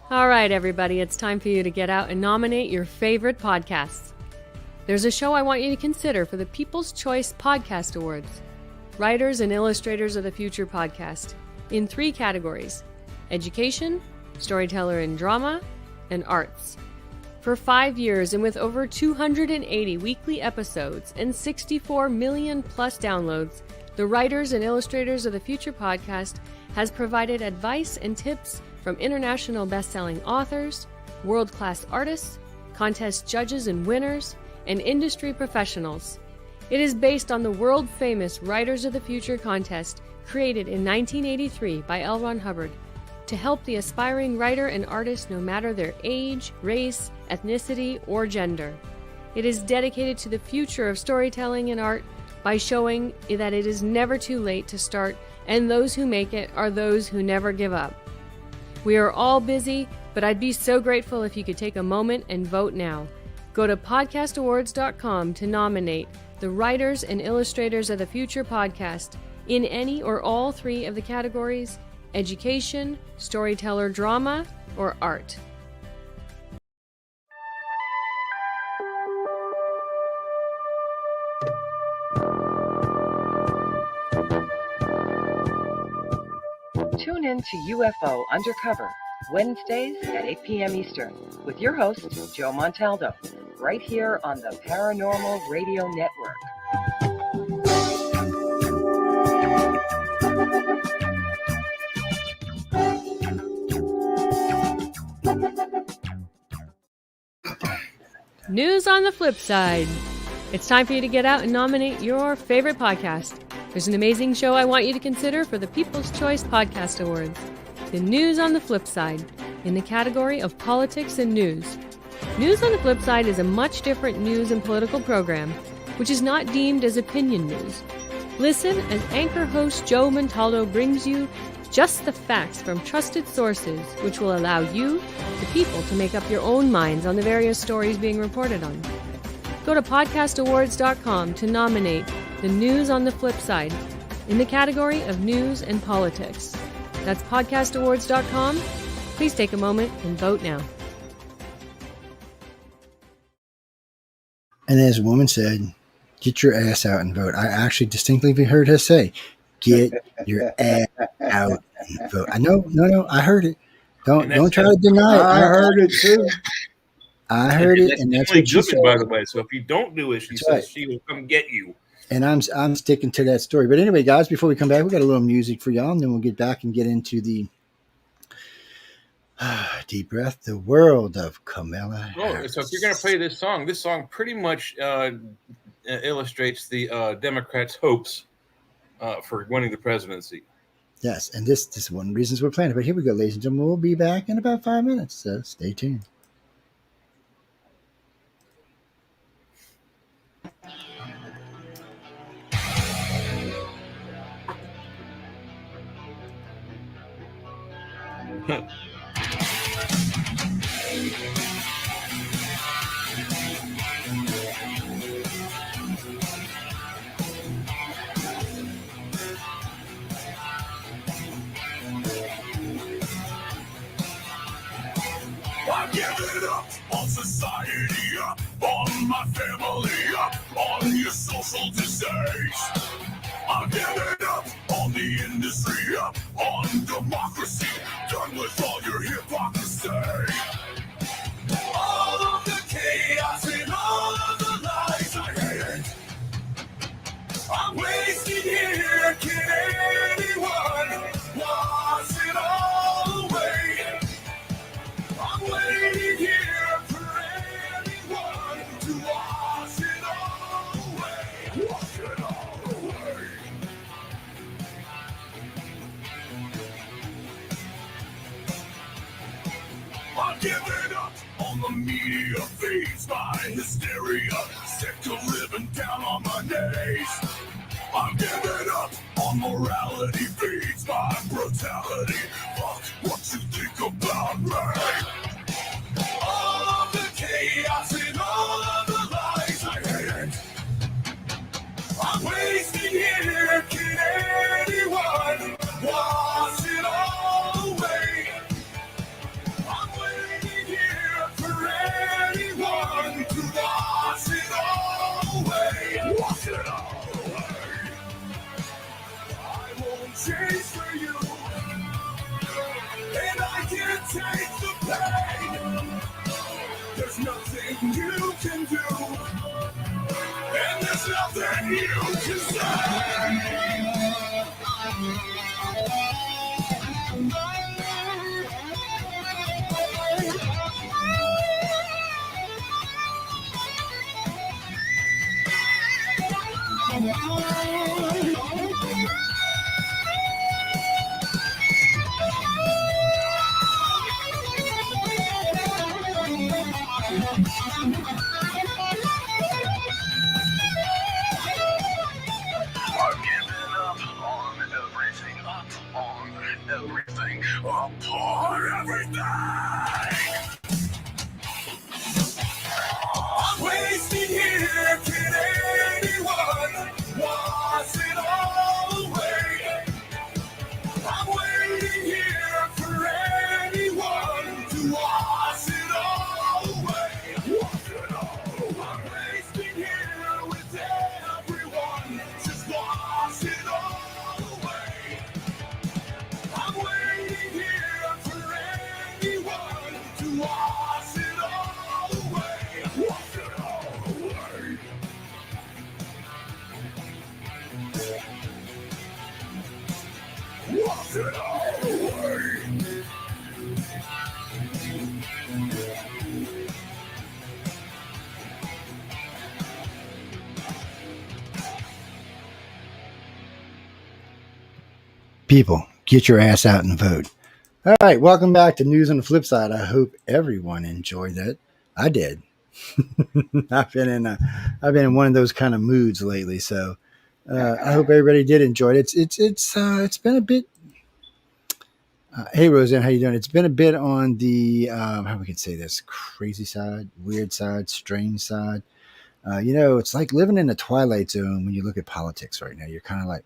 All right, everybody, it's time for you to get out and nominate your favorite podcasts. There's a show I want you to consider for the People's Choice Podcast Awards. Writers and Illustrators of the Future podcast in 3 categories: education, storyteller and drama, and arts. For 5 years and with over 280 weekly episodes and 64 million plus downloads, the Writers and Illustrators of the Future podcast has provided advice and tips from international best-selling authors, world-class artists, contest judges and winners, and industry professionals. It is based on the world-famous Writers of the Future contest created in 1983 by L. Ron Hubbard to help the aspiring writer and artist no matter their age, race, ethnicity, or gender. It is dedicated to the future of storytelling and art by showing that it is never too late to start, and those who make it are those who never give up. We are all busy, but I'd be so grateful if you could take a moment and vote now. Go to podcastawards.com to nominate the Writers and Illustrators of the Future podcast in any or all 3 of the categories: education, storyteller, drama, or art. Tune in to UFO Undercover, Wednesdays at 8 p.m. Eastern, with your host, Joe Montaldo, right here on the Paranormal Radio Network. News on the flip side. It's time for you to get out and nominate your favorite podcast. There's an amazing show I want you to consider for the People's Choice Podcast Awards. The News on the Flip Side, in the category of politics and news. News on the Flip Side is a much different news and political program, which is not deemed as opinion news. Listen as anchor host Joe Montaldo brings you just the facts from trusted sources, which will allow you, the people, to make up your own minds on the various stories being reported on. Go to podcastawards.com to nominate the News on the Flip Side in the category of news and politics. That's podcastawards.com. Please take a moment and vote now. And as a woman said, get your ass out and vote. I actually distinctly heard her say, get your ass out and vote. I know, no, I heard it. Don't try to deny it. I heard it too. I heard it, and that's what she said. By the way, so if you don't do it, she says she will come get you. And I'm sticking to that story. But anyway, guys, before we come back, we got a little music for y'all, and then we'll get back and get into the deep breath, the world of Kamala Harris. So if you're going to play this song pretty much illustrates the Democrats' hopes for winning the presidency. Yes, and this is one of the reasons we're playing it. But here we go, ladies and gentlemen. We'll be back in about 5 minutes, so stay tuned. I'm giving up on society, up on my family, up on your social disease. I'm giving up on the industry, up on democracy, done with all your hypocrisy. All of the chaos and all of the lies I hate. I'm wasting here, can anyone wash it all away? I'm waiting here for anyone to wash it all away. Wash it all away. I'm giving up on the media feeds my hysteria. Sick of living down on my knees. I'm giving up on morality feeds my brutality. Fuck what you think about me. All of the chaos and all of the lies I hate. I'm wasting here, can anyone wash it all away? I'm I've given up on everything, upon everything. I'm wasting here, can anyone wash it all away? I'm waiting here for anyone to wash it all away. Wash it all away. I'm wasting here with everyone, just wash it all away. I'm waiting here for anyone to wash it all away. Wash it all away. Wash it all away. People, get your ass out and vote. All right, welcome back to News on the Flip Side. I hope everyone enjoyed that. I did. I've been in one of those kind of moods lately, so I hope everybody did enjoy it. It's been a bit. Hey Roseanne, how you doing? It's been a bit on the how we can say this, crazy side, weird side, strange side. It's like living in the twilight zone when you look at politics right now. You're kind of like,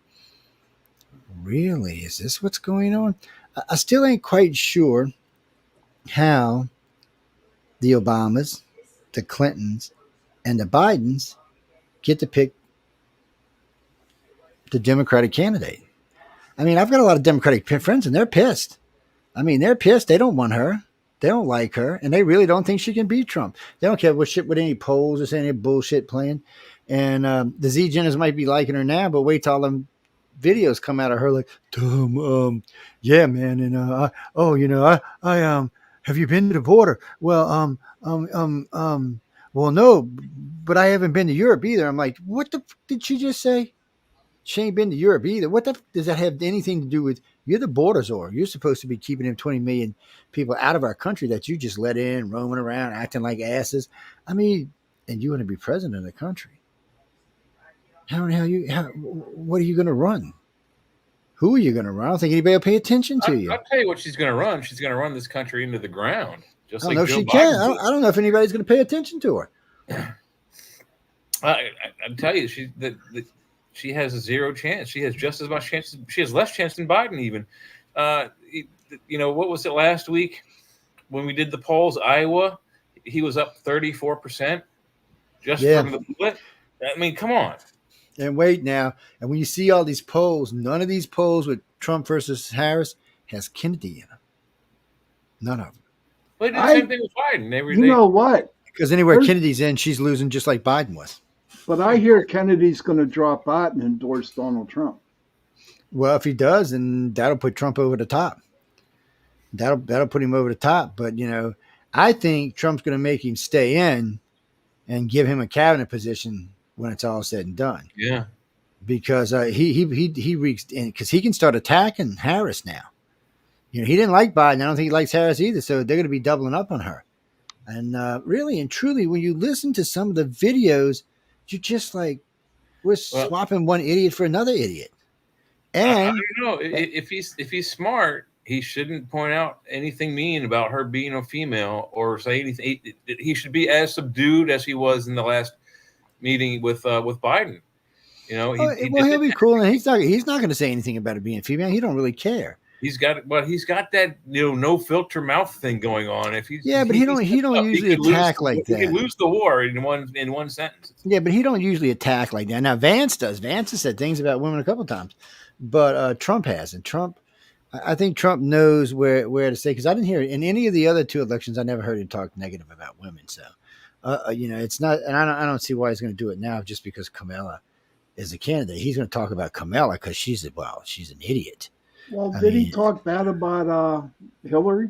really, is this what's going on? I still ain't quite sure how the Obamas, the Clintons, and the Bidens get to pick the Democratic candidate. I mean, I've got a lot of Democratic friends, and they're pissed. I mean, they're pissed. They don't want her. They don't like her, and they really don't think she can beat Trump. They don't care what any polls or any bullshit playing. And the Z-Geners might be liking her now, but wait till all them videos come out of her like, yeah, man, and I have you been to the border? Well, well, no, but I haven't been to Europe either. I'm like, what the did she just say? She ain't been to Europe either. What the does that have anything to do with? You're the border czar. You're supposed to be keeping them 20 million people out of our country that you just let in, roaming around, acting like asses. I mean, and you want to be president of the country. What are you going to run? Who are you going to run? I don't think anybody will pay attention to you. I'll tell you what she's going to run. She's going to run this country into the ground. Just like Joe she Biden can. I don't know if anybody's going to pay attention to her. I tell you, she has a zero chance. She has just as much chance. She has less chance than Biden even. What was it last week when we did the polls? Iowa, he was up 34% just from the split. I mean, come on. And wait now. And when you see all these polls, none of these polls with Trump versus Harris has Kennedy in them. None of them. Well, they did the same thing with Biden. You know what? Because anywhere Kennedy's in, she's losing just like Biden was. But I hear Kennedy's going to drop out and endorse Donald Trump. Well, if he does, then that'll put Trump over the top. That'll put him over the top. But, I think Trump's going to make him stay in and give him a cabinet position when it's all said and done. Yeah. Because he reached in because he can start attacking Harris now. He didn't like Biden. I don't think he likes Harris either. So they're going to be doubling up on her. And really and truly, when you listen to some of the videos, you're just like, we're swapping one idiot for another idiot. And I don't know if he's smart, he shouldn't point out anything mean about her being a female or say anything. He should be as subdued as he was in the last meeting with Biden. He'll be cool, and he's not going to say anything about it being female. He don't really care. He's got that no filter mouth thing going on. But he don't usually attack like that. He can lose the war in one sentence. Yeah, but he don't usually attack like that. Now Vance does. Vance has said things about women a couple of times, but Trump hasn't. I think Trump knows where to stay because I didn't hear it in any of the other two elections. I never heard him talk negative about women. So, it's not, and I don't see why he's going to do it now just because Kamala is a candidate. He's going to talk about Kamala because she's an idiot. Well, I did he mean, talk bad about Hillary?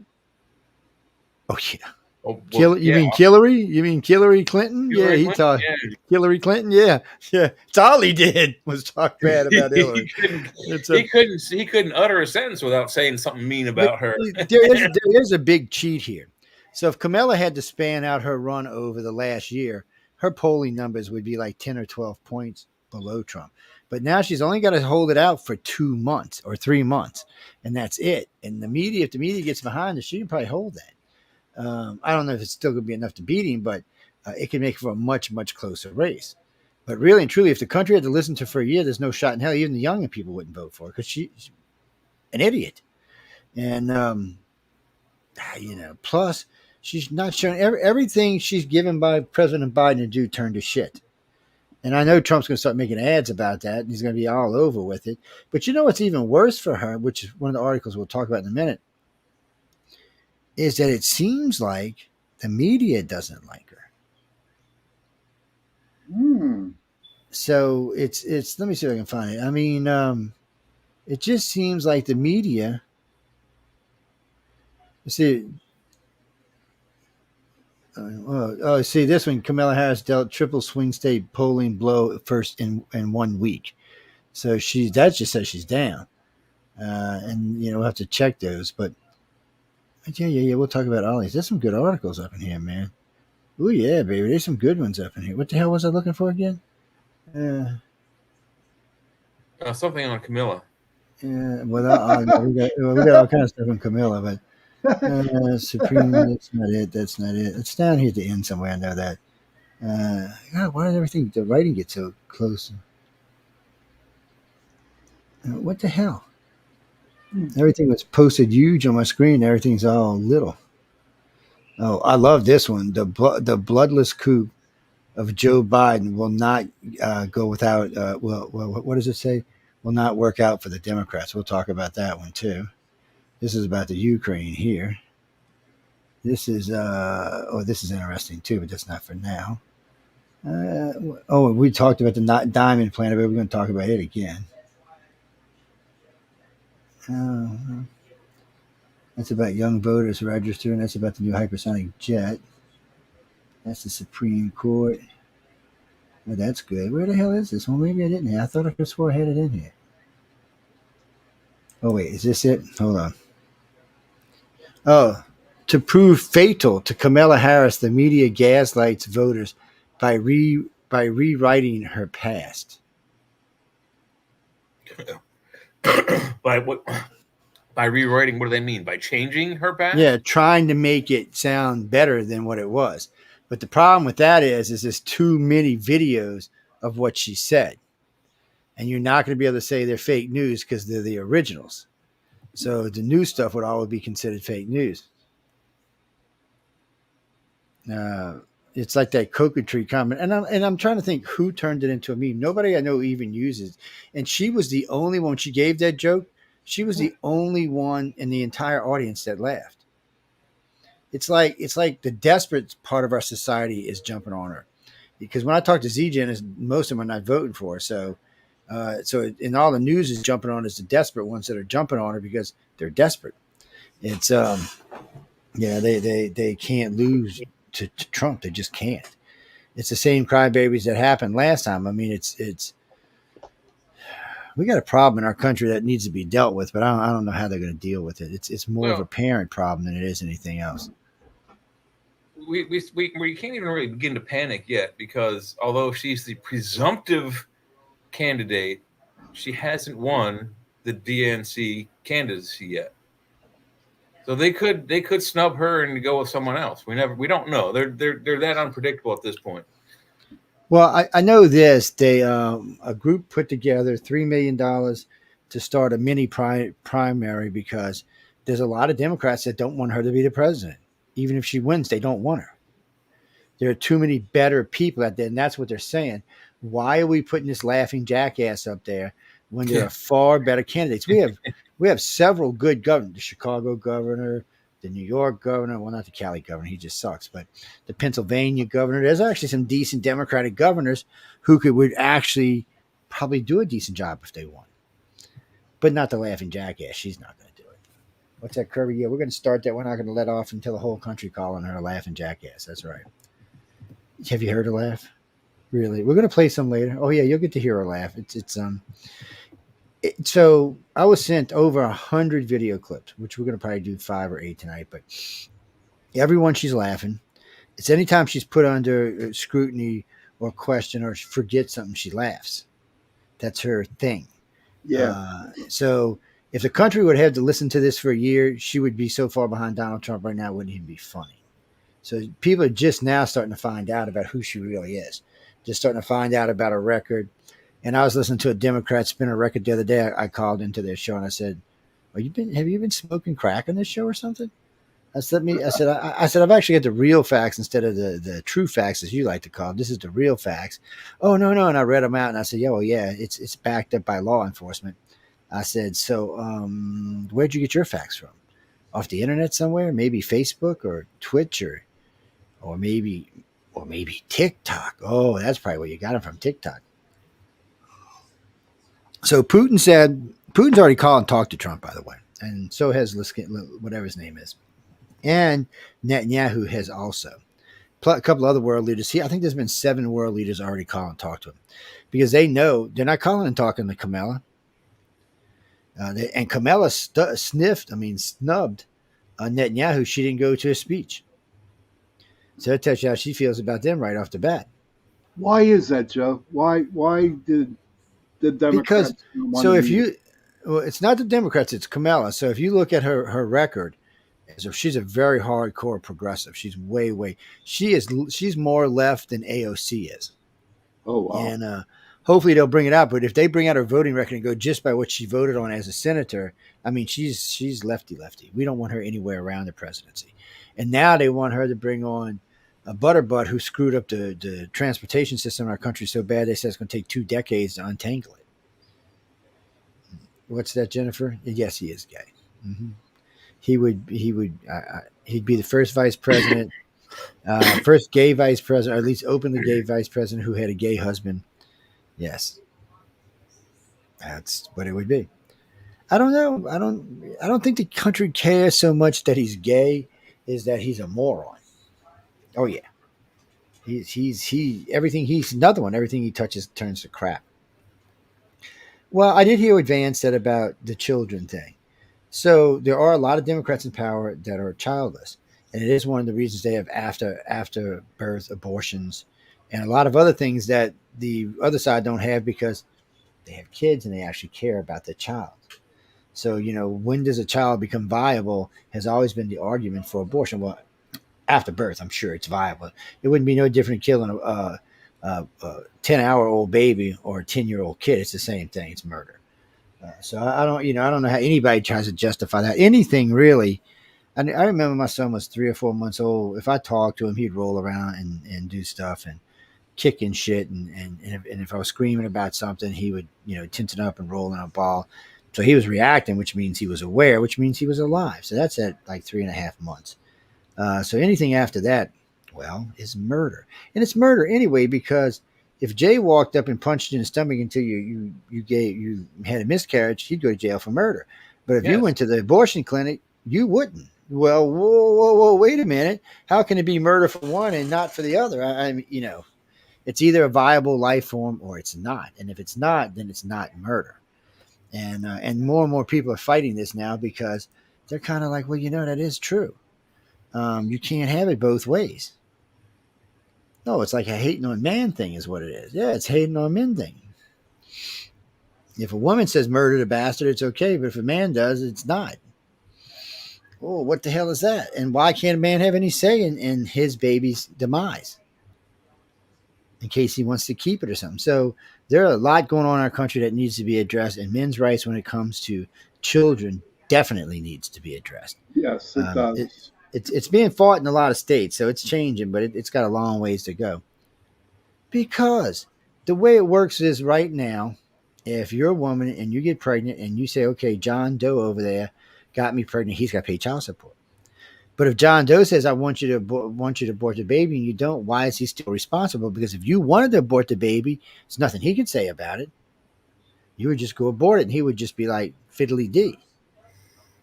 oh yeah. Oh, well, You mean Hillary? You mean Hillary Clinton? Yeah, Hillary he Clinton, talked Hillary Clinton. Yeah, yeah. It's all he did was talk bad about Hillary. He couldn't utter a sentence without saying something mean about her. There is a big cheat here. So if Kamala had to span out her run over the last year, her polling numbers would be like 10 or 12 points below Trump. But now she's only got to hold it out for 2 months or 3 months, and that's it. And if the media gets behind her, she can probably hold that. I don't know if it's still going to be enough to beat him, but it can make for a much, much closer race. But really and truly, if the country had to listen to her for a year, there's no shot in hell. Even the younger people wouldn't vote for her because she's an idiot. And, plus she's not showing everything she's given by President Biden to do turned to shit. And I know Trump's going to start making ads about that, and he's going to be all over with it. But you know what's even worse for her, which is one of the articles we'll talk about in a minute, is that it seems like the media doesn't like her. So it's let me see if I can find it. I mean, it just seems like the media. See, see this one. Kamala Harris dealt triple swing state polling blow first in 1 week. So that just says she's down, and we'll have to check those, but. Yeah. We'll talk about all these. There's some good articles up in here, man. Oh yeah, baby. There's some good ones up in here. What the hell was I looking for again? Something on Kamila. Yeah. Well, we got all kinds of stuff on Kamila, but Supreme. That's not it. It's down here at the end somewhere. I know that. God, why does the writing get so close? What the hell? Everything was posted huge on my screen. Everything's all little. Oh, I love this one. The bloodless coup of Joe Biden will not go without. What does it say? Will not work out for the Democrats. We'll talk about that one too. This is about the Ukraine here. This is this is interesting too, but that's not for now. We talked about the diamond planet, but we're going to talk about it again. That's about young voters registering. That's about the new hypersonic jet. That's the Supreme Court. Oh, that's good. Where the hell is this? Well, maybe I didn't. I thought I could swore I had it in here. Oh, wait. Is this it? Hold on. Oh, to prove fatal to Kamala Harris, the media gaslights voters by rewriting her past. By what? By rewriting, what do they mean? By changing her past? Yeah, trying to make it sound better than what it was. But the problem with that is there's too many videos of what she said. And you're not going to be able to say they're fake news because they're the originals. So the new stuff would always be considered fake news. It's like that coquetry comment. And I'm trying to think who turned it into a meme. Nobody I know even uses. And she was the only one. When she gave that joke, she was the only one in the entire audience that laughed. It's like the desperate part of our society is jumping on her. Because when I talk to Z-Gen, most of them are not voting for her. So in all the news is jumping on is the desperate ones that are jumping on her because they're desperate. It's they can't lose to Trump. They just can't. It's the same crybabies that happened last time. I mean, it's we got a problem in our country that needs to be dealt with, but I don't know how they're going to deal with it. It's more of a parent problem than it is anything else. We can't even really begin to panic yet because although she's the presumptive candidate, she hasn't won the DNC candidacy yet. So they could snub her and go with someone else. We don't know. They're that unpredictable at this point. Well, I know this. They a group put together $3 million to start a mini primary because there's a lot of Democrats that don't want her to be the president. Even if she wins, they don't want her. There are too many better people out there, and that's what they're saying. Why are we putting this laughing jackass up there when there are far better candidates? We have several good governors. The Chicago governor, the New York governor, well, not the Cali governor, he just sucks, but the Pennsylvania governor. There's actually some decent Democratic governors who would actually probably do a decent job if they won. but not the laughing jackass. She's not going to do it. What's that, Kirby? Yeah, we're going to start that. We're not going to let off until the whole country calling her a laughing jackass. That's right. Have you heard her laugh? Really? We're going to play some later. Oh yeah, you'll get to hear her laugh. So I was sent over 100 video clips, which we're going to probably do 5 or 8 tonight. But everyone, she's laughing. It's anytime she's put under scrutiny or question or forgets something, she laughs. That's her thing. Yeah. So if the country would have to listen to this for a year, she would be so far behind Donald Trump right now, it wouldn't even be funny. So people are just now starting to find out about who she really is. Just starting to find out about her record. And I was listening to a Democrat spin a record the other day. I called into their show and I said, have you been smoking crack on this show or something? I said, I've actually got the real facts instead of the true facts, as you like to call them. This is the real facts. Oh, no. And I read them out and I said, it's backed up by law enforcement. I said, so where'd you get your facts from? Off the internet somewhere? Maybe Facebook or Twitch or maybe TikTok. Oh, that's probably where you got them from, TikTok. So Putin's already called and talked to Trump, by the way. And so has whatever his name is. And Netanyahu has also. A couple other world leaders. I think there's been 7 world leaders already call and talk to him. Because they know they're not calling and talking to Kamala. And Kamala snubbed Netanyahu. She didn't go to his speech. So that tells you how she feels about them right off the bat. Why is that, Joe? Why did the Democrats? It's not the Democrats, it's Kamala. So if you look at her record, she's a very hardcore progressive. She's she's more left than AOC is. Oh wow! And hopefully they'll bring it out. But if they bring out her voting record and go just by what she voted on as a senator, I mean, she's lefty. We don't want her anywhere around the presidency. And now they want her to bring on a Butterbutt who screwed up the transportation system in our country so bad they said it's going to take 2 decades to untangle it. What's that, Jennifer? Yes, he is gay. Mm-hmm. He'd be the first vice president, first gay vice president, or at least openly gay vice president who had a gay husband. Yes, that's what it would be. I don't know. I don't think the country cares so much that he's gay, is that he's a moron. Oh yeah, he's another one. Everything he touches turns to crap. Well, I did hear what Van said about the children thing. So there are a lot of Democrats in power that are childless, and it is one of the reasons they have after birth abortions and a lot of other things that the other side don't have because they have kids and they actually care about the child. So, when does a child become viable has always been the argument for abortion. Well, after birth, I'm sure it's viable. It wouldn't be no different killing a 10-hour-old baby or a 10-year-old kid. It's the same thing. It's murder. So I don't know how anybody tries to justify that. Anything really. I remember my son was 3 or 4 months old. If I talked to him, he'd roll around and do stuff and kick and shit. And if I was screaming about something, he would, tension up and roll in a ball. So he was reacting, which means he was aware, which means he was alive. So that's at like 3.5 months. So anything after that, well, is murder. And it's murder anyway, because if Jay walked up and punched you in the stomach until you had a miscarriage, he'd go to jail for murder. But if you went to the abortion clinic, you wouldn't. Well, whoa, wait a minute. How can it be murder for one and not for the other? I mean, it's either a viable life form or it's not. And if it's not, then it's not murder. And more people are fighting this now because they're kind of like, well, that is true. You can't have it both ways. No, it's like a hating on man thing is what it is. Yeah, it's hating on men thing. If a woman says murder the bastard, it's okay. But if a man does, it's not. Oh, what the hell is that? And why can't a man have any say in his baby's demise? In case he wants to keep it or something. So there are a lot going on in our country that needs to be addressed. And men's rights when it comes to children definitely needs to be addressed. Yes, it does. It's being fought in a lot of states, so it's changing, but it's got a long ways to go. Because the way it works is right now, if you're a woman and you get pregnant and you say, okay, John Doe over there got me pregnant, he's got to pay child support. But if John Doe says, I want you to abort the baby, and you don't, why is he still responsible? Because if you wanted to abort the baby, there's nothing he can say about it. You would just go abort it, and he would just be like fiddly d.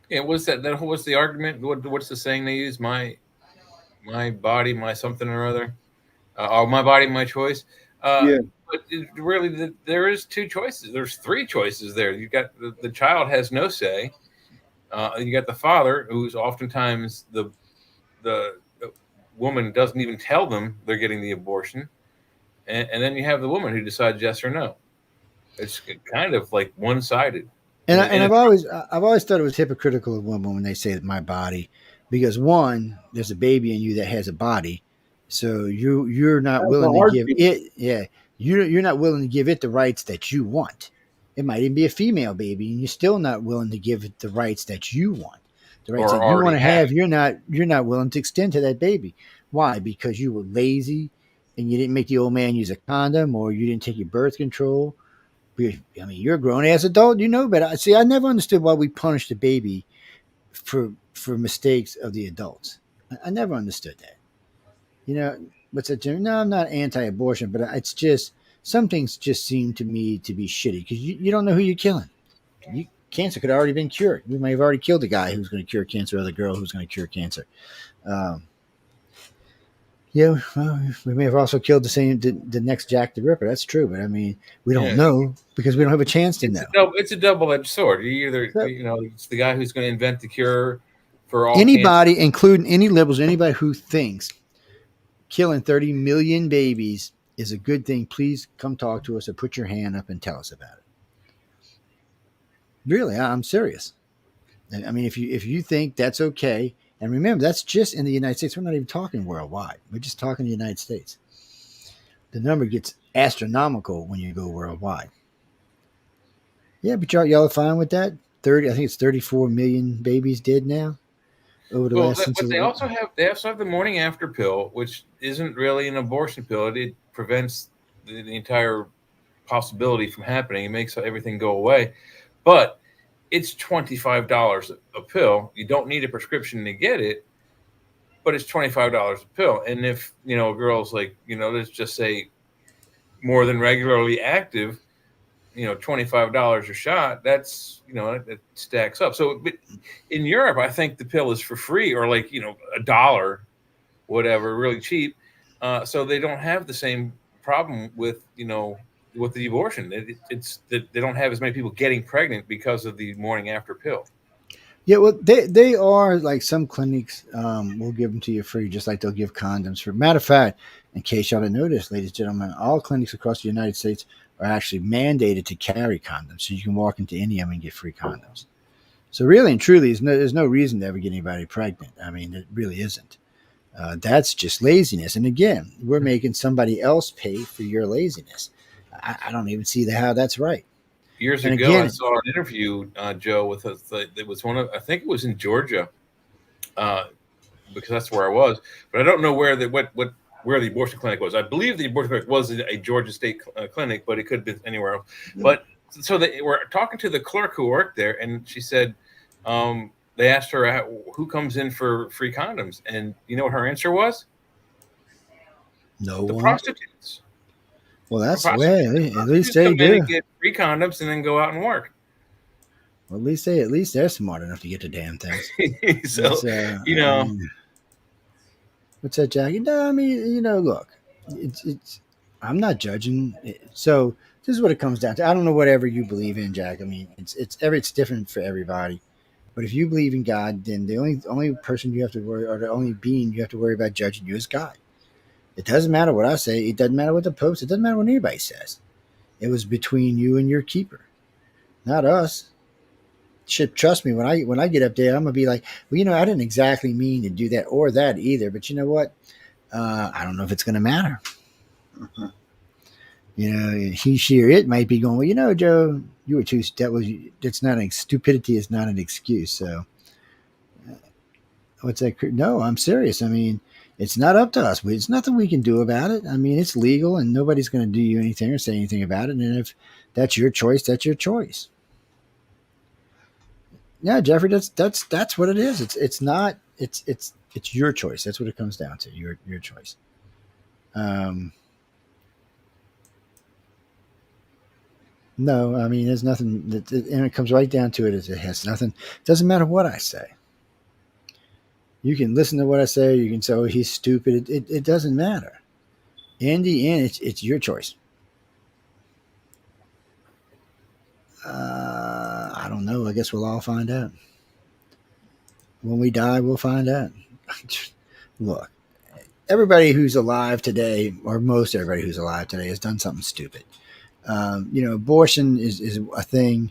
Yeah, what's that? What's the argument? What's the saying they use? My body, my something or other. Oh, my body, my choice. Yeah. But really, there is two choices. There's three choices there. You got the child has no say. You got the father, who's oftentimes the woman doesn't even tell them they're getting the abortion, and then you have the woman who decides yes or no. It's kind of like one sided. And I've always thought it was hypocritical of women when they say that my body, because one, there's a baby in you that has a body, so you're not That's willing a to give heartbeat. it. Yeah, you're not willing to give it the rights that you want. It might even be a female baby, and you're still not willing to give it the rights that you want. The rights Or that you want already to have. have, you're not willing to extend to that baby. Why? Because you were lazy and you didn't make the old man use a condom, or you didn't take your birth control. I mean, you're a grown ass adult, you know. But I never understood why we punish the baby for mistakes of the adults. I never understood that. You know, what's that? No, I'm not anti-abortion, but it's just some things just seem to me to be shitty because you don't know who you're killing. Cancer could have already been cured. We may have already killed the guy who's going to cure cancer or the girl who's going to cure cancer. Yeah, well, we may have also killed the next Jack the Ripper. That's true, but I mean, we don't know because we don't have a chance to know. It's a double-edged sword. It's the guy who's going to invent the cure for all anybody, cancer. including any liberals, anybody who thinks killing 30 million babies is a good thing, please come talk to us or put your hand up and tell us about it. Really, I'm serious. I mean, if you think that's okay, and remember, that's just in the United States. We're not even talking worldwide. We're just talking the United States. The number gets astronomical when you go worldwide. Yeah, but y'all are fine with that? I think it's 34 million babies dead now over the last. But they also have the morning after pill, which isn't really an abortion pill. It prevents the entire possibility from happening. It makes everything go away, but it's $25 a pill. You don't need a prescription to get it, but it's $25 a pill. And if a girl's like, let's just say more than regularly active, $25 a shot, that's it stacks up. So but in Europe, I think the pill is for free or like $1, whatever, really cheap. So they don't have the same problem with with the abortion. It's that they don't have as many people getting pregnant because of the morning after pill. Yeah, well, they are like some clinics will give them to you free, just like they'll give condoms for. Matter of fact, in case y'all didn't know this, ladies and gentlemen, all clinics across the United States are actually mandated to carry condoms, so you can walk into any of them and get free condoms. So really and truly, there's no reason to ever get anybody pregnant. I mean, it really isn't. That's just laziness. And again, we're making somebody else pay for your laziness. I don't even see how that's right. Years And ago, again, I saw an interview, Joe, with it was I think it was in Georgia, because that's where I was, but I don't know where the abortion clinic was. I believe the abortion clinic was a Georgia state clinic, but it could have been anywhere else. But so they were talking to the clerk who worked there, and she said, they asked her who comes in for free condoms, and you know what her answer was? no The one. prostitutes. Well, that's at least they come in do. and get free condoms and then go out and work. Well, at least they're smart enough to get the damn things. So I mean, what's that, Jackie? No, I mean, look, it's. I'm not judging. So this is what it comes down to. I don't know whatever you believe in, Jack. I mean, it's different for everybody. But if you believe in God, then the only person you have to worry, or the only being you have to worry about judging you is God. It doesn't matter what I say. It doesn't matter what the Pope says. It doesn't matter what anybody says. It was between you and your keeper, not us. Shit, trust me. When I get up there, I'm gonna be like, well, I didn't exactly mean to do that or that either. But you know what? I don't know if it's gonna matter. He, she, or it might be going. Well, Joe, you were too. That's not stupidity. Is not an excuse. So, what's that? No, I'm serious. I mean. It's not up to us. It's nothing we can do about it. I mean, it's legal, and nobody's going to do you anything or say anything about it. And if that's your choice, that's your choice. Yeah, Jeffrey, that's what it is. It's not. It's your choice. That's what it comes down to. Your choice. No, I mean, there's nothing, and it comes right down to it. It has nothing. It doesn't matter what I say. You can listen to what I say. You can say, "Oh, he's stupid." It doesn't matter. In the end, it's your choice. I don't know. I guess we'll all find out. When we die, we'll find out. Look, everybody who's alive today, or most everybody who's alive today, has done something stupid. Abortion is a thing.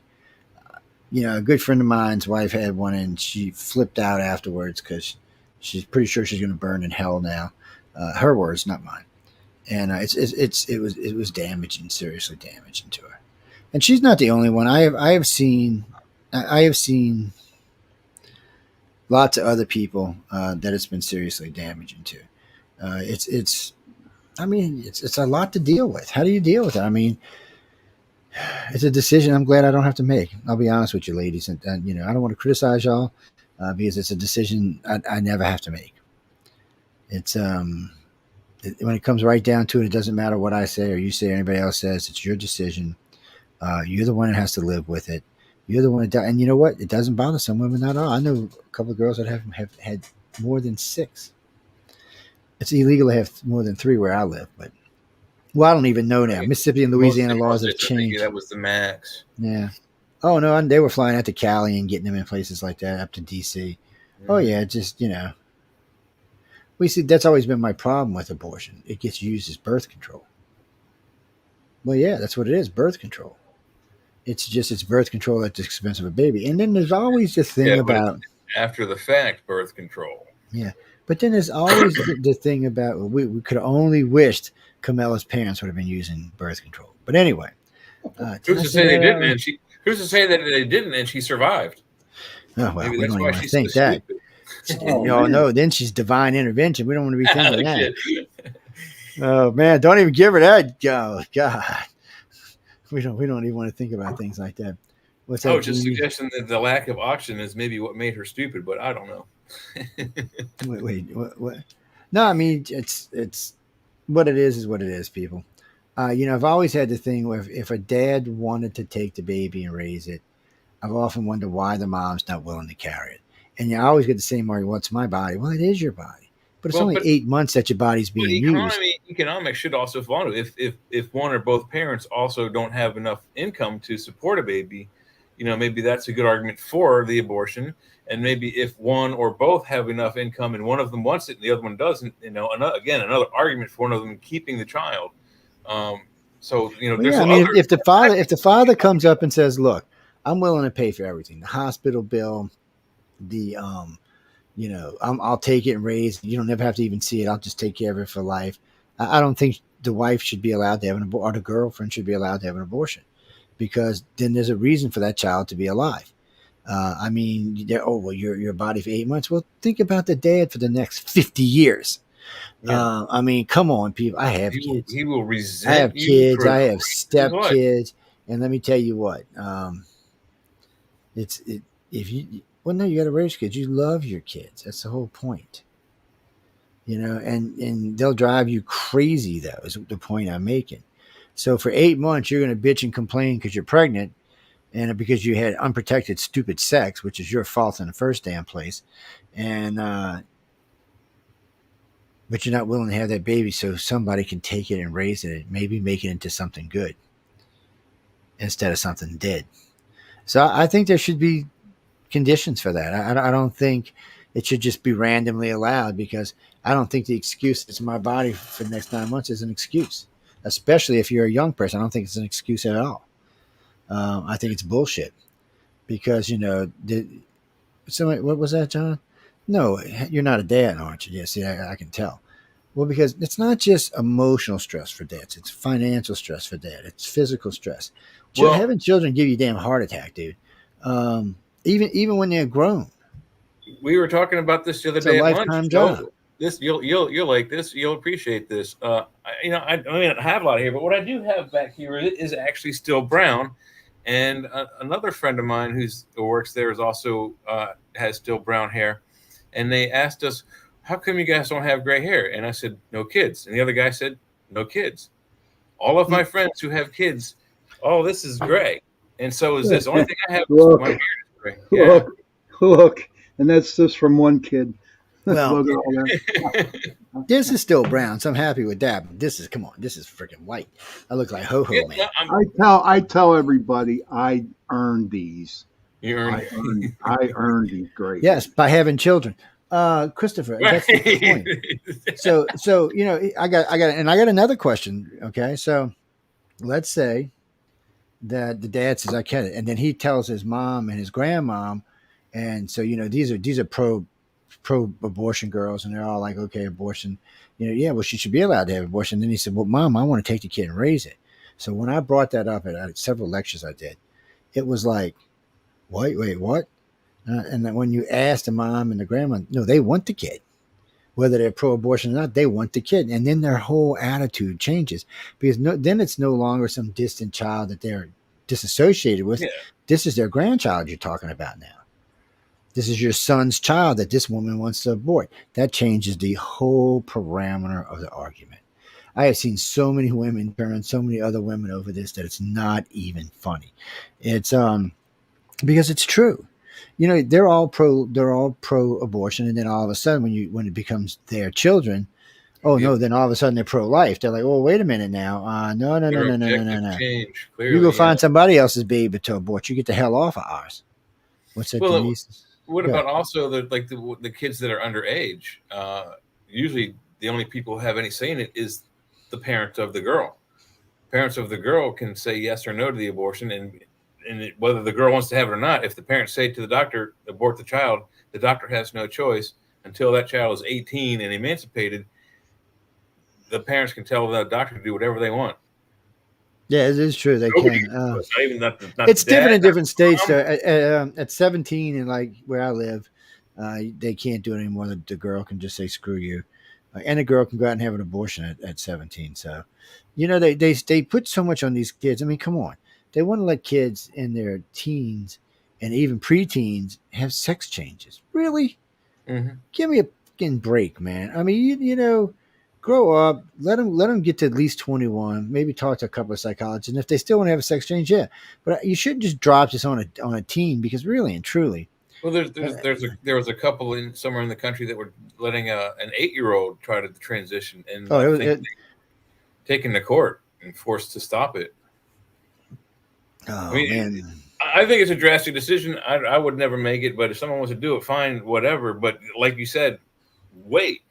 A good friend of mine's wife had one, and she flipped out afterwards because she's pretty sure she's going to burn in hell now. Her words, not mine. And it was damaging, seriously damaging to her. And she's not the only one. I have seen lots of other people that it's been seriously damaging to. It's a lot to deal with. How do you deal with it? I mean, it's a decision I'm glad I don't have to make. I'll be honest with you, ladies, and I don't want to criticize y'all because it's a decision I never have to make. It's when it comes right down to it, it doesn't matter what I say or you say or anybody else says. It's your decision. You're the one that has to live with it. You're the one that, and you know what? It doesn't bother some women at all. I know a couple of girls that have had more than 6. It's illegal to have more than 3 where I live, but I don't even know now. Mississippi and Louisiana laws have changed. That was the max. Yeah. Oh no, they were flying out to Cali and getting them in places like that, up to DC. Mm-hmm. Oh yeah, just we see that's always been my problem with abortion. It gets used as birth control. Well, yeah, that's what it is, birth control. It's birth control at the expense of a baby. And then there's always the thing about after the fact birth control. Yeah. But then there's always the thing about we could have only wished Kamila's parents would have been using birth control. But anyway. Who's to say they didn't and who's to say that they didn't and she survived? Oh well, we don't even want to think that. No, then she's divine intervention. We don't want to be thinking that. Oh man, don't even give her that. Oh, God. We don't even want to think about things like that. What's that? Just suggesting that the lack of oxygen is maybe what made her stupid, but I don't know. wait, what? No, I mean it's what it is what it is, people. I've always had the thing where if a dad wanted to take the baby and raise it, I've often wondered why the mom's not willing to carry it. And you always get the same argument, well, it's my body. Well, it is your body. But it's only 8 months that your body's being used. Economics should also follow. If one or both parents also don't have enough income to support a baby, maybe that's a good argument for the abortion. And maybe if one or both have enough income and one of them wants it and the other one doesn't, another argument for one of them keeping the child. If the father comes up and says, "Look, I'm willing to pay for everything, the hospital bill, the I'll take it and raise it. You don't never have to even see it. I'll just take care of it for life." I don't think the wife should be allowed to have an abortion, or the girlfriend should be allowed to have an abortion, because then there's a reason for that child to be alive. Your body for 8 months. Well, think about the dad for the next 50 years. Yeah. Come on, people. I have kids. He will resent. I have kids. I have stepkids, and let me tell you what. Well, no, you got to raise kids. You love your kids. That's the whole point. And they'll drive you crazy, though, is the point I'm making. So for 8 months, you're going to bitch and complain because you're pregnant and because you had unprotected, stupid sex, which is your fault in the first damn place. And, but you're not willing to have that baby so somebody can take it and raise it and maybe make it into something good instead of something dead. So I think there should be conditions for that. I don't think it should just be randomly allowed, because I don't think the excuse "it's my body for the next 9 months" is an excuse, especially if you're a young person. I don't think it's an excuse at all. I think it's bullshit, because what was that, John? No, you're not a dad, aren't you? Yeah, see, I can tell. Well, because it's not just emotional stress for dads; it's financial stress for dad. It's physical stress. Having children give you a damn heart attack, dude. Even when they're grown. We were talking about this the other day. It's a lifetime job. This you'll like this. You'll appreciate this. I don't have a lot here, but what I do have back here is actually still brown. And another friend of mine who works there is also has still brown hair. And they asked us, "How come you guys don't have gray hair?" And I said, "No kids." And the other guy said, "No kids." All of my friends who have kids oh, this is gray, and so is this. The only thing I have is Look, my beard is gray. Yeah. look, and that's just from one kid. Well, Look at all that. this is still brown, so I'm happy with that. But this is, come on, this is freaking white. I look like Ho Yeah, Man. I tell everybody I earned these. you earned. I earned these grades. Yes, by having children. Christopher, that's the point. So I got another question. Okay, so let's say that the dad says I get it, and then he tells his mom and his grandmom, and so these are pro abortion girls, and they're all like, okay, abortion, yeah, well, she should be allowed to have abortion. Then he said, well, Mom, I want to take the kid and raise it. So when I brought that up at several lectures I did, it was like, wait, what? And then when you ask the mom and the grandma, no, they want the kid. Whether they're pro-abortion or not, they want the kid. And then their whole attitude changes because then it's no longer some distant child that they're disassociated with. Yeah. This is their grandchild you're talking about now. This is your son's child that this woman wants to abort. That changes the whole parameter of the argument. I have seen so many women turn so many other women over this that it's not even funny. It's because it's true. They're all pro abortion, and then all of a sudden when it becomes their children, no, then all of a sudden they're pro life. They're like, oh, wait a minute now, no. Change, clearly, You go find somebody else's baby to abort. You get the hell off of ours. What's that, Denise? What about also the kids that are underage? Usually, the only people who have any say in it is the parents of the girl. Parents of the girl can say yes or no to the abortion, and whether the girl wants to have it or not. If the parents say to the doctor, abort the child, the doctor has no choice until that child is 18 and emancipated. The parents can tell the doctor to do whatever they want. Yeah, it is true. They can. It's the dad, different in different states. At 17, and like where I live, they can't do it anymore. The girl can just say "screw you," and a girl can go out and have an abortion at 17. So, they put so much on these kids. I mean, come on. They want to let kids in their teens and even preteens have sex changes. Really? Mm-hmm. Give me a fucking break, man. I mean, grow up, let them get to at least 21, maybe talk to a couple of psychologists. And if they still want to have a sex change, yeah. But you shouldn't just drop this on a teen, because really and truly. Well, there was a couple somewhere in the country that were letting an 8-year-old try to transition, and taken to court and forced to stop it. Oh, I mean, man. I think it's a drastic decision. I would never make it, but if someone wants to do it, fine, whatever. But like you said, wait.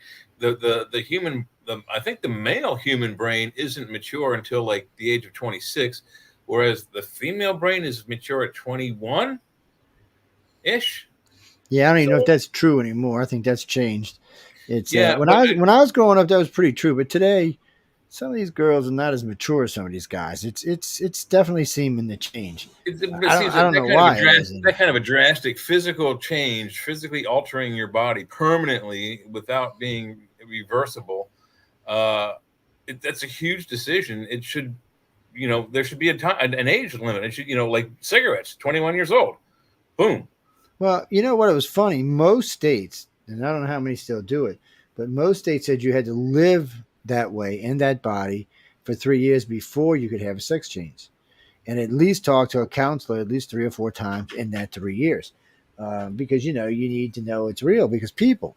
I think the male human brain isn't mature until like the age of 26, whereas the female brain is mature at 21 ish. Yeah, I don't even know if that's true anymore. I think that's changed. It's when I was growing up, that was pretty true. But today, some of these girls are not as mature as some of these guys. It's definitely seeming to change. I don't know why. That kind of a drastic physical change, physically altering your body permanently without being reversible. That's a huge decision. It should, there should be an age limit. It should, like cigarettes, 21 years old. Boom. Well, you know what? It was funny. Most states, and I don't know how many still do it, but most states said you had to live that way in that body for 3 years before you could have a sex change, and at least talk to a counselor at least 3 or 4 times in that 3 years, because you need to know it's real. Because people,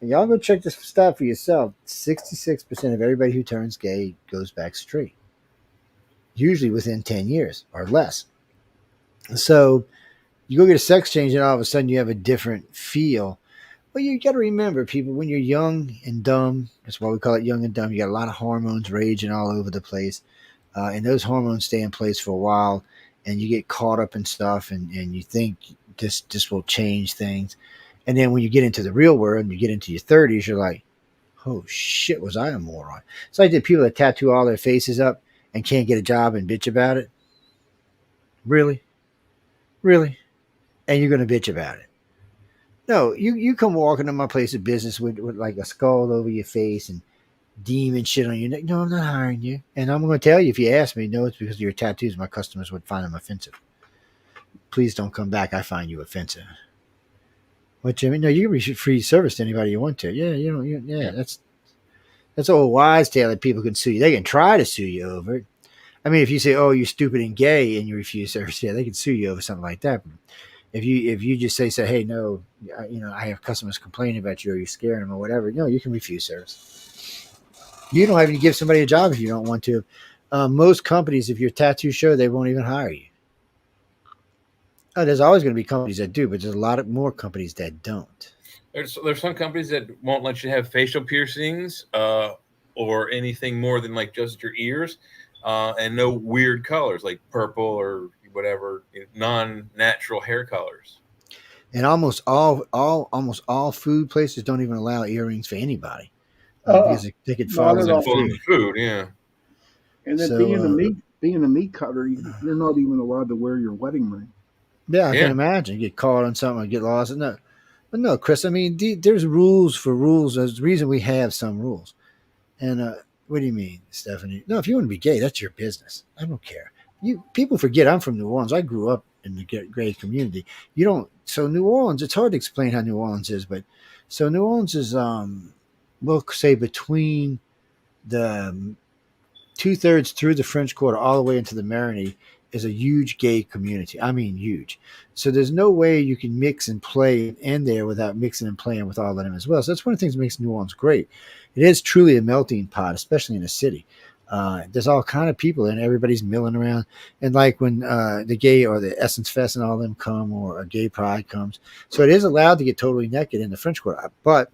and y'all go check this stuff for yourself, 66% of everybody who turns gay goes back straight, usually within 10 years or less. So you go get a sex change and all of a sudden you have a different feel. Well, you got to remember, people, when you're young and dumb, that's why we call it young and dumb, you got a lot of hormones raging all over the place. And those hormones stay in place for a while, and you get caught up in stuff, and you think this will change things. And then when you get into the real world and you get into your 30s, you're like, oh, shit, was I a moron? It's like the people that tattoo all their faces up and can't get a job and bitch about it. Really? Really? And you're going to bitch about it. No, you come walking to my place of business with like a skull over your face and demon shit on your neck. No, I'm not hiring you. And I'm going to tell you, if you ask me, no, it's because of your tattoos. My customers would find them offensive. Please don't come back. I find you offensive. What, Jimmy? No, you can be free service to anybody you want to. Yeah, that's old wives' tale that people can sue you. They can try to sue you over it. I mean, if you say, "Oh, you're stupid and gay," and you refuse service, yeah, they can sue you over something like that. But if you just say, "Hey, no, I have customers complaining about you, or you're scaring them, or whatever," no, you can refuse service. You don't have to give somebody a job if you don't want to. Most companies, if you're a tattoo show, they won't even hire you. Oh, there's always going to be companies that do, but there's a lot more companies that don't. There's some companies that won't let you have facial piercings or anything more than like just your ears, and no weird colors like purple or whatever non-natural hair colors. And almost all food places don't even allow earrings for anybody because they could fall in the food. Yeah. And then being a meat cutter, you're not even allowed to wear your wedding ring. Yeah, I can imagine. You get caught on something or get lost. No, but no, Chris. I mean, there's rules for rules. There's the reason we have some rules. And what do you mean, Stephanie? No, if you want to be gay, that's your business. I don't care. People forget I'm from New Orleans. I grew up in the gay community. So New Orleans, it's hard to explain how New Orleans is, but so New Orleans is, we'll say between the 2/3 through the French Quarter all the way into the Marigny is a huge gay community. I mean, huge. So there's no way you can mix and play in there without mixing and playing with all of them as well. So that's one of the things that makes New Orleans great. It is truly a melting pot, especially in a city. There's all kind of people and everybody's milling around. And like when the gay or the Essence Fest and all of them come, or a gay pride comes. So it is allowed to get totally naked in the French Quarter, but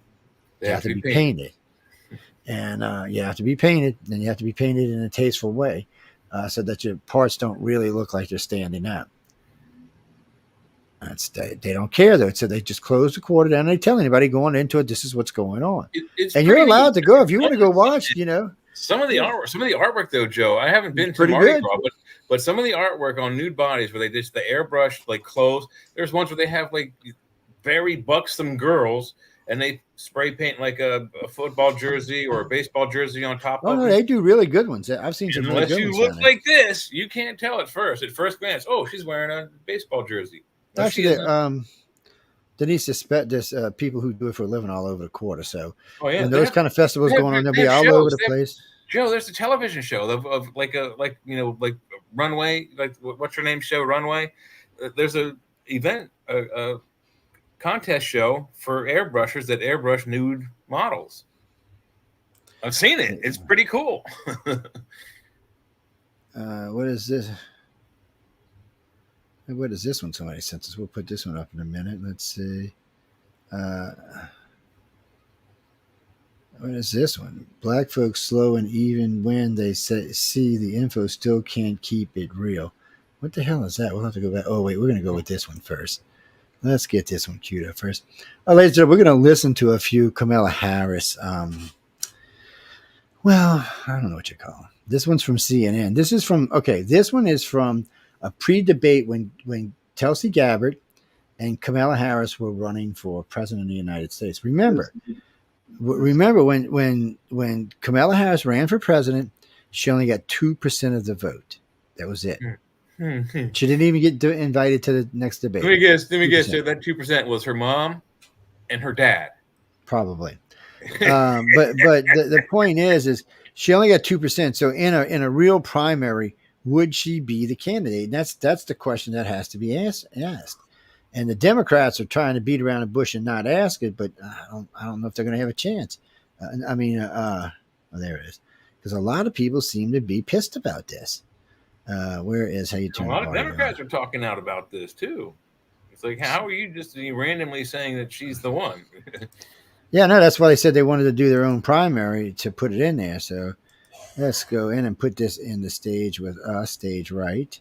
you have to be painted. And you have to be painted, and you have to be painted in a tasteful way so that your parts don't really look like they're standing up. They don't care, though. So they just close the quarter down and they tell anybody going into it, this is what's going on. And you're allowed to go if you want to go watch, Some of the artwork, though, Joe, I haven't been to Mardi Gras, but some of the artwork on nude bodies where they just the airbrush like clothes. There's ones where they have like very buxom girls and they spray paint like a football jersey or a baseball jersey on top of it. They do really good ones. I've seen some really good ones. Unless you look like this, you can't tell at first glance. Oh, she's wearing a baseball jersey. Actually, Denise suspect there's people who do it for a living all over the quarter. So when those kind of festivals going on, they'll be all over the place. Joe, there's a television show of like Runway, like what's her name show, Runway. There's a event, a contest show for airbrushers that airbrush nude models. I've seen it. It's pretty cool. What is this? What is this one? Somebody sent us. We'll put this one up in a minute. Let's see. What is this one? Black folks slow, and even when they see the info, still can't keep it real. What the hell is that? We'll have to go back. Oh, wait. We're going to go with this one first. Let's get this one queued up first. Ladies and gentlemen, we're going to listen to a few Kamala Harris. Well, I don't know what you call them. This one's from CNN. This one is from a pre-debate when Tulsi Gabbard and Kamala Harris were running for president of the United States. Remember when Kamala Harris ran for president, she only got 2% of the vote. That was it. Mm-hmm. She didn't even get invited to the next debate. Let me guess. That 2% was her mom and her dad. Probably. But the point is she only got 2%. So in a real primary, would she be the candidate? And that's the question that has to be asked. And the Democrats are trying to beat around the bush and not ask it, but I don't know if they're going to have a chance. There it is. Because a lot of people seem to be pissed about this. Where is how you turn? A lot of Democrats are talking out about this too. It's like, how are you just randomly saying that she's the one? Yeah, no, that's why they said they wanted to do their own primary to put it in there. So let's go in and put this in the stage with us, stage right.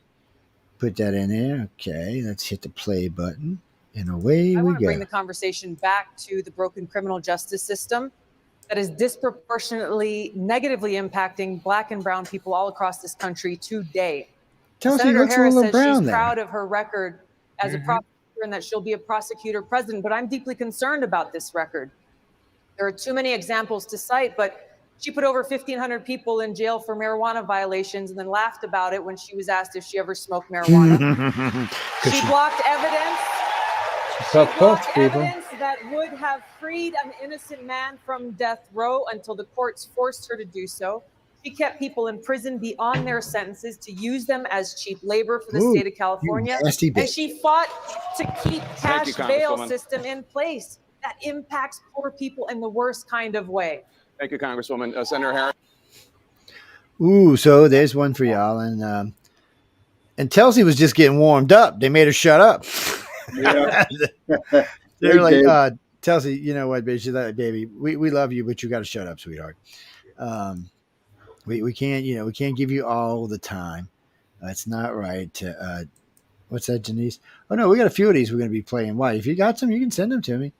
Put that in there. Okay, let's hit the play button. And away we go. I want to bring the conversation back to the broken criminal justice system that is disproportionately negatively impacting Black and brown people all across this country today. Senator Harris says she's proud of her record as a prosecutor and that she'll be a prosecutor president, but I'm deeply concerned about this record. There are too many examples to cite, but she put over 1,500 people in jail for marijuana violations and then laughed about it when she was asked if she ever smoked marijuana. She blocked evidence. Evidence that would have freed an innocent man from death row until the courts forced her to do so. She kept people in prison beyond their sentences to use them as cheap labor for the Ooh, state of California. nasty bitch. And she fought to keep cash bail Congresswoman. system in place that impacts poor people in the worst kind of way. Thank you, Congresswoman. Senator Harris. Ooh, so there's one for y'all. And Telsey was just getting warmed up. They made her shut up. Yeah. They're like, Telsey, you know what, bitch? She's like, baby, we love you, but you got to shut up, sweetheart. We can't, we can't give you all the time. It's not right to, what's that, Janice? Oh no, we got a few of these we're going to be playing. Why? If you got some, you can send them to me.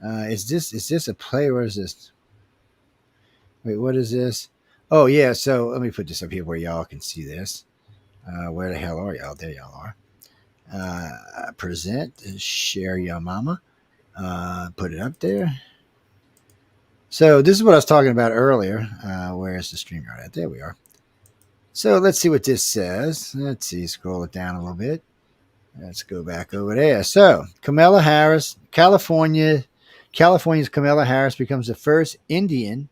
Is this a play or is this? Wait, what is this? Oh yeah. So let me put this up here where y'all can see this. Where the hell are y'all? There y'all are. Present, share your mama. Put it up there. So this is what I was talking about earlier. Where's the StreamYard at? There we are. So let's see what this says. Let's see, scroll it down a little bit. Let's go back over there. So Kamala Harris, California's Kamala Harris becomes the first Indian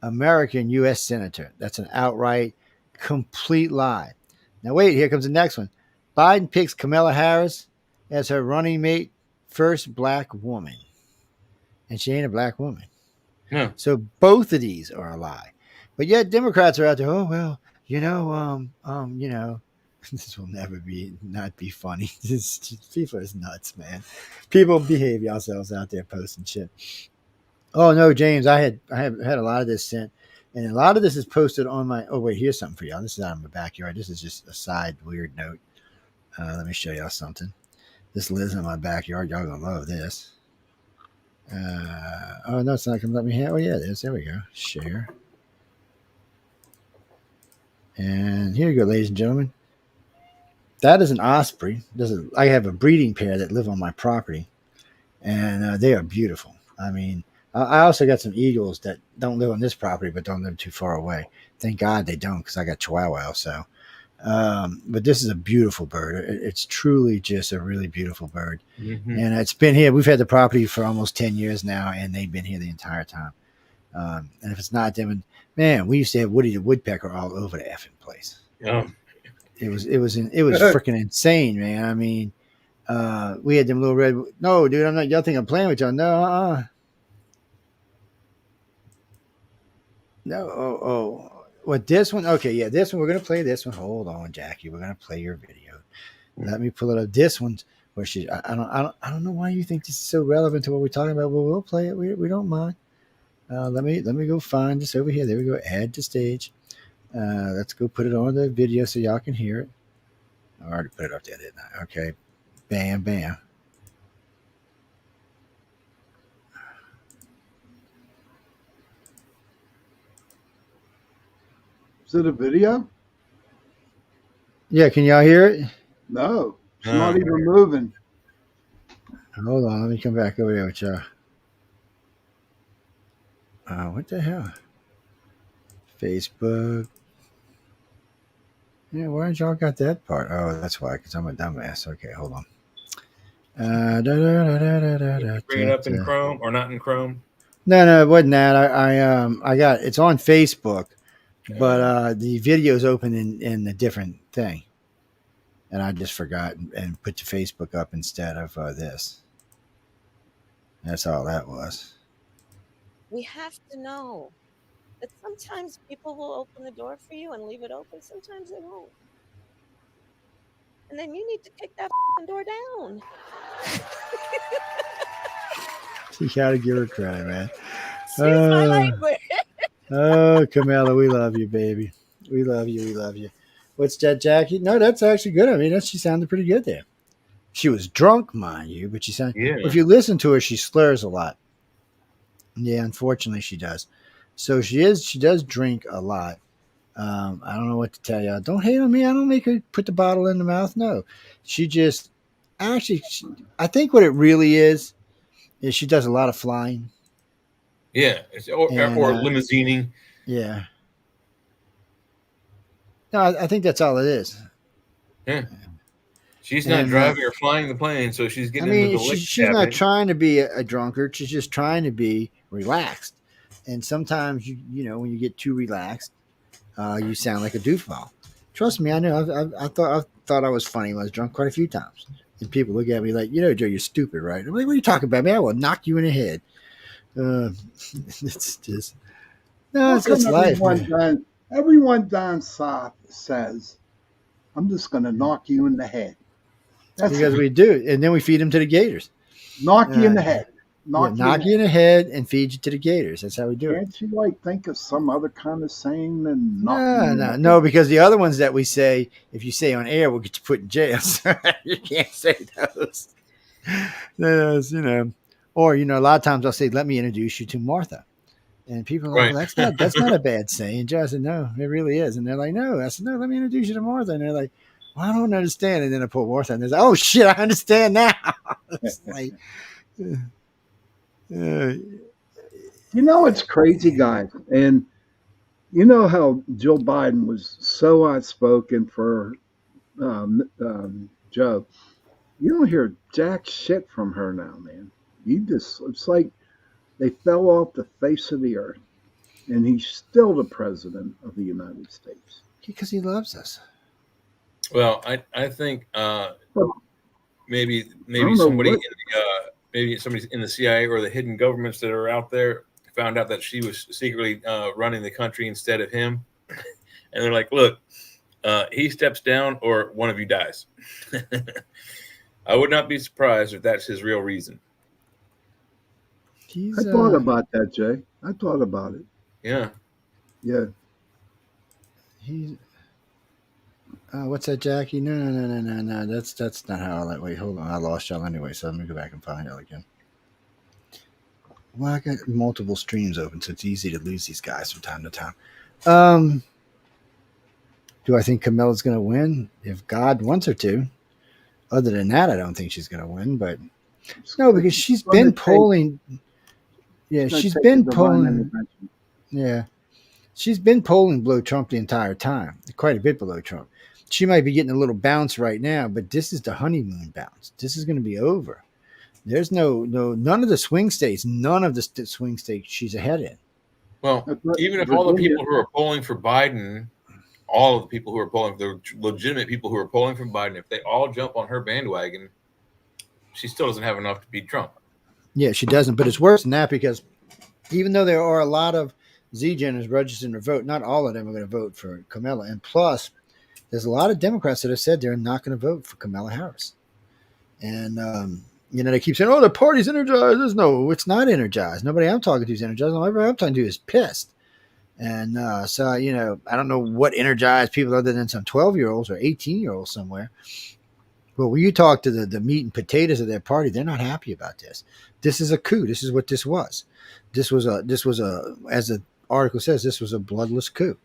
American U.S. Senator. That's an outright, complete lie. Now wait, here comes the next one. Biden picks Kamala Harris as her running mate, first black woman. And she ain't a black woman. No. So both of these are a lie. But yet Democrats are out there, oh, well, this will never not be funny. People is nuts, man. People behave yourselves out there posting shit. Oh no, James, I have had a lot of this sent, and a lot of this is posted on my. Oh wait, here's something for y'all. This is out of my backyard. This is just a side weird note. Let me show y'all something. This lives in my backyard. Y'all gonna love this. Oh no, it's not gonna let me have. Oh yeah, it is. There we go. Share. And here you go, ladies and gentlemen. That is an osprey. I have a breeding pair that live on my property, and they are beautiful. I mean, I also got some eagles that don't live on this property, but don't live too far away. Thank God they don't, because I got Chihuahua. So, but this is a beautiful bird. It's truly just a really beautiful bird, and it's been here. We've had the property for almost 10 years now, and they've been here the entire time. And if it's not them, man, we used to have Woody the Woodpecker all over the effing place. Oh. It was freaking insane, man. I mean, we had them little red. No, dude, I'm not. Y'all think I'm playing with y'all? No, no. Oh, what this one? Okay, yeah, this one. We're gonna play this one. Hold on, Jackie. We're gonna play your video. Let me pull it up. This one's where she. I don't know why you think this is so relevant to what we're talking about. Well, we'll play it. We don't mind. Let me go find this over here. There we go. Add to stage. Let's go put it on the video so y'all can hear it. I already put it up there, didn't I? Okay. Bam, bam. Is it a video? Yeah, can y'all hear it? No, it's not even moving. Hold on, let me come back over there with y'all. What the hell? Facebook. Yeah, why did y'all got that part? Oh, that's why, because I'm a dumbass. Okay, hold on. Bring it up in Chrome or not in Chrome? No, it wasn't that. I got it's on Facebook, but the video's open in a different thing, and I just forgot and put the Facebook up instead of this. That's all that was. We have to know that sometimes people will open the door for you and leave it open. Sometimes they won't. And then you need to kick that door down. You gotta give her credit, man. Excuse my language. Oh, Kamala, we love you, baby. We love you. We love you. What's that, Jackie? No, that's actually good. I mean, she sounded pretty good there. She was drunk, mind you, but she sounded. Yeah. If you listen to her, she slurs a lot. Yeah, unfortunately, she does. So she does drink a lot. I don't know what to tell you. Don't hate on me. I don't make her put the bottle in the mouth. No, she just actually. I think what it really is she does a lot of flying. Yeah, or limousining. Yeah. No, I think that's all it is. Yeah. She's not driving or flying the plane, so she's getting into the she's not trying to be a drunkard. She's just trying to be relaxed. And sometimes, you know, when you get too relaxed, you sound like a doofball. Trust me, I know. I thought I was funny when I was drunk quite a few times. And people look at me like, Joe, you're stupid, right? I'm like, what are you talking about, man? I will knock you in the head. It's just no, it's just life. Everyone down south says, "I'm just going to knock you in the head." That's because we do, and then we feed them to the gators. Knock you in the head. Knock you in the head and feed you to the gators. That's how we do it. Can't you think of some other kind of saying than No, because the other ones that we say, if you say on air, we'll get you put in jail. So you can't say those. Or a lot of times I'll say, "Let me introduce you to Martha," and people are like, "Well, that's not a bad saying." Joe, I said, "No, it really is," and they're like, "No," I said, "No, let me introduce you to Martha," and they're like, "Well, I don't understand," and then I put Martha, and they're like, "Oh shit, I understand now." It's like. It's crazy, guys. And you know how Joe Biden was so outspoken for Joe. You don't hear jack shit from her now, man. It's like they fell off the face of the earth. And he's still the president of the United States. Because he loves us. Well, I think maybe somebody maybe somebody in the CIA or the hidden governments that are out there found out that she was secretly running the country instead of him. And they're like, look, he steps down or one of you dies. I would not be surprised if that's his real reason. I thought about that, Jay. I thought about it. Yeah. Yeah. What's that, Jackie? No. That's not how I like. Wait, hold on. I lost y'all anyway, so let me go back and find y'all again. Well, I got multiple streams open, so it's easy to lose these guys from time to time. Do I think Camilla's going to win? If God wants her to. Other than that, I don't think she's going to win. But no, because she's been polling. Yeah, she's been polling. Yeah, she's been polling below Trump the entire time, quite a bit below Trump. She might be getting a little bounce right now, but this is the honeymoon bounce. This is going to be over. There's none of the swing states, she's ahead in. Well, even if all the people who are polling for Biden, all of the people who are polling, the legitimate people who are polling for Biden, if they all jump on her bandwagon, she still doesn't have enough to beat Trump. Yeah, she doesn't. But it's worse than that because even though there are a lot of Z-Geners registering to vote, not all of them are going to vote for Kamala. And plus, there's a lot of Democrats that have said they're not going to vote for Kamala Harris. And, they keep saying, oh, the party's energized. No, it's not energized. Nobody I'm talking to is energized. Everybody I'm talking to is pissed. And so, I don't know what energized people other than some 12-year-olds or 18-year-olds somewhere. But when you talk to the meat and potatoes of their party, they're not happy about this. This is a coup. This is what this was. This was a, as the article says, this was a bloodless coup.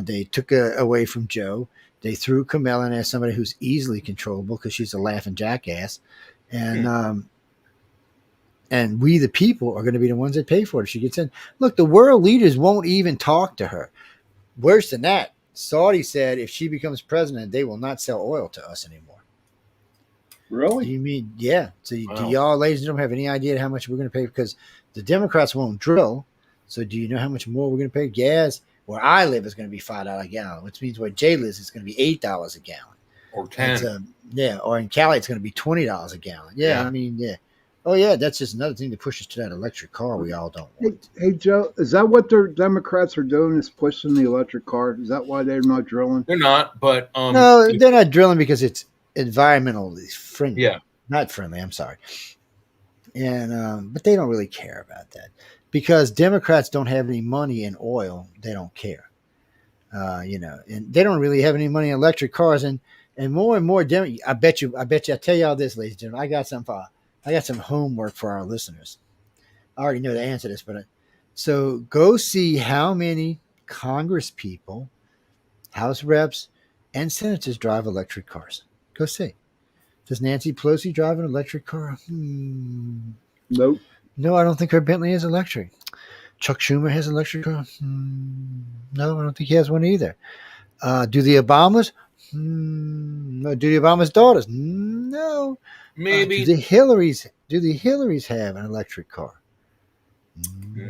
They took away from Joe. They threw Kamala in as somebody who's easily controllable because she's a laughing jackass. And we, the people, are going to be the ones that pay for it if she gets in. Look, the world leaders won't even talk to her. Worse than that, Saudi said if she becomes president, they will not sell oil to us anymore. Really? You mean, yeah. So do y'all, ladies and gentlemen, have any idea how much we're going to pay? Because the Democrats won't drill. So do you know how much more we're going to pay? Gas, where I live, is going to be $5 a gallon, which means where Jay lives, it's going to be $8 a gallon. Or 10. Or in Cali, it's going to be $20 a gallon. Yeah, I mean, yeah. Oh, yeah, that's just another thing to push us to that electric car we all don't want. Hey, Joe, is that what the Democrats are doing, is pushing the electric car? Is that why they're not drilling? They're not, but... no, they're not drilling because it's environmentally friendly. Yeah. Not friendly, I'm sorry. And but they don't really care about that. Because Democrats don't have any money in oil, they don't care. And they don't really have any money in electric cars. And more and more, I bet you, I tell y'all this, ladies and gentlemen, I got some homework for our listeners. I already know the answer to this, but so go see how many Congress people, House reps, and senators drive electric cars. Go see. Does Nancy Pelosi drive an electric car? Nope. No, I don't think her Bentley is electric. Chuck Schumer has an electric car? No, I don't think he has one either. Do the Obamas? No. Do the Obamas' daughters? No. Maybe. Do the Hillarys have an electric car?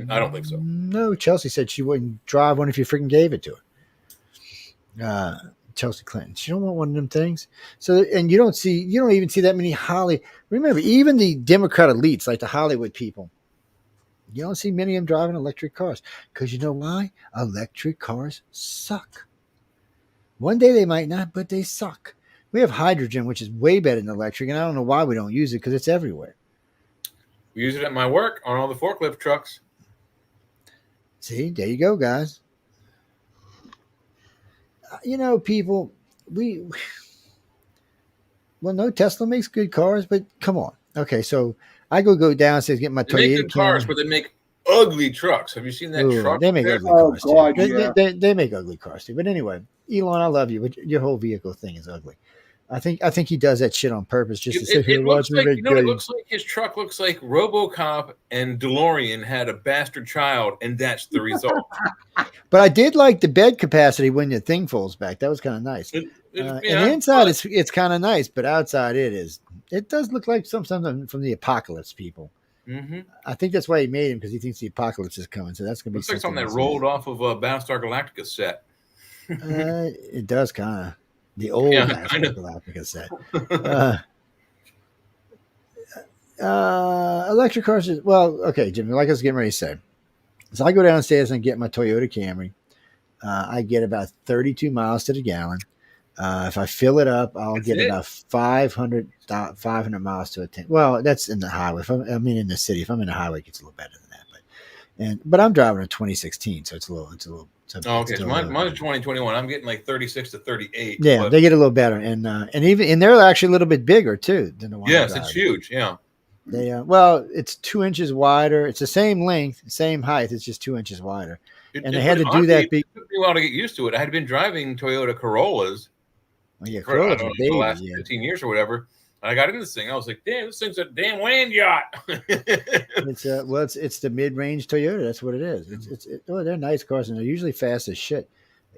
I don't think so. No, Chelsea said she wouldn't drive one if you freaking gave it to her. Chelsea Clinton. She don't want one of them things. So, and you don't even see that many remember, even the Democrat elites, like the Hollywood people, you don't see many of them driving electric cars. Because you know why? Electric cars suck. One day they might not, but they suck. We have hydrogen, which is way better than electric, and I don't know why we don't use it, because it's everywhere. We use it at my work on all the forklift trucks. See, there you go, guys. People, no, Tesla makes good cars, but come on. Okay, so I go downstairs, get my Toyota. They make good cars, but they make ugly trucks. Have you seen that truck? They make ugly cars too. They make ugly cars too. But anyway, Elon, I love you, but your whole vehicle thing is ugly. I think he does that shit on purpose just to sit here and watch me. It looks like his truck looks like RoboCop and DeLorean had a bastard child, and that's the result. But I did like the bed capacity when the thing folds back. That was kind of nice. And inside it's kind of nice, but outside it does look like something from the apocalypse, people. Mm-hmm. I think that's why he made him, because he thinks the apocalypse is coming. So that's going to be looks like something that rolled off of a Battlestar Galactica set. It does kind of. The old Battlestar Galactica set. Electric cars okay, Jimmy, like I was getting ready to say. So I go downstairs and get my Toyota Camry. I get about 32 miles to the gallon. If I fill it up, I'll get about 500 miles to a tank. Well, that's in the highway. In the city. If I'm in the highway, it gets a little better than that. But I'm driving a 2016, so it's a little. Okay, so mine's 2021. I'm getting like 36 to 38. Yeah, they get a little better, and they're actually a little bit bigger too than the one. Yes, it's huge. Yeah. It's 2 inches wider. It's the same length, same height. It's just 2 inches wider. They had to do that. It took me a while to get used to it. I had been driving Toyota Corollas. Corollas for the last 15 years or whatever. I got into this thing. I was like, damn, this thing's a damn land yacht. It's the mid-range Toyota. That's what it is. They're nice cars, and they're usually fast as shit.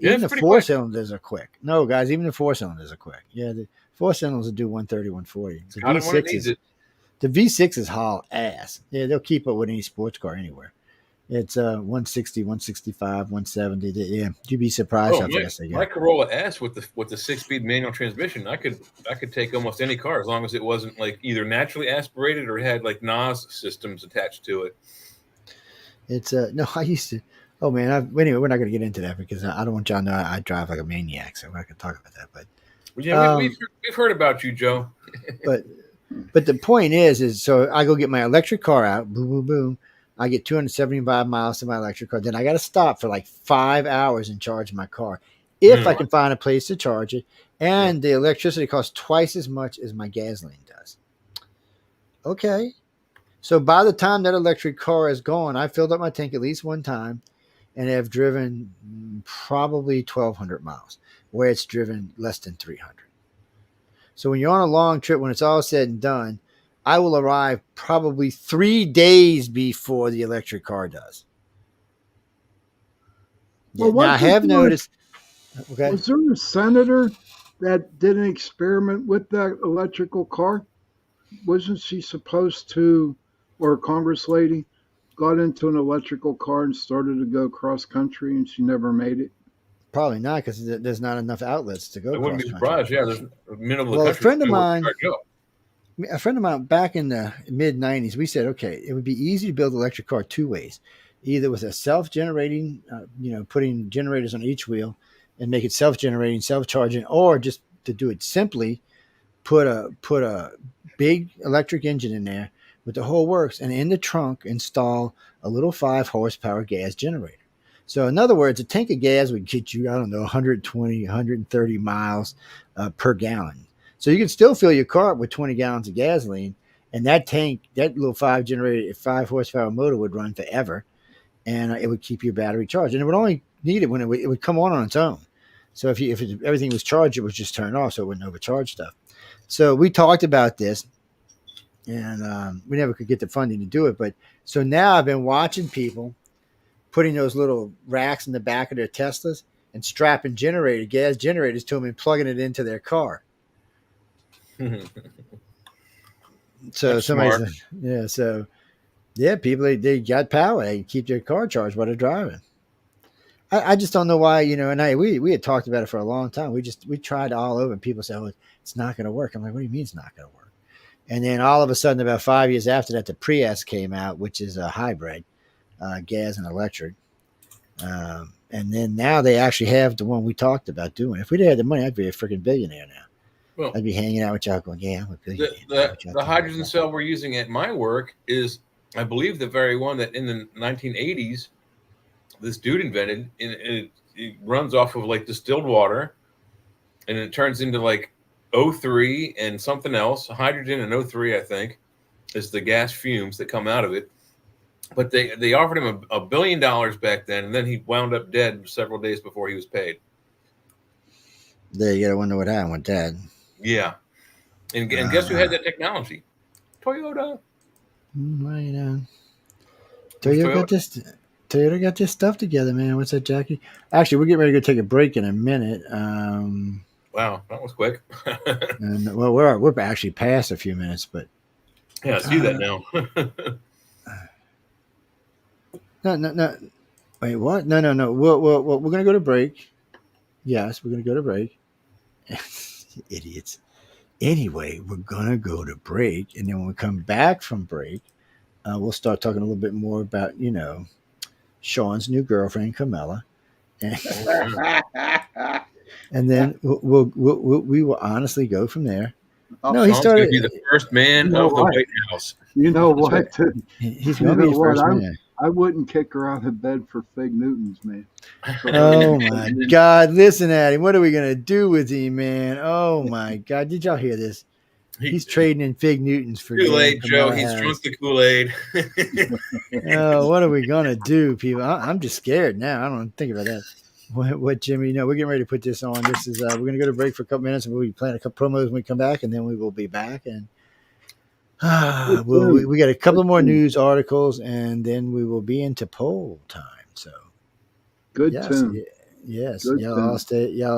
Even the 4-cylinders are quick. No, guys, even the 4-cylinders are quick. Yeah, the 4-cylinders will do 130, 140. The V6 is haul ass. Yeah, they'll keep up with any sports car anywhere. It's 160, 165, 170. Yeah, you'd be surprised how fast they get. My Corolla S with the 6-speed manual transmission, I could take almost any car as long as it wasn't like either naturally aspirated or had like NOS systems attached to it. It's no, I used to. Oh man, anyway, we're not going to get into that because I don't want y'all to know I drive like a maniac, so we're not going to talk about that. But yeah, we've heard about you, Joe. but the point is so I go get my electric car out. Boom, boom, boom. I get 275 miles to my electric car. Then I got to stop for like 5 hours and charge my car if I can find a place to charge it. And the electricity costs twice as much as my gasoline does. Okay. So by the time that electric car is gone, I filled up my tank at least one time and have driven probably 1,200 miles, where it's driven less than 300. So when you're on a long trip, when it's all said and done, I will arrive probably 3 days before the electric car does. Yeah, now I have noticed. Okay. Was there a senator that did an experiment with that electrical car? Wasn't she supposed to, or a Congress lady, got into an electrical car and started to go cross country, and she never made it? Probably not, because there's not enough outlets to go. I wouldn't be surprised. Yeah, there's minimal. Well, a friend of mine back in the mid 90s, we said, okay, it would be easy to build an electric car 2 ways, either with a self-generating, putting generators on each wheel and make it self-generating, self-charging, or just to do it simply, put a big electric engine in there with the whole works, and in the trunk install a little 5-horsepower gas generator. So in other words, a tank of gas would get you, 120, 130 miles per gallon. So you can still fill your car up with 20 gallons of gasoline, and that tank, that little 5-horsepower motor would run forever, and it would keep your battery charged. And it would only need it when it would come on its own. So if everything was charged, it would just turn off, so it wouldn't overcharge stuff. So we talked about this, and we never could get the funding to do it. But so now I've been watching people putting those little racks in the back of their Teslas and strapping gas generators to them and plugging it into their car. So people, they got power. They keep their car charged while they're driving. I just don't know why, and we had talked about it for a long time. We tried all over, and people say, "Oh, it's not going to work." I'm like, "What do you mean it's not going to work?" And then all of a sudden, about 5 years after that, the Prius came out, which is a hybrid, gas and electric. And then now they actually have the one we talked about doing. If we didn't have the money, I'd be a freaking billionaire now. Well, I'd be hanging out with y'all going, "Yeah, I'm a billionaire." The hydrogen cell we're using at my work is, I believe, the very one that in the 1980s this dude invented. And it runs off of like distilled water, and it turns into like O3 and something else. Hydrogen and O3, I think, is the gas fumes that come out of it. But they offered him $1 billion back then, and then he wound up dead several days before he was paid. There, you gotta wonder what happened with that. Yeah, and guess who had that technology? Toyota. Toyota got this stuff together, man. What's that, Jackie? Actually, we're getting ready to go take a break in a minute. Wow, that was quick. And well, we're actually past a few minutes, but yeah, I see that now. No. Wait, what? No. We're gonna go to break. Yes, we're gonna go to break. Idiots. Anyway, we're gonna go to break, and then when we come back from break, we'll start talking a little bit more about Shawn's new girlfriend, Kamila, and then we will honestly go from there. No, he started to be the first man of the White House. You know what? Right. He's going to be the first man. I wouldn't kick her out of bed for Fig Newtons, man. Oh my God! Listen at him. What are we gonna do with him, man? Oh my God! Did y'all hear this? He's trading in Fig Newtons for Kool-Aid, Joe. He's drunk the Kool-Aid. Oh, what are we gonna do, people? I'm just scared now. I don't think about that. What, Jimmy? No, we're getting ready to put this on. This is we're gonna go to break for a couple minutes, and we'll be playing a couple promos when we come back, and then we will be back. And we got a couple of more news articles, and then we will be into poll time. So good tune. Yes, good y'all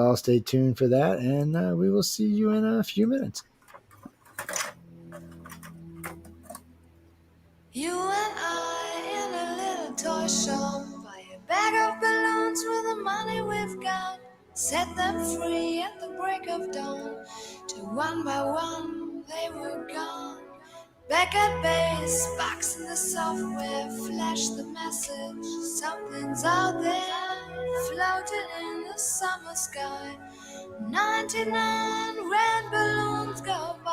all stay tuned for that, and we will see you in a few minutes. You and I in a little toy shop, buy a bag of balloons with the money we've got, set them free at the break of dawn, till one by one they were gone. Back at base, box in the software, flash the message, something's out there, floating in the summer sky. 99 red balloons go by.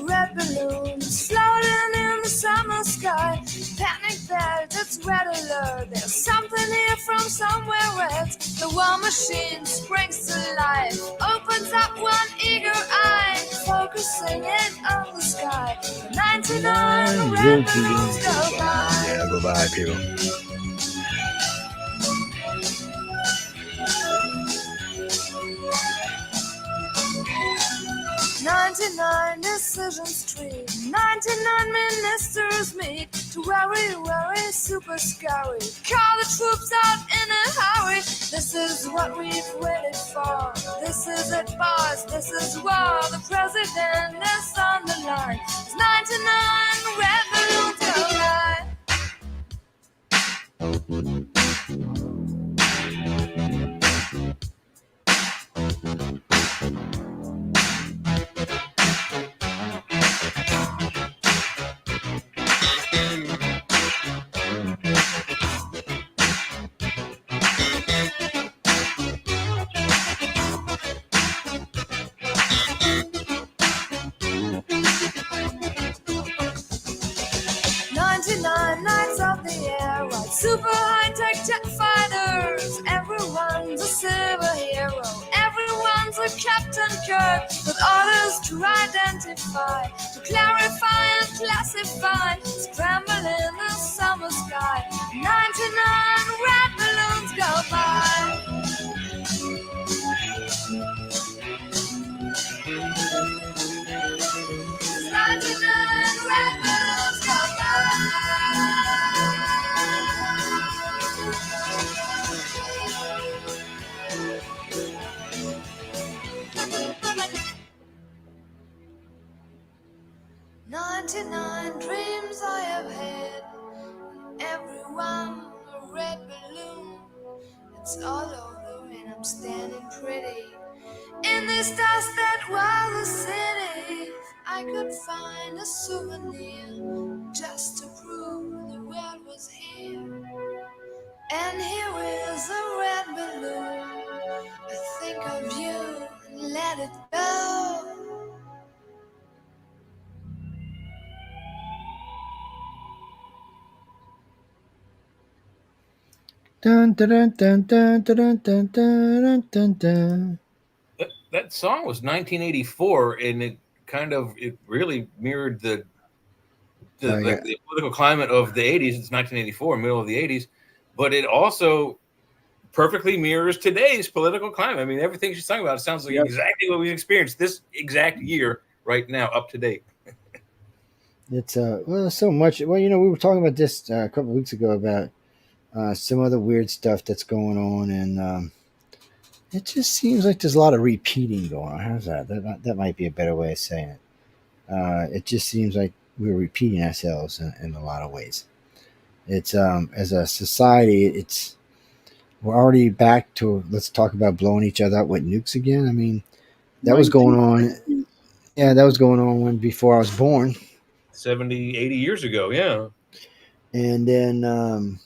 Red balloons floating in the summer sky. Panic belt, it's red alert. There's something here from somewhere else. The war machine springs to life, opens up one eager eye, focusing it on the sky. 99 red balloons go by. Yeah, go by, people. 99 decisions treat, 99 ministers meet to worry, super scary. Call the troops out in a hurry. This is what we've waited for. This is it, boys. This is war. The president is on the line. It's 99 red balloons go by. and curve with orders to identify, to clarify and classify, scramble in the summer sky. 99 red balloons go by. 99 red balloons go by. 99 dreams I have had, everyone a red balloon. It's all over and I'm standing pretty in this dust that was the city. If I could find a souvenir just to prove the world was here. And here is a red balloon. I think of you and let it go. Dun, dun, dun, dun, dun, dun, dun, dun, dun, dun. That song was 1984, and it really mirrored the political climate of the 80s. It's 1984, middle of the 80s, but it also perfectly mirrors today's political climate. I mean, everything she's talking about sounds like exactly what we experienced this exact year right now, up to date. It's so much. Well, we were talking about this a couple of weeks ago about some other weird stuff that's going on, and it just seems like there's a lot of repeating going on. How's that? That might be a better way of saying it. It just seems like we're repeating ourselves in a lot of ways. It's as a society, we're already back to, let's talk about blowing each other up with nukes again. I mean, that was going on. Yeah, that was going on before I was born. 70, 80 years ago, yeah. And then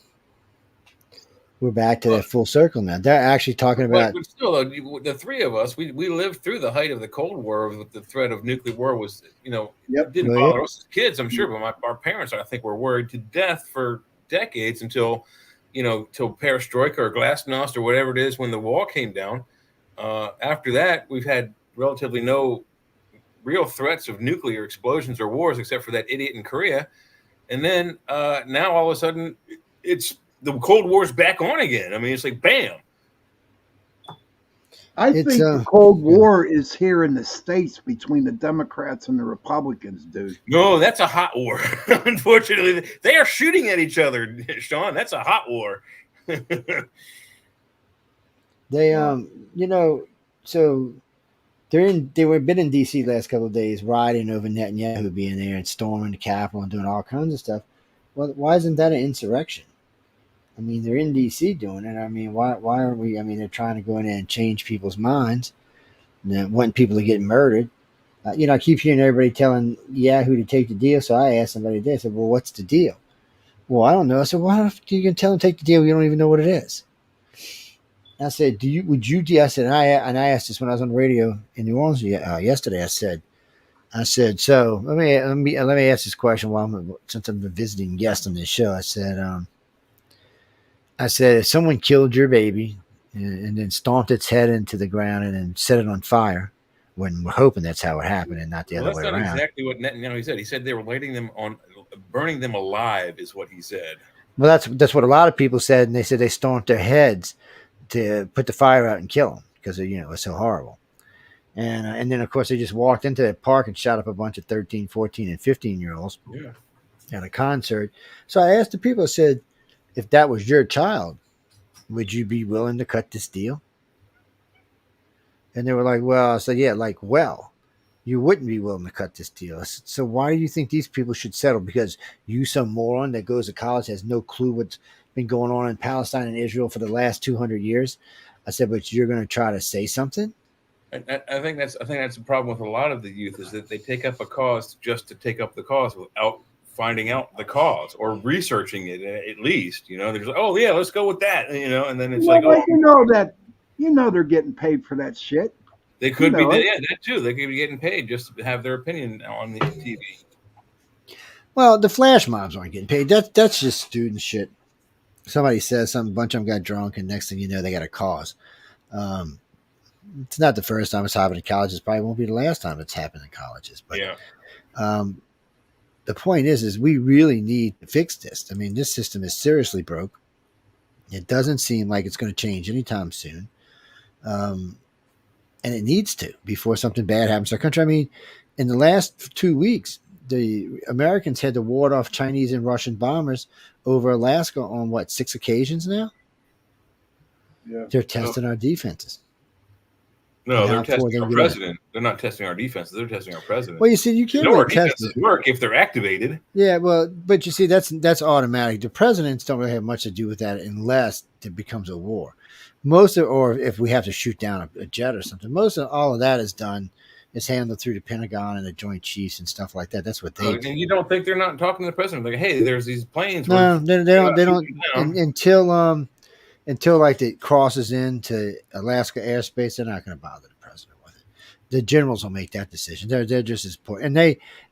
we're back to that full circle now. They're actually talking about... But still, the three of us, we lived through the height of the Cold War with the threat of nuclear war was, didn't bother us as kids, I'm sure, but our parents, I think, were worried to death for decades until perestroika or glasnost or whatever it is when the wall came down. After that, we've had relatively no real threats of nuclear explosions or wars except for that idiot in Korea. And then now all of a sudden it's the Cold War's back on again. I mean, it's like bam. I think the Cold War is here in the States between the Democrats and the Republicans, dude. No, that's a hot war. Unfortunately, they are shooting at each other, Shawn. That's a hot war. They so they've been in DC last couple of days riding over Netanyahu being there and storming the Capitol and doing all kinds of stuff. Well, why isn't that an insurrection? I mean, they're in DC doing it. I mean, why aren't we? I mean, they're trying to go in there and change people's minds, and wanting people to get murdered. I keep hearing everybody telling Yahoo to take the deal. So I asked somebody today. I said, "Well, what's the deal?" Well, I don't know. I said, "Well, how are you going to tell them to take the deal? You don't even know what it is." I said, I said, and I asked this when I was on the radio in New Orleans yesterday. I said, so let me ask this question since I'm a visiting guest on this show. I said, if someone killed your baby and then stomped its head into the ground and then set it on fire, when we're hoping that's how it happened and not the other way around. That's not exactly what Netanyahu said. He said they were burning them alive, is what he said. Well, that's what a lot of people said, and they said they stomped their heads to put the fire out and kill them because it was so horrible. And then, of course, they just walked into the park and shot up a bunch of 13, 14, and 15-year-olds at a concert. So I asked the people, I said, if that was your child, would you be willing to cut this deal? And they were like, well, I said, yeah, you wouldn't be willing to cut this deal. I said, so why do you think these people should settle? Because you, some moron that goes to college, has no clue what's been going on in Palestine and Israel for the last 200 years. I said, but you're going to try to say something? I think that's the problem with a lot of the youth is that they take up a cause just to take up the cause without finding out the cause or researching it at least. They're just like, oh yeah, let's go with that. And then it's they're getting paid for that shit. They could be, that too. They could be getting paid just to have their opinion on the TV. Well, the flash mobs aren't getting paid. That's just student shit. Somebody says something, a bunch of them got drunk, and next thing you know, they got a cause. it's not the first time it's happened in colleges. Probably won't be the last time it's happened in colleges. But the point is we really need to fix this. I mean, this system is seriously broke. It doesn't seem like it's going to change anytime soon. And it needs to before something bad happens to our country. I mean, in the last 2 weeks, the Americans had to ward off Chinese and Russian bombers over Alaska on 6 occasions now? Yeah. They're testing our defenses. No, they're testing our president. They're not testing our defenses. They're testing our president. Well, you see, you can't really test defenses work if they're activated. Yeah, well, but you see, that's automatic. The presidents don't really have much to do with that unless it becomes a war. Or if we have to shoot down a jet or something. Most of all of that is done. It's handled through the Pentagon and the Joint Chiefs and stuff like that. That's what they do. And you don't think they're not talking to the president? Like, hey, there's these planes. No, they don't until like it crosses into Alaska airspace. They're not going to bother the president with it. The generals will make that decision. They're just as important,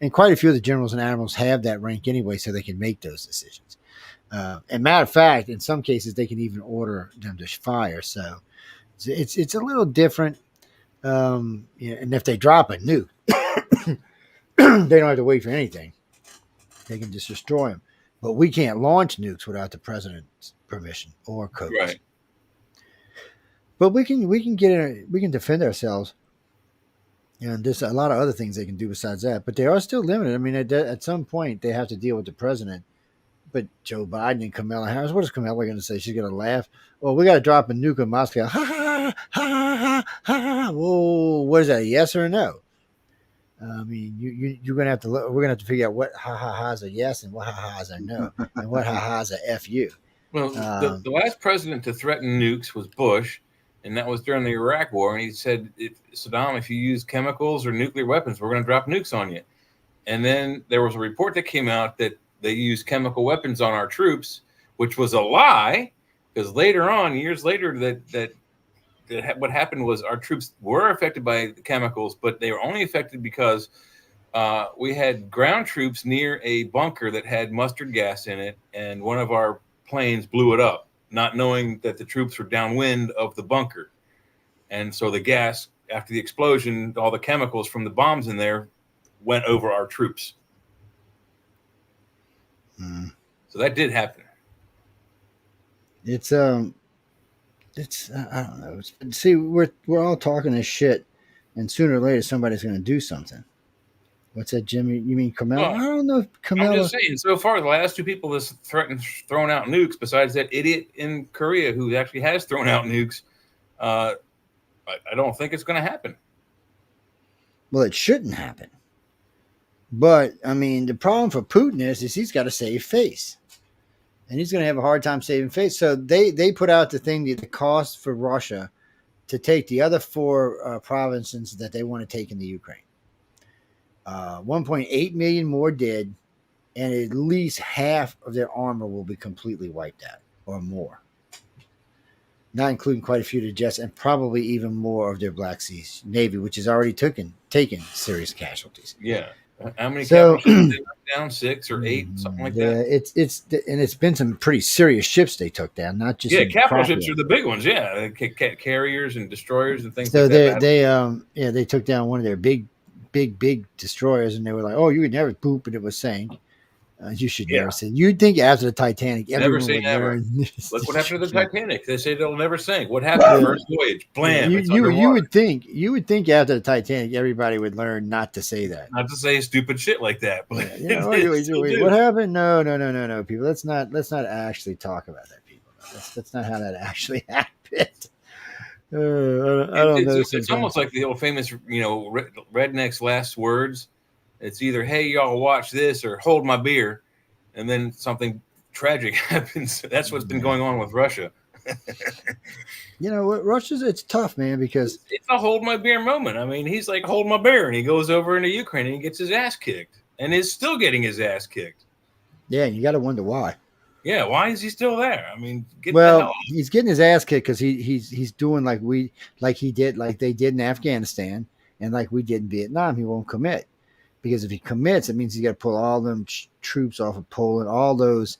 and quite a few of the generals and admirals have that rank anyway, so they can make those decisions. And matter of fact, in some cases, they can even order them to fire. So it's a little different. And if they drop a nuke, they don't have to wait for anything. They can just destroy them. But we can't launch nukes without the president's permission or codes. Right. But we can defend ourselves. And there's a lot of other things they can do besides that. But they are still limited. I mean, at some point, they have to deal with the president. But Joe Biden and Kamala Harris, what is Kamala going to say? She's going to laugh. Well, we got to drop a nuke in Moscow. Ha, ha, ha, ha, ha. Whoa, what is that, a yes or a no? I mean, you're going to have to look, we're going to have to figure out what ha-ha-ha's a yes and what ha-ha's a no and what ha-ha's a F-U. Well, the last president to threaten nukes was Bush, and that was during the Iraq War. And he said, Saddam, if you use chemicals or nuclear weapons, we're going to drop nukes on you. And then there was a report that came out that they used chemical weapons on our troops, which was a lie, because later on, years later, that what happened was our troops were affected by the chemicals, but they were only affected because we had ground troops near a bunker that had mustard gas in it, and one of our planes blew it up, not knowing that the troops were downwind of the bunker. And so the gas, after the explosion, all the chemicals from the bombs in there went over our troops. So that did happen. It's I don't know. See, we're all talking this shit, and sooner or later somebody's going to do something. What's that, Jimmy? You mean Kamala? I don't know if Kamala. I'm just saying. So far, the last two people that's threatened throwing out nukes, besides that idiot in Korea who actually has thrown out nukes, I don't think it's going to happen. Well, it shouldn't happen. But I mean, the problem for Putin is he's got to save face. And he's going to have a hard time saving face. So they put out the thing, the cost for Russia to take the other 4 provinces that they want to take in the Ukraine. 1.8 million more dead, and at least half of their armor will be completely wiped out or more. Not including quite a few of the jets, and probably even more of their Black Sea Navy, which has already taken serious casualties. Yeah. How many capital ships they took down? 6 or 8, something like that. It's been some pretty serious ships they took down, not just capital ships are the big ones. Yeah, carriers and destroyers and things. So like that. they took down one of their big destroyers, and they were like, oh, you would never poop, and it was sank. You should never say. You'd think after the Titanic, everyone would learn. Look what happened to the Titanic. They say they'll never sink. What happened? First voyage, blam. You would think after the Titanic, everybody would learn not to say that, not to say stupid shit like that. But what happened? No, people. Let's not actually talk about that, people. That's not how that actually happened. I don't know. It's almost like the old famous, redneck's last words. It's either, hey, y'all watch this, or hold my beer. And then something tragic happens. That's what's been going on with Russia. You know what? It's tough, man, because it's a hold my beer moment. I mean, he's like, hold my beer. And he goes over into Ukraine and he gets his ass kicked and is still getting his ass kicked. Yeah. You got to wonder why. Yeah. Why is he still there? I mean, he's getting his ass kicked because he's doing like they did in Afghanistan and like we did in Vietnam. He won't commit. Because if he commits, it means he's got to pull all them troops off of Poland, all those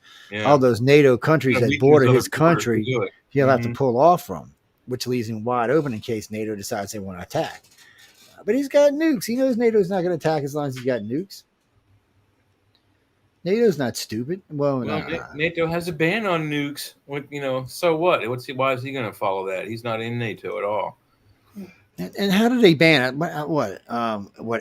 NATO countries that border his country. He'll have to pull off from. which leaves him wide open in case NATO decides they want to attack. But he's got nukes. He knows NATO's not going to attack as long as he's got nukes. NATO's not stupid. Well, NATO has a ban on nukes. So what? Why is he going to follow that? He's not in NATO at all. And how do they ban it? What?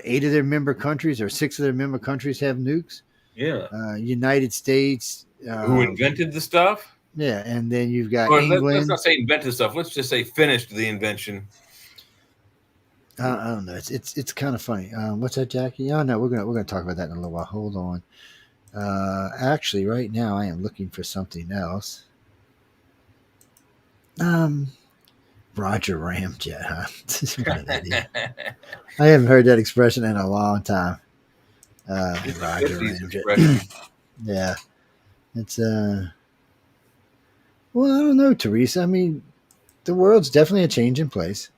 8 of their member countries or 6 of their member countries have nukes? Yeah. United States. Who invented the stuff? Yeah, and then you've got England. England. Let's not say invented stuff. Let's just say finished the invention. I don't know. It's kind of funny. What's that, Jackie? Oh no, we're gonna talk about that in a little while. Hold on. Actually, right now I am looking for something else. Roger Ramjet, huh? What an idiot. I haven't heard that expression in a long time. Roger Ramjet. Yeah, it's well, I don't know, Teresa. I mean, the world's definitely a changing place,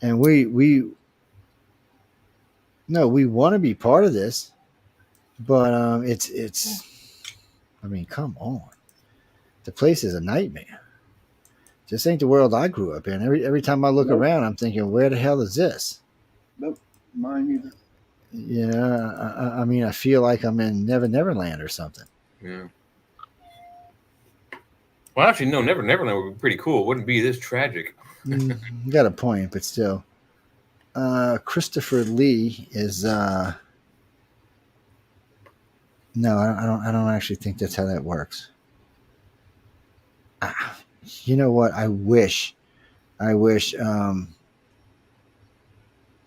and we want to be part of this, but it's. I mean, come on, the place is a nightmare. This ain't the world I grew up in. Every time I look around, I'm thinking, where the hell is this? Nope, mine either. Yeah, I mean, I feel like I'm in Neverland or something. Yeah. Well, actually, no, Neverland would be pretty cool. It wouldn't be this tragic. You got a point, but still. Christopher Lee is no, I don't actually think that's how that works. You know what? I wish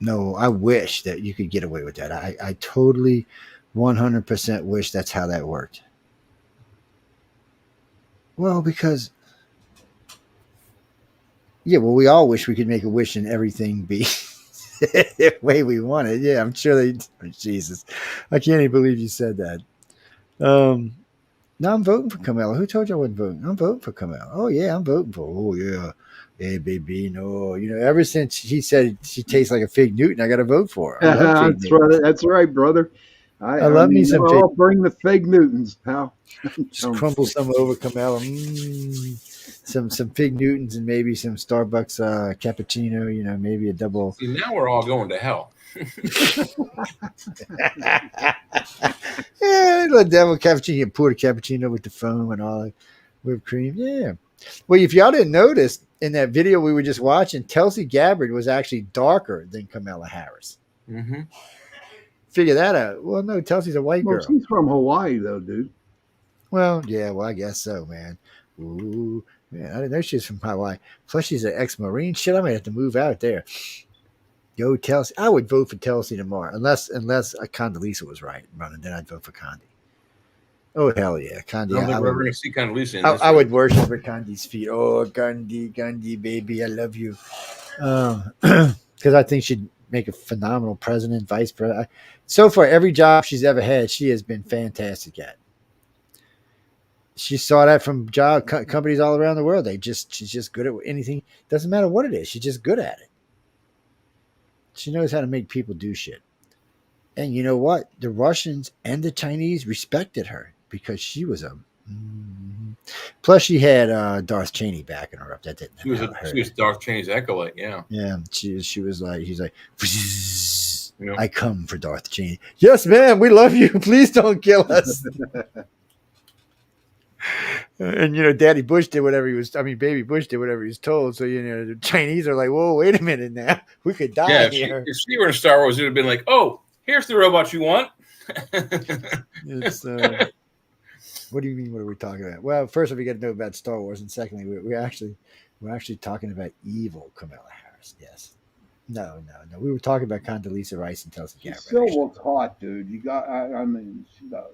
that you could get away with that. I totally 100% wish that's how that worked. Well, because we all wish we could make a wish and everything be the way we want it. Yeah, I'm sure Jesus, I can't even believe you said that. No, I'm voting for Kamala. Who told you I wasn't voting? I'm voting for Kamala. Oh yeah, I'm voting for. Oh yeah, hey baby, no, ever since he said she tastes like a fig Newton, I got to vote for her. That's right. That's right, brother. I love me some. I'll bring the fig Newtons, pal. Just crumble some over Kamala. Some fig Newtons and maybe some Starbucks cappuccino. Maybe a double. See, now we're all going to hell. Yeah, little devil cappuccino. You pour the cappuccino with the foam and all that whipped cream. Yeah. Well, if y'all didn't notice, in that video we were just watching, Tulsi Gabbard was actually darker than Kamala Harris. Mm-hmm. Figure that out. Well, no, Tulsi's a white girl. She's from Hawaii, though, dude. Well, yeah, I guess so, man. Ooh, man, I didn't know she was from Hawaii. Plus, she's an ex-Marine. Shit, I might have to move out there. Go Tulsi. I would vote for Tulsi tomorrow, unless Condoleezza was right running. Then I'd vote for Condi. Oh hell yeah, Condi! I we're going to see Condoleezza. I would worship at Condi's feet. Oh, Condi, baby, I love you. Because I think she'd make a phenomenal president, vice president. So far, every job she's ever had, she has been fantastic at. She saw that from companies all around the world. She's just good at anything. Doesn't matter what it is. She's just good at it. She knows how to make people do shit. And you know what? The Russians and the Chinese respected her because she was a. Plus, she had Darth Cheney backing her up. That didn't. She was Darth Cheney's acolyte. Yeah. Yeah. She was like, he's like, I come for Darth Cheney. Yes, ma'am. We love you. Please don't kill us. And Daddy Bush did whatever Baby Bush did whatever he was told. So the Chinese are like, whoa, wait a minute now, we could die here. If she were in Star Wars, it would have been like, oh, here's the robot you want. What do you mean? What are we talking about? Well, first we got to know about Star Wars, and secondly, we're actually talking about evil Kamala Harris. Yes. No. We were talking about Condoleezza Rice and Tulsi Gabbard. She still looks hot, dude. You got. I mean, she does.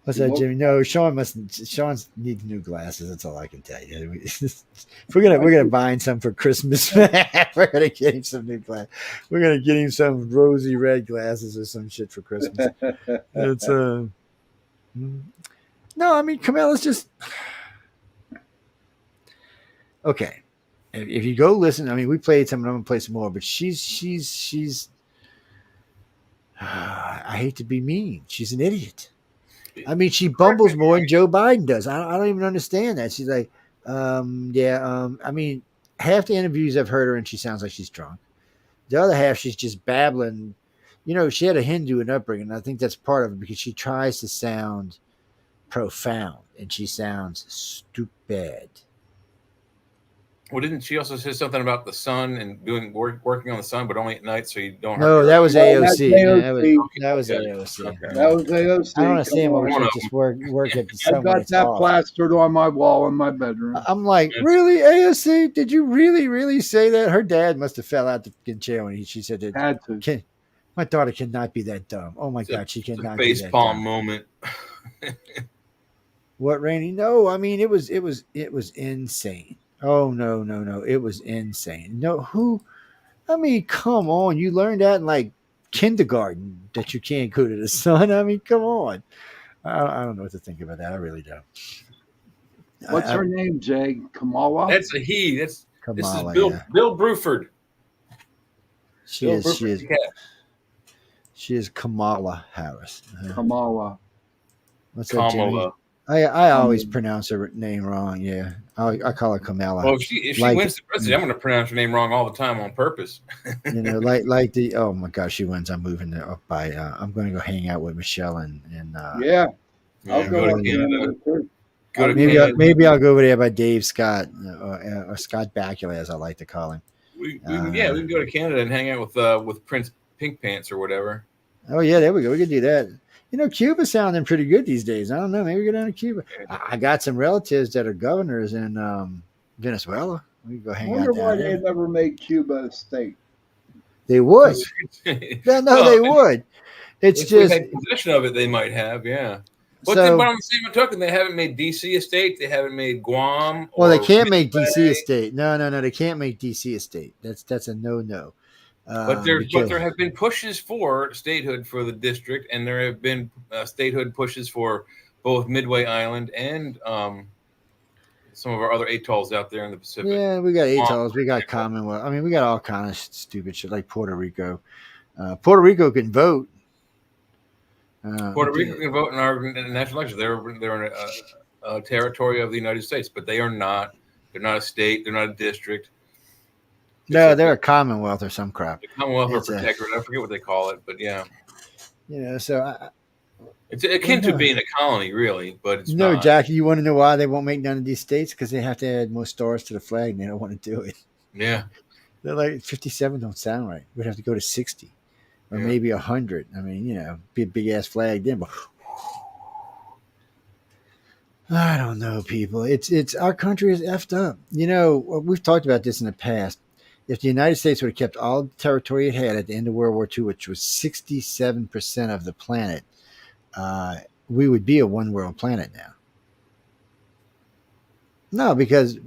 What's that, Jimmy? No, Shawn needs new glasses. That's all I can tell you. We're gonna buy him some for Christmas. We're gonna get him some new glasses. We're gonna get him some rosy red glasses or some shit for Christmas. It's no, I mean Kamala's just okay. If you go listen, I mean we played some, and I'm gonna play some more. But she's. I hate to be mean. She's an idiot. I mean, she bumbles more than Joe Biden does. I don't even understand that. She's like, I mean, half the interviews I've heard her and she sounds like she's drunk. The other half, she's just babbling. You know, she had a Hindu in upbringing. And I think that's part of it because she tries to sound profound and she sounds stupid. Well, didn't she also say something about the sun and working on the sun, but only at night, so you don't? No, that was AOC. That was Okay. AOC. Okay. That was AOC. I don't understand why we Come should on. just work at the I sun. when got it's that off. plastered on my wall in my bedroom. I'm like, really, AOC? Did you really say that? Her dad must have fell out the chair when she said that. Had to. My daughter cannot be that dumb. Oh my God, she cannot be that dumb. Facepalm moment. What, Rainey? No, I mean it was insane. Oh no, it was insane. No, who? I mean, come on. You learned that in like kindergarten that you can't go to the sun. I mean, come on. I don't know what to think about that. I really don't. What's her name, Jay? Kamala? That's a he. This is Kamala, Bill yeah. Bill Bruford. She is Kamala Harris. Kamala. What's that, Jimmy? Kamala. I always pronounce her name wrong. Yeah, I call her Kamala. Well, if she wins the presidency, I'm going to pronounce her name wrong all the time on purpose. You know, like the oh my gosh, she wins. I'm moving there up by. I'm going to go hang out with Michelle and yeah. I'll go to Canada. Maybe I'll go over there by Dave Scott or Scott Bakula, as I like to call him. We can go to Canada and hang out with Prince Pink Pants or whatever. Oh yeah, there we go. We could do that. You know, Cuba's sounding pretty good these days. I don't know. Maybe we go down to Cuba. I got some relatives that are governors in Venezuela. We can go hang out I wonder down why there. they never made Cuba a state. They would. No, they would. It's if just we had possession of it, they might have, yeah. But, So- but on the same token, they haven't made DC a state. They haven't made Guam. well, they or can't make Midway. DC a state. No, they can't make DC a state. That's a no. But there have been pushes for statehood for the district, and there have been statehood pushes for both Midway Island and some of our other atolls out there in the Pacific. Yeah, we got atolls, we got Commonwealth. I mean, we got all kind of stupid shit like Puerto Rico. Puerto Rico can vote. Puerto Rico can vote in our national election. They're in a territory of the United States, but they are not. They're not a state. They're not a district. No, they're a Commonwealth or some crap. The Commonwealth or It's a- protectorate. I forget what they call it, but yeah, You know, so it's akin to being a colony, really. But it's no, not. Jackie, you want to know why they won't make none of these states? Because they have to add more stars to the flag, and they don't want to do it. Yeah, They're like 57 don't sound right. We'd have to go to 60 or maybe 100. I mean, you know, be a big ass flag then. But I don't know, people. It's our country is effed up. You know, we've talked about this in the past. If the United States would have kept all the territory it had at the end of World War II, which was 67% of the planet, we would be a one world planet now. No, because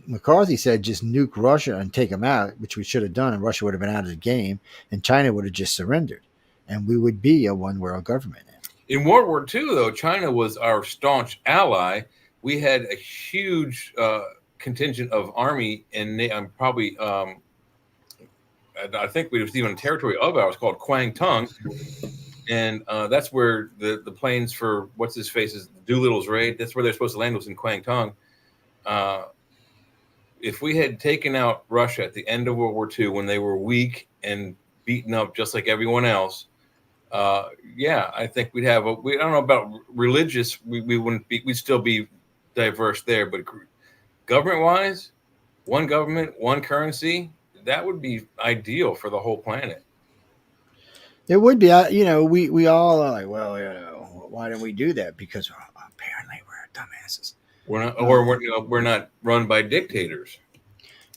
McCarthy said just nuke Russia and take them out, which we should have done, and Russia would have been out of the game, and China would have just surrendered, and we would be a one world government now. in World War II, though, China was our staunch ally. We had a huge contingent of army, and probably I think we was even a territory of ours called Kwangtung, and that's where the planes for what's his face's Doolittle's raid. That's where they're supposed to land, was in Kwangtung. If we had taken out Russia at the end of World War II when they were weak and beaten up just like everyone else, I think we'd have I don't know about religious. We wouldn't be. We'd still be diverse there, but government-wise, one government, one currency, that would be ideal for the whole planet. It would be. We all are like, well, why don't we do that? Because apparently we're dumbasses. We're not run by dictators.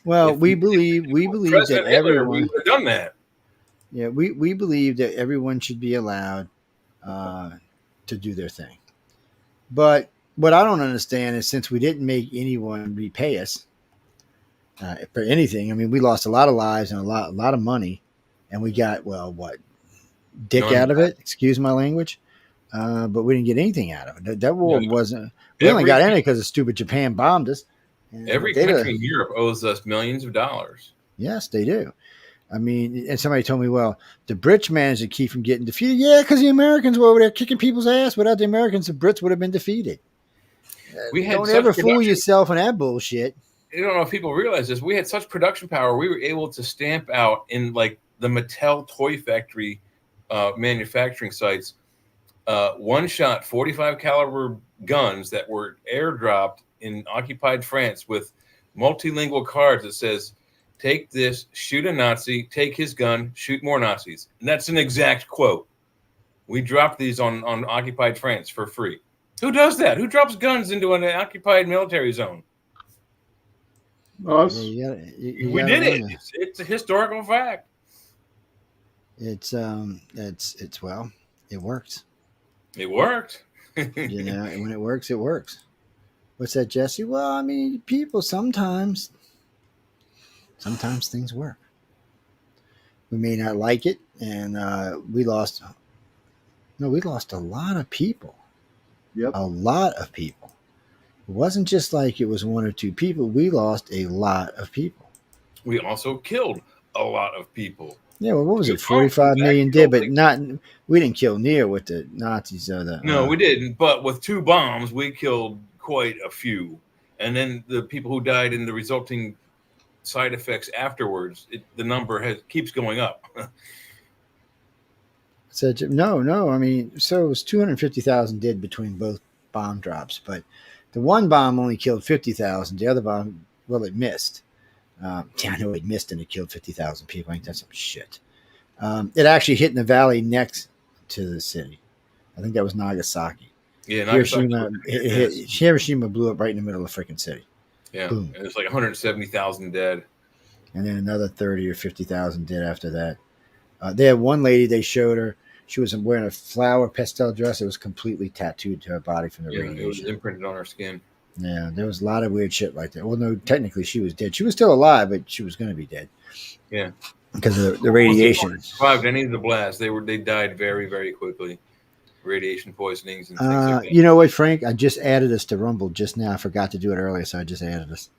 Well, we believe that everyone would have done that. Yeah, we believe that everyone should be allowed to do their thing. But what I don't understand is, since we didn't make anyone repay us for anything, I mean, we lost a lot of lives and a lot of money, and we got dick out of it. Excuse my language, but we didn't get anything out of it. That war wasn't. We only got in it because the stupid Japan bombed us. Every country in Europe owes us millions of dollars. Yes, they do. I mean, and somebody told me, well, the Brits managed to keep from getting defeated. Yeah, because the Americans were over there kicking people's ass. Without the Americans, the Brits would have been defeated. We had Don't such ever fool production- yourself on that bullshit. I don't know if people realize this. We had such production power. We were able to stamp out in like the Mattel toy factory manufacturing sites, one-shot 45 caliber guns that were airdropped in occupied France with multilingual cards that says, "Take this, shoot a Nazi, take his gun, shoot more Nazis." And that's an exact quote. We dropped these on occupied France for free. Who does that? Who drops guns into an occupied military zone? Us. Yeah, We did it. It's a historical fact. It's well, it worked. It worked. You know, and when it works, it works. What's that, Jesse? Well, I mean, people sometimes things work. We may not like it, and we lost a lot of people. Yep. A lot of people. It wasn't just like it was one or two people. We lost a lot of people. We also killed a lot of people. Yeah, well, what was it? 45 million did, but not. We didn't kill near what the Nazis or the. No, we didn't. But with 2 bombs, we killed quite a few. And then the people who died in the resulting side effects afterwards, the number keeps going up. Said no. I mean, so it was 250,000 dead between both bomb drops, but the one bomb only killed 50,000. The other bomb, well, it missed. Yeah, I know it missed and it killed 50,000 people. I think that's some shit. It actually hit in the valley next to the city. I think that was Nagasaki. Yeah, Hiroshima blew up right in the middle of the freaking city. Yeah, Boom. and it's like 170,000 dead. And then another 30 or 50,000 dead after that. They had one lady, they showed her. She was wearing a flower pastel dress. It was completely tattooed to her body from the radiation. It was imprinted on her skin. Yeah, there was a lot of weird shit like that. Well, no, technically she was dead. She was still alive, but she was going to be dead. Yeah, because of the radiation. Survived any of the blasts? They died very, very quickly. Radiation poisonings and things like that. You know what, Frank? I just added us to Rumble just now. I forgot to do it earlier, so I just added us.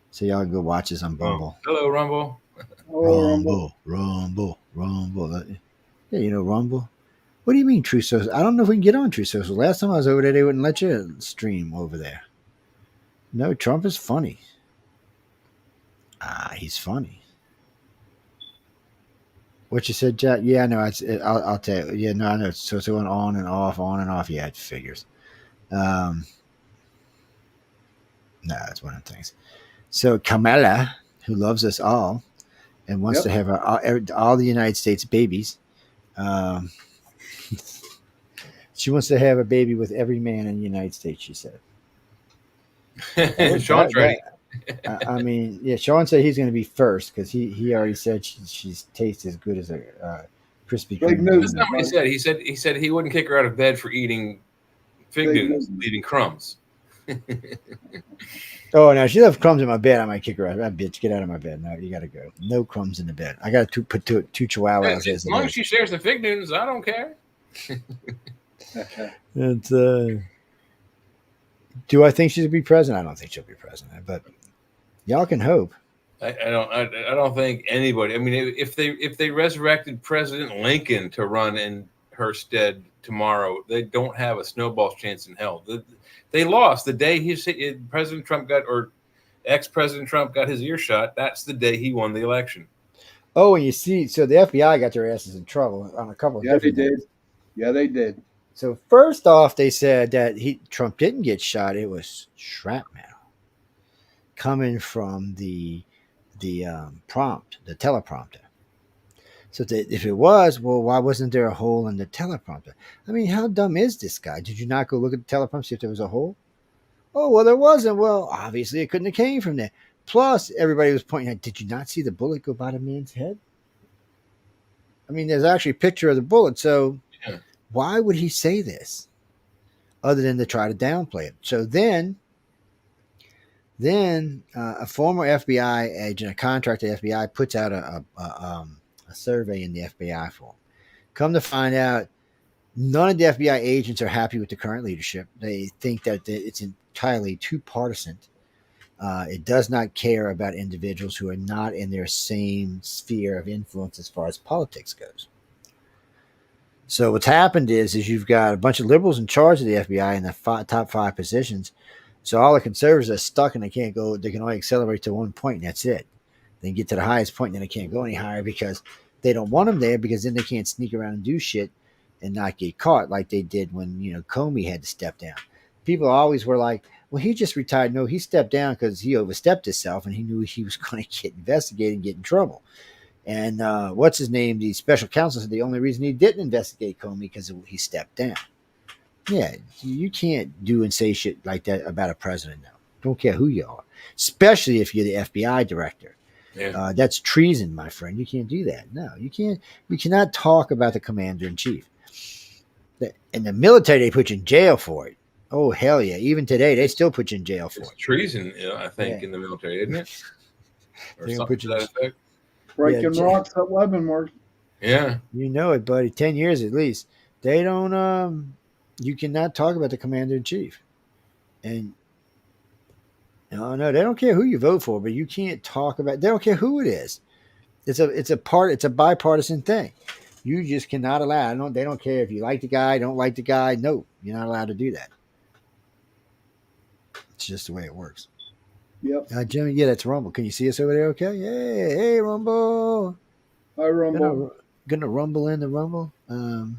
So y'all can go watch us on Bumble. Hello, Rumble. Rumble. Yeah, you know Rumble. What do you mean True Social? I don't know if we can get on True Social. Last time I was over there, they wouldn't let you stream over there. No, Trump is funny. He's funny. What you said, Jack? Yeah, no, I'll tell you. Yeah, no, I know. So it's going on and off. Yeah, it figures. No, that's one of the things. So Kamala, who loves us all and wants to have all the United States babies, she wants to have a baby with every man in the United States, she said. Shawn's ready. I mean, yeah, Shawn said he's going to be first because he already said she tastes as good as a crispy cream. That's not what he said. He said he wouldn't kick her out of bed for eating fig Newtons, leaving crumbs. Oh, no, she left crumbs in my bed. I might kick her out. That bitch, get out of my bed. No, you got to go. No crumbs in the bed. I got to put two chihuahuas. As long as she shares the fig Newtons, I don't care. It's, do I think she'll be president? I don't think she'll be president, but y'all can hope. I don't think anybody. I mean, if they resurrected President Lincoln to run in her stead tomorrow, they don't have a snowball's chance in hell. They lost the day President Trump ex-President Trump got his ear shot. That's the day he won the election. Oh, and you see, so the FBI got their asses in trouble on a couple of different things. Yeah, they did. So first off, they said that Trump didn't get shot. It was shrapnel coming from the teleprompter. So if it was, well, why wasn't there a hole in the teleprompter? I mean, how dumb is this guy? Did you not go look at the teleprompter, see if there was a hole? Oh, well, there wasn't. Well, obviously it couldn't have came from there. Plus, everybody was pointing out, did you not see the bullet go by the man's head? I mean, there's actually a picture of the bullet. So why would he say this other than to try to downplay it? So then a former FBI agent, a contractor at the FBI, puts out a survey in the FBI for him. Come to find out, none of the FBI agents are happy with the current leadership. They think that it's entirely too partisan. It does not care about individuals who are not in their same sphere of influence as far as politics goes. So what's happened is you've got a bunch of liberals in charge of the FBI in the top 5 positions, So all the conservatives are stuck and they can't go. They can only accelerate to one point, and that's it. They get to the highest point, and then they can't go any higher because they don't want them there, because then they can't sneak around and do shit and not get caught like they did when Comey had to step down. People always were like, "Well, he just retired." No, he stepped down because he overstepped himself, and he knew he was going to get investigated and get in trouble. And what's his name? The special counsel said the only reason he didn't investigate Comey because he stepped down. Yeah, you can't do and say shit like that about a president now. Don't care who you are, especially if you're the FBI director. Yeah. That's treason, my friend. You can't do that. No, you can't. You cannot talk about the commander in chief. In the military, they put you in jail for it. Oh, hell yeah. Even today, they still put you in jail for it. Treason, I think, in the military, isn't it? Or something to that effect. Breaking rocks at Leavenworth. Yeah. You know it, buddy. 10 years at least. They don't, you cannot talk about the commander in chief. And, no, they don't care who you vote for, but you can't talk about, they don't care who it is. It's a bipartisan thing. You just cannot allow. They don't care if you like the guy, don't like the guy. No, you're not allowed to do that. It's just the way it works. Yep. Jimmy, yeah, that's Rumble. Can you see us over there? Okay. Hey, Rumble. Hi, Rumble. Gonna rumble in the Rumble. No,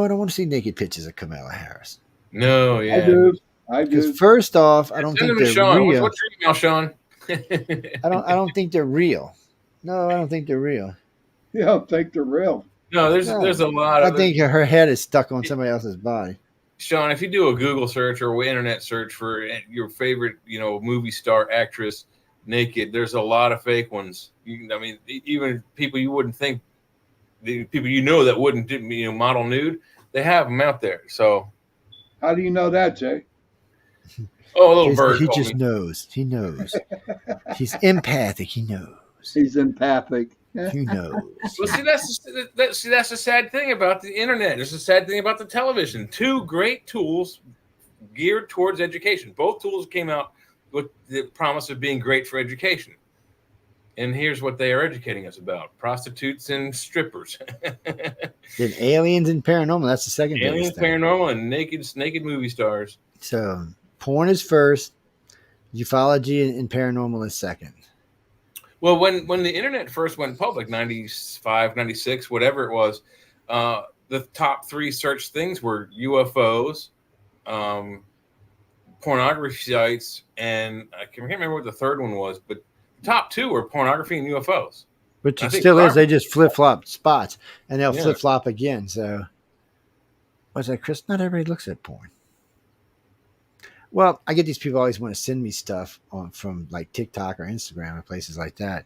I don't want to see naked pictures of Kamala Harris. No, yeah. I do. Because first off, I don't think they're Shawn. real. What's your email, Shawn? I don't think they're real. No, I don't think they're real. You don't think they're real? No, there's a lot of. I think her head is stuck on somebody else's body. Shawn, if you do a Google search or internet search for your favorite, movie star actress naked, there's a lot of fake ones. Even people you wouldn't think, the people that wouldn't do, model nude, they have them out there. So, how do you know that, Jay? Oh, a little bird. He just knows. He knows. He's empathic. He knows. He's empathic. He knows. Well, that's the sad thing about the internet. It's the sad thing about the television. Two great tools geared towards education. Both tools came out with the promise of being great for education. And here's what they are educating us about: prostitutes and strippers. Then aliens and paranormal. That's the second. Aliens, paranormal, and naked movie stars. So porn is first. Ufology and paranormal is second. Well, when the internet first went public, 95, 96, whatever it was, the top three search things were UFOs, pornography sites, and I can't remember what the third one was, but the top two were pornography and UFOs. Which it still is. They just flip-flop spots, and they'll flip-flop again. So, what's that, Chris? Not everybody looks at porn. Well, I get these people always want to send me stuff from like TikTok or Instagram or places like that.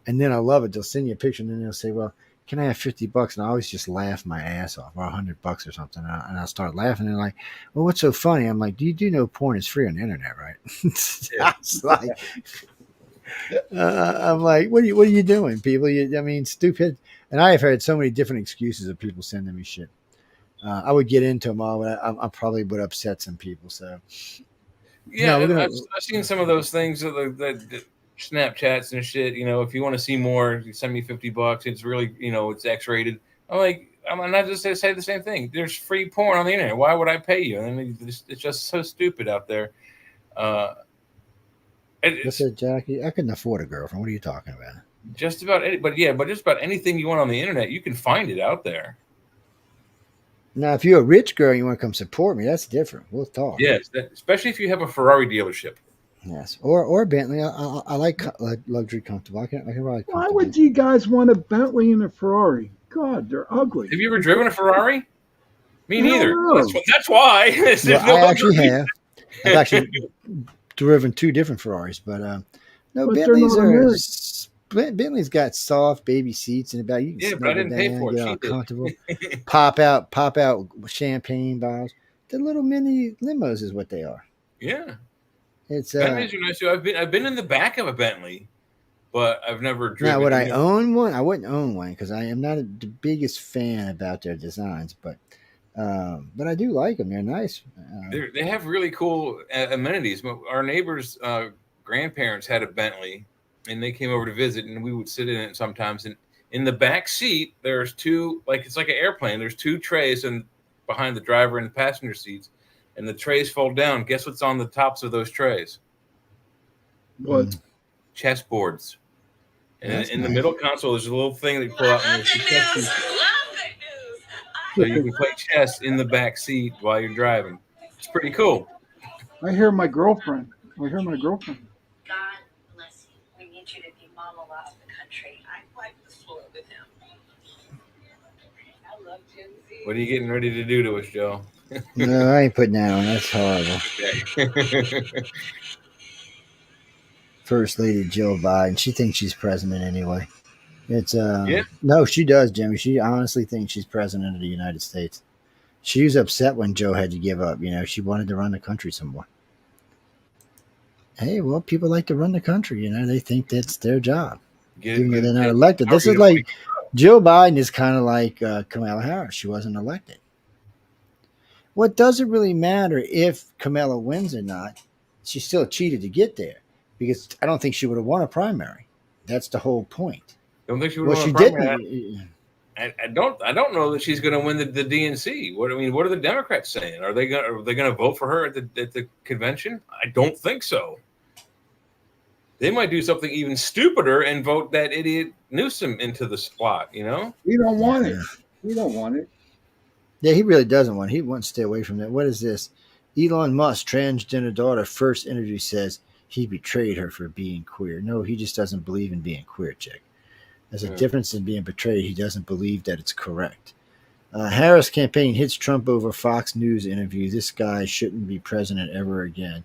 And then I love it. They'll send you a picture and then they'll say, well, can I have $50? And I always just laugh my ass off, or $100 or something. And I'll start laughing. And they're like, well, what's so funny? I'm like, you do know porn is free on the internet, right? I'm like, what are you doing, people? Stupid. And I have heard so many different excuses of people sending me shit. I would get into them all, but I probably would upset some people. So, yeah, I've seen some of those things, the Snapchats and shit. If you want to see more, you send me $50. It's really, it's X-rated. I'm not just to say the same thing. There's free porn on the internet. Why would I pay you? It's just so stupid out there. Listen, Jackie, I couldn't afford a girlfriend. What are you talking about? Just about anything you want on the internet, you can find it out there. Now, if you're a rich girl and you want to come support me, that's different. We'll talk. Yes, especially if you have a Ferrari dealership. Yes, or Bentley. I like luxury comfortable. I can ride. Why would you guys want a Bentley and a Ferrari? God, they're ugly. Have you ever driven a Ferrari? Me neither. No. That's why. Well, I actually have. I've actually driven two different Ferraris, but Bentley's got soft baby seats in the back. You can but I didn't pay for it. Get all comfortable. pop out champagne bottles. The little mini limos is what they are. Yeah, it's Bentleys are nice too. I've been in the back of a Bentley, but I've never driven. Now, would I own one? I wouldn't own one because I am not the biggest fan about their designs, but I do like them. They're nice. They have really cool amenities. Our neighbors' grandparents had a Bentley. And they came over to visit, and we would sit in it sometimes. And in the back seat, there's two, it's like an airplane. There's two trays, and behind the driver and the passenger seats, and the trays fold down. Guess what's on the tops of those trays? What? Chessboards. And in the middle console, there's a little thing that you pull out. And so you can play chess in the back seat while you're driving. It's pretty cool. I hear my girlfriend. God bless you. We need you to be mama of the country. I wiped the floor with him. I love Gen Z. What are you getting ready to do to us, Joe? No, I ain't putting that on. That's horrible. Okay. First Lady Jill Biden. She thinks she's president anyway. It's No, she does, Jimmy. She honestly thinks she's president of the United States. She was upset when Joe had to give up. She wanted to run the country some more. Hey, well, people like to run the country. They think that's their job, even though they're not elected. This is like Joe Biden is kind of like Kamala Harris. She wasn't elected. What doesn't really matter if Kamala wins or not? She still cheated to get there, because I don't think she would have won a primary. That's the whole point. Don't think she would have won a primary. I don't know that she's going to win the DNC. What are the Democrats saying? Are they going to vote for her at the convention? I don't think so. They might do something even stupider and vote that idiot Newsom into the spot. We don't want it. We don't want it. Yeah, he really doesn't want it. He wants to stay away from that. What is this? Elon Musk, transgender daughter, first interview says he betrayed her for being queer. No, he just doesn't believe in being queer, chick. There's a difference in being betrayed. He doesn't believe that it's correct. Harris campaign hits Trump over Fox News interview. This guy shouldn't be president ever again.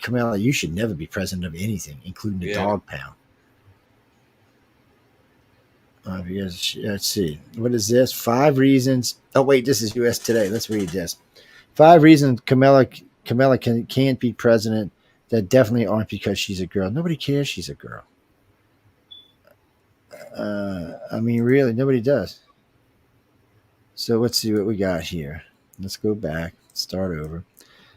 Kamala, you should never be president of anything, including the dog pound. Because, let's see. What is this? 5 reasons. Oh, wait, this is U.S. Today. Let's read this. 5 reasons Kamala can't be president that definitely aren't because she's a girl. Nobody cares she's a girl. Really, nobody does. So let's see what we got here. Let's go back, start over.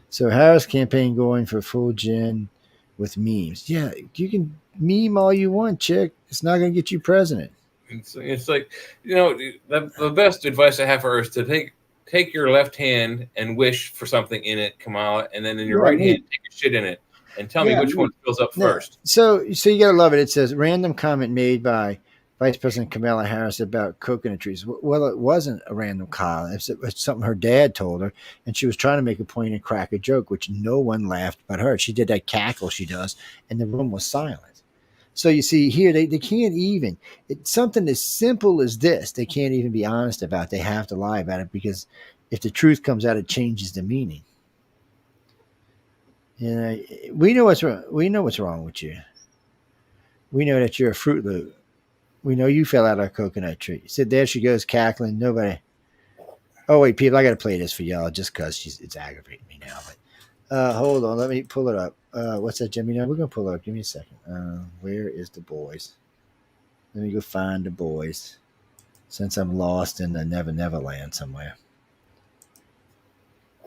So Harris campaign going for full gen with memes. Yeah, you can meme all you want, chick. It's not going to get you president. It's like, the best advice I have for her is to take your left hand and wish for something in it, Kamala, and then in your right hand, take a shit in it, and tell me which one fills up first. So you got to love it. It says, random comment made by Vice President Kamala Harris about coconut trees. Well, it wasn't a random comment. It's something her dad told her, and she was trying to make a point and crack a joke, which no one laughed but her. She did that cackle she does, and the room was silent. So you see here, they can't even. It's something as simple as this. They can't even be honest about. They have to lie about it, because if the truth comes out, it changes the meaning. We know what's wrong. We know what's wrong with you. We know that you're a Fruit Loop. We know you fell out of a coconut tree. So there she goes, cackling. Nobody. Oh, wait, people, I got to play this for y'all just because it's aggravating me now. But hold on. Let me pull it up. What's that, Jimmy? No, we're going to pull it up. Give me a second. Where is the boys? Let me go find the boys, since I'm lost in the Never Land somewhere.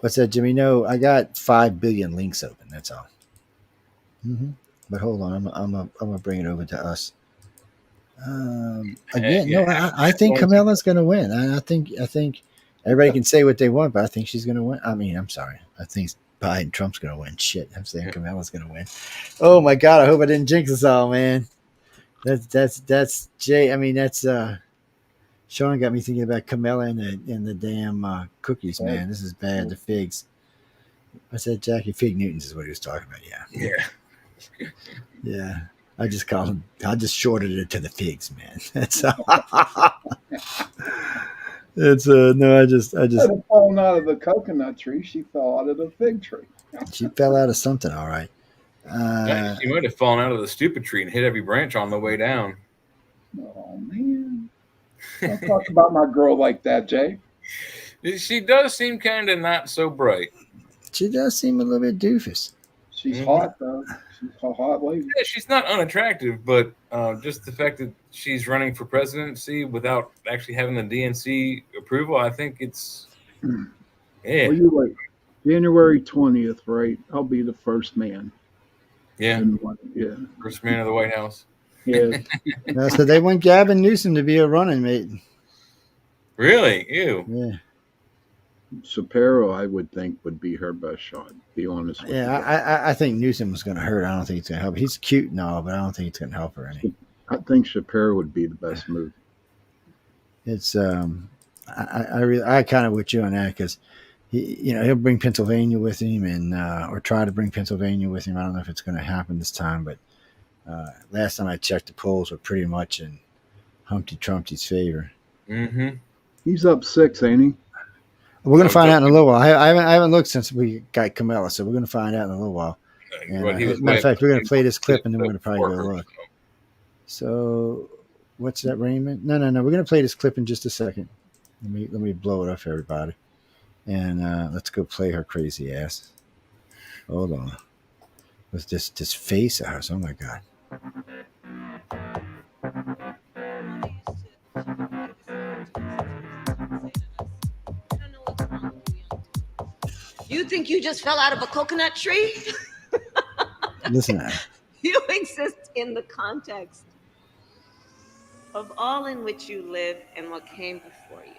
What's that, Jimmy? No, I got 5 billion links open. That's all. But hold on. I'm gonna bring it over to us. I think Kamala's going to win. I think everybody can say what they want, but I think she's going to win. I'm sorry. I think Trump's going to win. Shit, I'm saying Kamala's going to win. Oh my God! I hope I didn't jinx us all, man. That's Jay. That's Shawn got me thinking about Kamala and the damn cookies, man. This is bad. The figs. I said Jackie Fig Newtons is what he was talking about. Yeah. Yeah. I just shorted it to the figs, man. That's no, I just instead of falling out of the coconut tree, she fell out of the fig tree. She fell out of something, all right. She might have fallen out of the stupid tree and hit every branch on the way down. Oh man. Don't talk about my girl like that, Jay. She does seem kind of not so bright. She does seem a little bit doofus. She's hot, though. She's a hot lady. Yeah, she's not unattractive, but just the fact that she's running for presidency without actually having the DNC approval, I think it's... Yeah. Well, you wait. January 20th, right? I'll be the first man. Yeah. Yeah. First man of the White House. Yeah. So they want Gavin Newsom to be a running mate. Really? Ew. Yeah. Shapiro, I would think, would be her best shot. Be honest with you. Yeah, I think Newsom was going to hurt. I don't think it's going to help. He's cute and all, but I don't think it's going to help her any. I think Shapiro would be the best move. It's I kind of with you on that because he'll bring Pennsylvania with him and or try to bring Pennsylvania with him. I don't know if it's going to happen this time, but last time I checked, the polls were pretty much in Humpty Trumpty's favor. Mm-hmm. He's up 6, ain't he? We're going to find out in a little while. I haven't looked since we got Kamala, so we're going to find out in a little while. And, as a matter of fact, we're going to play this clip and then we're going to probably go look. So, what's that, Raymond? No. We're going to play this clip in just a second. Let me blow it up for everybody, and let's go play her crazy ass. Hold on. With this face of hers. Oh my God. You think you just fell out of a coconut tree? Listen to that. You exist in the context of all in which you live and what came before you.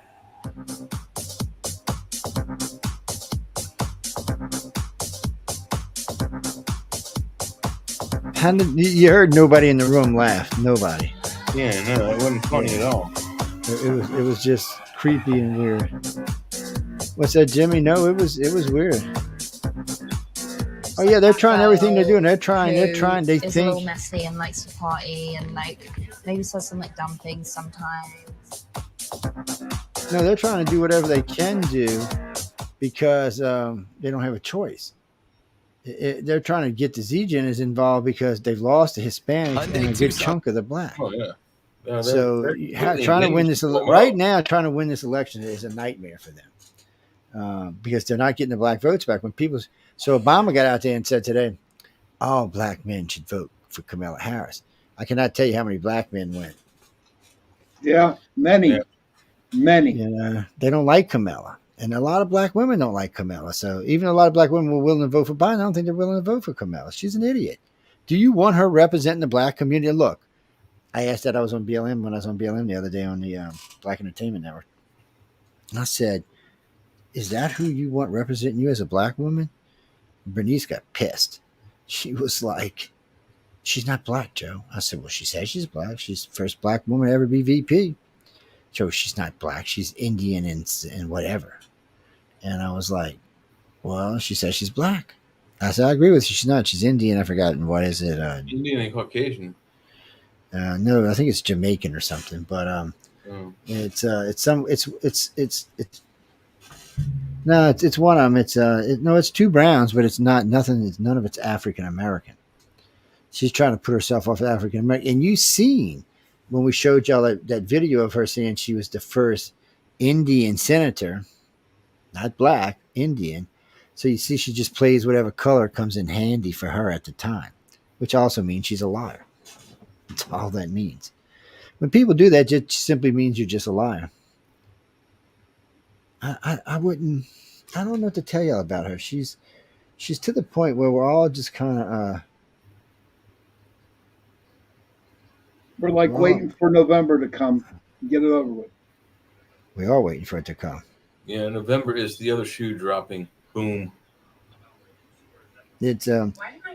You heard nobody in the room laugh. Nobody. Yeah, no, it wasn't funny at all. It was just creepy and weird. What's that, Jimmy? No, it was weird. Oh yeah, they're trying everything they're doing. They're trying. They is think a little messy and likes to party and like maybe says some like dumb things sometimes. no, they're trying to do whatever they can do because they don't have a choice. They're trying to get the Z-Gens involved because they've lost the Hispanics and a good chunk of the black. Oh yeah. So trying to win this right now, trying to win this election is a nightmare for them. Because they're not getting the black votes back. So Obama got out there and said today, all black men should vote for Kamala Harris. I cannot tell you how many black men went. Yeah, many. They don't like Kamala. And a lot of black women don't like Kamala. So even a lot of black women were willing to vote for Biden. I don't think they're willing to vote for Kamala. She's an idiot. Do you want her representing the black community? Look, I asked that. I was on BLM when I was on BLM the other day on the Black Entertainment Network. And I said, is that who you want representing you as a black woman? Bernice got pissed. She was like, she's not black, Joe. I said, well, she says she's black. She's the first black woman to ever be VP. Joe, she's not black. She's Indian and whatever. And I was like, well, she says she's black. I said, I agree with you. She's not. She's Indian. I've forgotten. What is it? Indian and Caucasian. No, I think it's Jamaican or something. But it's one of them. It's two browns, but it's not nothing. None of it's African American. She's trying to put herself off African American. And you seen when we showed y'all that video of her saying she was the first Indian senator, not black, Indian. So you see, she just plays whatever color comes in handy for her at the time, which also means she's a liar. That's all that means. When people do that, it just simply means you're just a liar. I wouldn't. I don't know what to tell y'all about her. She's to the point where we're all just kind of. We're like waiting for November to come, get it over with. We are waiting for it to come. Yeah, November is the other shoe dropping. Boom. It's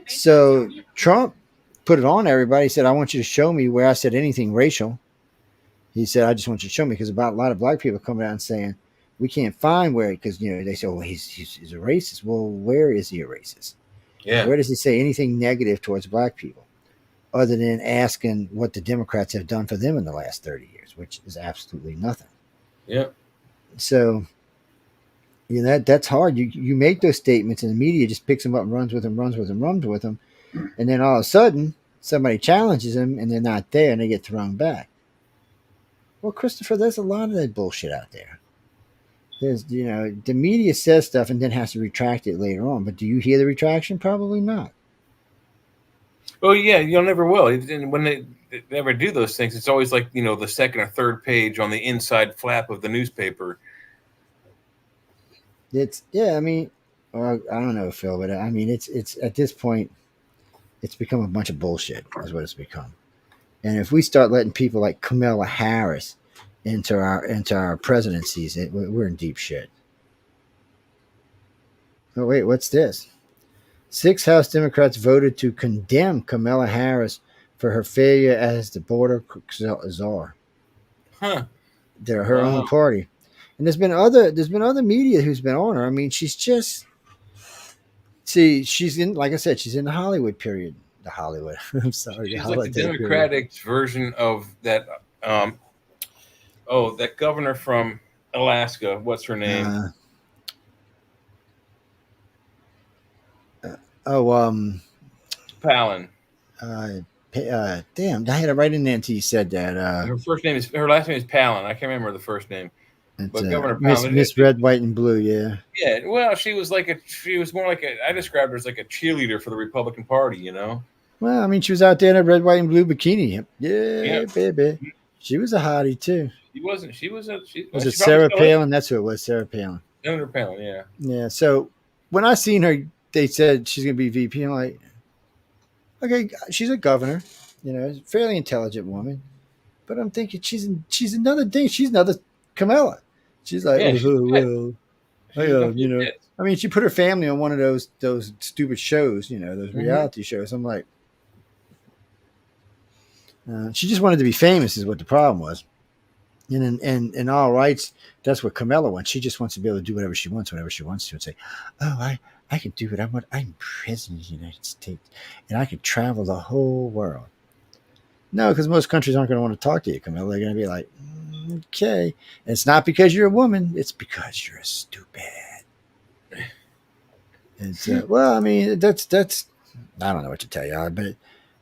so Trump put it on everybody. He said, "I want you to show me where I said anything racial." He said, "I just want you to show me," because about a lot of black people coming out and saying, we can't find where, because they say, "Oh, he's a racist." Well, where is he a racist? Yeah. Where does he say anything negative towards black people, other than asking what the Democrats have done for them in the last 30 years, which is absolutely nothing. Yeah. So, that's hard. You make those statements, and the media just picks them up and runs with them, and then all of a sudden somebody challenges them, and they're not there, and they get thrown back. Well, Christopher, there's a lot of that bullshit out there. There's, the media says stuff and then has to retract it later on. But do you hear the retraction? Probably not. Oh, yeah, you'll never will. And when they never do those things, it's always like, the second or third page on the inside flap of the newspaper. I don't know, Phil, but I mean, it's at this point, it's become a bunch of bullshit is what it's become. And if we start letting people like Kamala Harris into our presidencies, we're in deep shit. Oh wait, what's this? 6 House Democrats voted to condemn Kamala Harris for her failure as the border czar. Huh. They're her own party, and there's been other media who's been on her. I mean, she's in, like I said, she's in the Hollywood period. The Hollywood. I'm sorry. She's like the Democratic version of that. That governor from Alaska. What's her name? Palin. Damn, I had it right in there until you said that. Her last name is Palin. I can't remember the first name. But Governor Palin, Miss Red, White, and Blue, yeah. Yeah, well, she was more like I described her as like a cheerleader for the Republican Party, you know. Well, I mean, she was out there in a red, white, and blue bikini. Yeah, baby. She was a hottie too. Was it Sarah Palin? That's who it was, Sarah Palin. Senator Palin, yeah. Yeah. So when I seen her, they said she's gonna be VP. I'm like, okay, she's a governor, you know, fairly intelligent woman. But I'm thinking she's another thing. She's another Kamala. She's like, you know. I mean, she put her family on one of those stupid shows, you know, those reality shows. I'm like, she just wanted to be famous, is what the problem was. And in all rights, that's what Kamala wants. She just wants to be able to do whatever she wants, whenever she wants to, and say, "Oh, I can do what I want. I'm president of the United States, and I can travel the whole world." No, because most countries aren't going to want to talk to you, Kamala. They're going to be like, "Okay," and it's not because you're a woman; it's because you're stupid. And well, I mean, that's I don't know what to tell you, but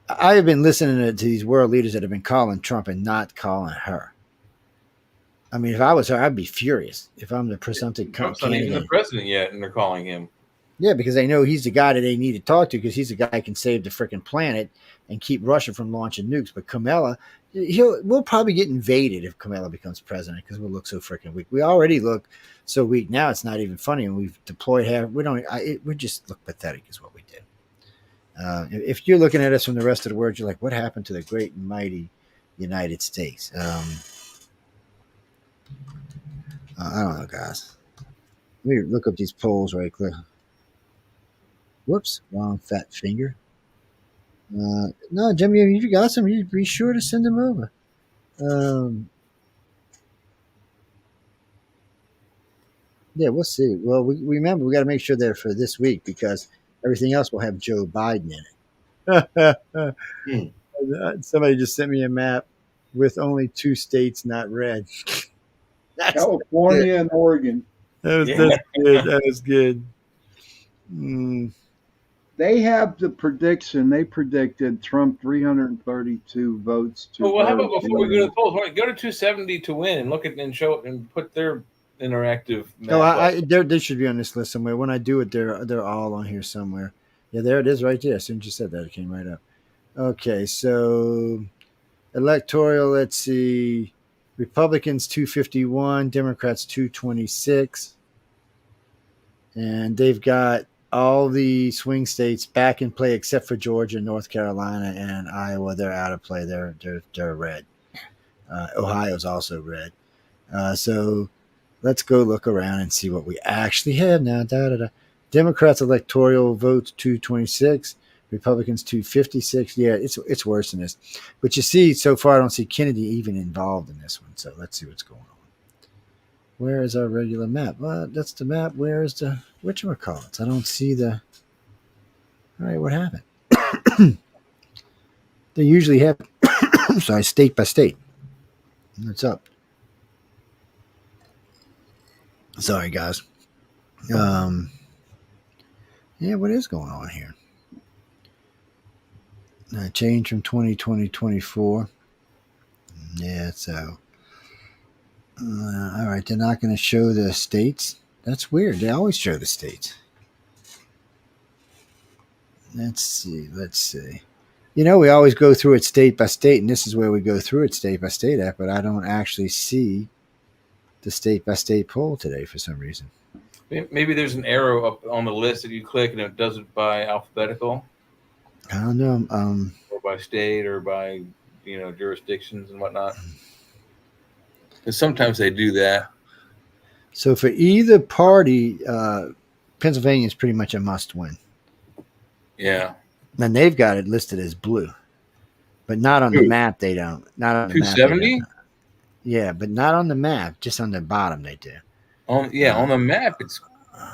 I have been listening to these world leaders that have been calling Trump and not calling her. I mean, if I was her, I'd be furious. If I'm the presumptive Trump's not even the president yet, and they're calling him. Yeah, because they know he's the guy that they need to talk to, because he's the guy that can save the freaking planet and keep Russia from launching nukes. But Kamala, we'll probably get invaded if Kamala becomes president, because we'll look so freaking weak. We already look so weak now; it's not even funny. And we've deployed we just look pathetic, is what we did. If you're looking at us from the rest of the world, you're like, what happened to the great and mighty United States? I don't know, guys. Let me look up these polls right quick. Whoops, wrong fat finger. No, Jimmy, if you got some, you be sure to send them over. Yeah, we'll see. Well, we remember we got to make sure they're for this week, because everything else will have Joe Biden in it. Somebody just sent me a map with only 2 states not red. California and Oregon. That's good. That was good. They have the prediction. They predicted Trump 332 votes to. Well, how about before we go to the polls? Go to 270 to win and look at and show it and put their interactive. They should be on this list somewhere. When I do it, they're all on here somewhere. Yeah, there it is, right there. As soon as you said that, it came right up. Okay, so electoral. Let's see. Republicans 251, Democrats 226, and they've got all the swing states back in play except for Georgia, North Carolina, and Iowa. They're out of play. They're red. Ohio's also red. So let's go look around and see what we actually have now. Democrats electoral votes 226. Republicans 256. Yeah, it's worse than this. But you see, so far I don't see Kennedy even involved in this one. So let's see what's going on. Where is our regular map? Well, that's the map. Where is the whatchamacallits? I don't see the. All right, what happened? They usually have. Sorry, state by state. What's up? Sorry, guys. Yeah, what is going on here? Change from 2020 24. Yeah, so all right, they're not going to show the states. That's weird. They always show the states. Let's see. You know, we always go through it state by state, and this is where we go through it state by state at, but I don't actually see the state by state poll today for some reason. Maybe there's an arrow up on the list that you click and it does it by alphabetical. I don't know. Or by state or by, jurisdictions and whatnot. And sometimes they do that. So for either party, Pennsylvania is pretty much a must-win. Yeah. And they've got it listed as blue, but not on the map. They don't. Not on the map. 270? Yeah, but not on the map. Just on the bottom, they do. On the map,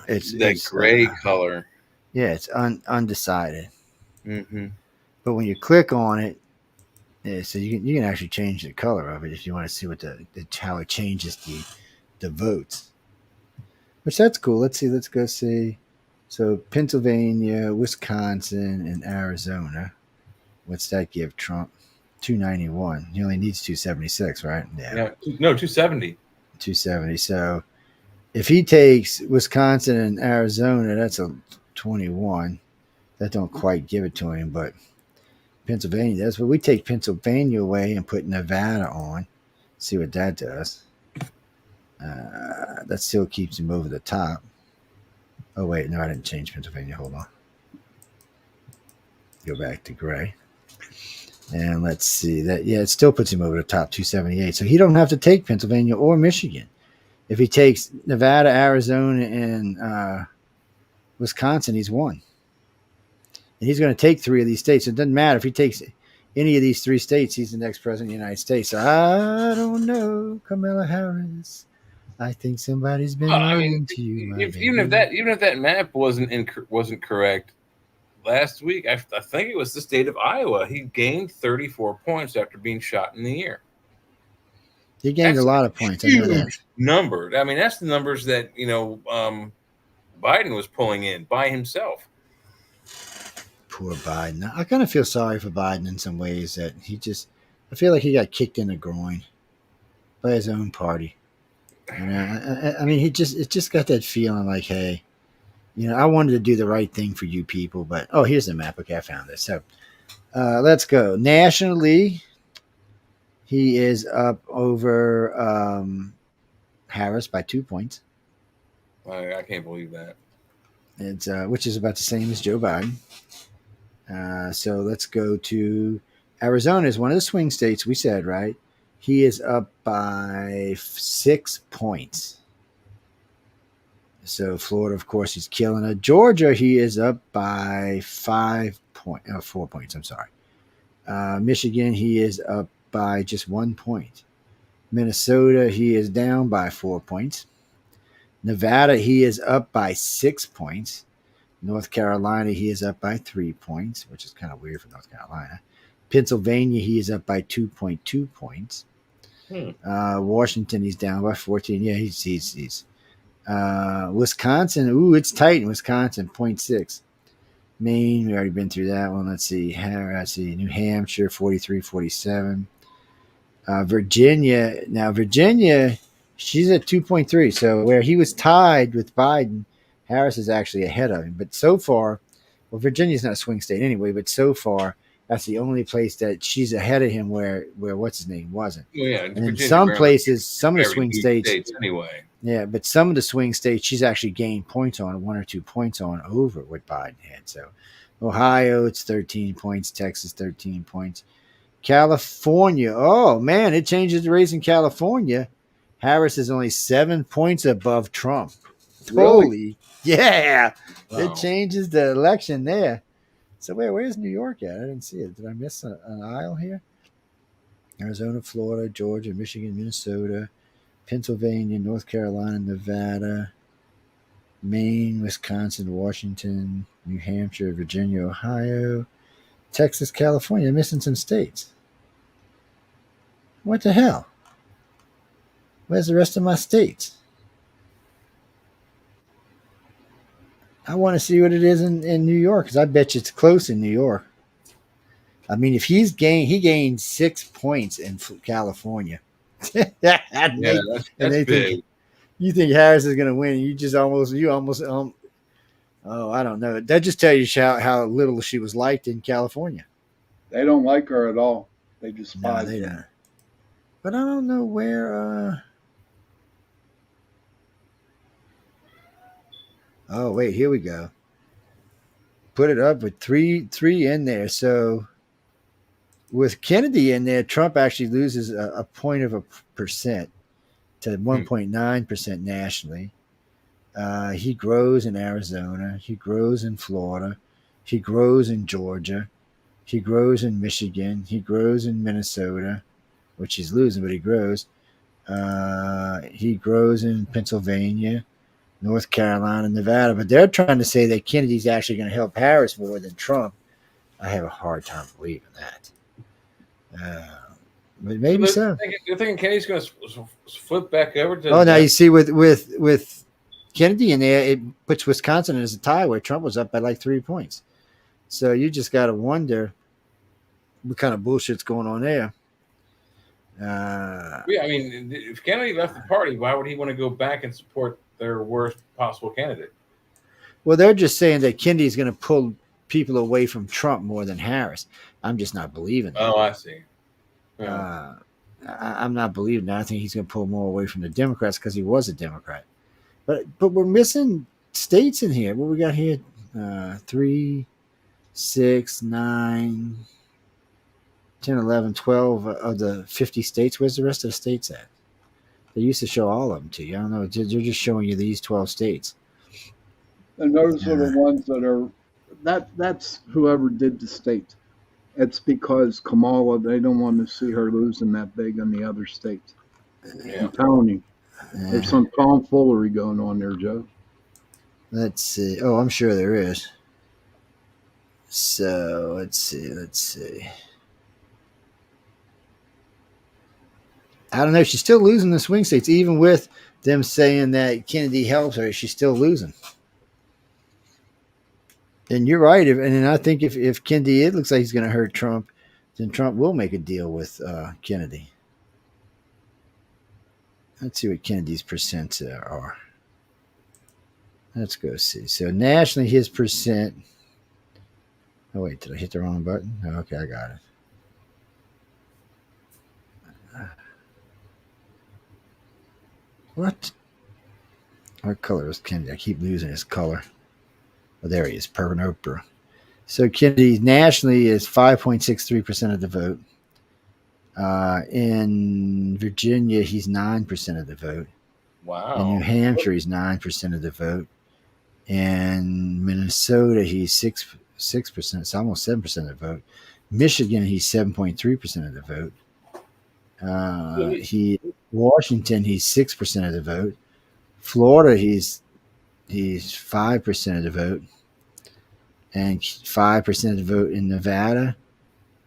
it's that gray color. Yeah, it's undecided. Mm-hmm. But when you click on it, so you can actually change the color of it if you want to see what how it changes the votes. Which that's cool. Let's see. Let's go see. So Pennsylvania, Wisconsin, and Arizona. What's that give Trump? 291. He only needs 276, right? Yeah. No, 270. 270. So if he takes Wisconsin and Arizona, that's a 21. That don't quite give it to him, but Pennsylvania does. But we take Pennsylvania away and put Nevada on. See what that does. That still keeps him over the top. Oh, wait. No, I didn't change Pennsylvania. Hold on. Go back to gray. And let's see that. Yeah, it still puts him over the top, 278. So he don't have to take Pennsylvania or Michigan. If he takes Nevada, Arizona, and Wisconsin, he's won. And he's going to take 3 of these states. It doesn't matter if he takes any of these 3 states. He's the next president of the United States. So I don't know, Kamala Harris. I think somebody's been lying to you. Even if that map wasn't correct. Last week, I think it was the state of Iowa. He gained 34 points after being shot in the ear. He gained a lot of points. Huge number. I mean, that's the numbers that Biden was pulling in by himself. Poor Biden. I kind of feel sorry for Biden in some ways that I feel like he got kicked in the groin by his own party. I mean, it just got that feeling like, hey, I wanted to do the right thing for you people, but here's the map. Okay, I found this. So let's go. Nationally, he is up over Harris by 2 points. I can't believe that. It's which is about the same as Joe Biden. So let's go to Arizona is one of the swing states we said, right? He is up by 6 points. So Florida, of course, he's killing it. Georgia, he is up by 4 points. I'm sorry. Michigan, he is up by just 1 point. Minnesota, he is down by 4 points. Nevada, he is up by 6 points. North Carolina, he is up by 3 points, which is kind of weird for North Carolina. Pennsylvania, he is up by 2.2 points. Washington, he's down by 14. Yeah, he's Wisconsin, it's tight in Wisconsin, 0.6. Maine, we already been through that one. Let's see. New Hampshire, 43-47. Virginia, she's at 2.3. So where he was tied with Biden, Harris is actually ahead of him. But so far, Virginia's not a swing state anyway, but so far, that's the only place that she's ahead of him where what's his name wasn't. Well, yeah, and in some places, some of the swing states anyway. Yeah, but some of the swing states she's actually gained points on, 1 or 2 points on over what Biden had. So Ohio, it's 13 points. Texas, 13 points. California, oh man, it changes the race in California. Harris is only 7 points above Trump. Really? Holy, yeah. Wow. It changes the election there. So where's New York at? I didn't see it. Did I miss an aisle here? Arizona, Florida, Georgia, Michigan, Minnesota, Pennsylvania, North Carolina, Nevada, Maine, Wisconsin, Washington, New Hampshire, Virginia, Ohio, Texas, California. I'm missing some states. What the hell? Where's the rest of my states? I want to see what it is in New York, because I bet you it's close in New York. I mean, if he gained 6 points in California. That's big. You think Harris is going to win? I don't know. That just tells you how little she was liked in California. They don't like her at all. They despise No, they don't. But I don't know where. Oh, wait, here we go. Put it up with three in there. So with Kennedy in there, Trump actually loses a point of a percent. to 1.9% nationally. He grows in Arizona. He grows in Florida. He grows in Georgia. He grows in Michigan. He grows in Minnesota, which he's losing, but he grows. He grows in Pennsylvania, North Carolina, Nevada. But they're trying to say that Kennedy's actually going to help Harris more than Trump. I have a hard time believing that. But maybe so. You're thinking Kennedy's going to flip back over to? Oh, now you see with Kennedy in there, it puts Wisconsin as a tie where Trump was up by like 3 points. So you just got to wonder what kind of bullshit's going on there. Yeah, I mean, if Kennedy left the party, why would he want to go back and support their worst possible candidate? Well, they're just saying that Kennedy's going to pull people away from Trump more than Harris. I'm just not believing that. Oh, I see. Yeah. I'm not believing that. I think he's going to pull more away from the Democrats because he was a Democrat. But we're missing states in here. What we got here? 3, 6, 9, 10, 11, 12 of the 50 states. Where's the rest of the states at? They used to show all of them to you. I don't know. They're just showing you these 12 states. And those are the ones that are, that's whoever did the states. It's because Kamala, they don't want to see her losing that big in the other states. Yeah. I'm telling you. There's some tomfoolery going on there, Joe. Let's see. Oh, I'm sure there is. So let's see. I don't know. She's still losing the swing states, even with them saying that Kennedy helps her. She's still losing. And you're right. And I think if Kennedy, it looks like he's going to hurt Trump, then Trump will make a deal with Kennedy. Let's see what Kennedy's percents are. Let's go see. So nationally, his percent. Oh, wait, did I hit the wrong button? Oh, okay, I got it. What color is Kennedy? I keep losing his color. Oh, there he is, purple. So Kennedy nationally is 5.63% of the vote. In Virginia, he's 9% of the vote. Wow. In New Hampshire, he's 9% of the vote. In Minnesota, he's 6%. It's almost 7% of the vote. Michigan, he's 7.3% of the vote. Washington, he's 6% of the vote. Florida, he's 5% of the vote, and 5% of the vote in Nevada,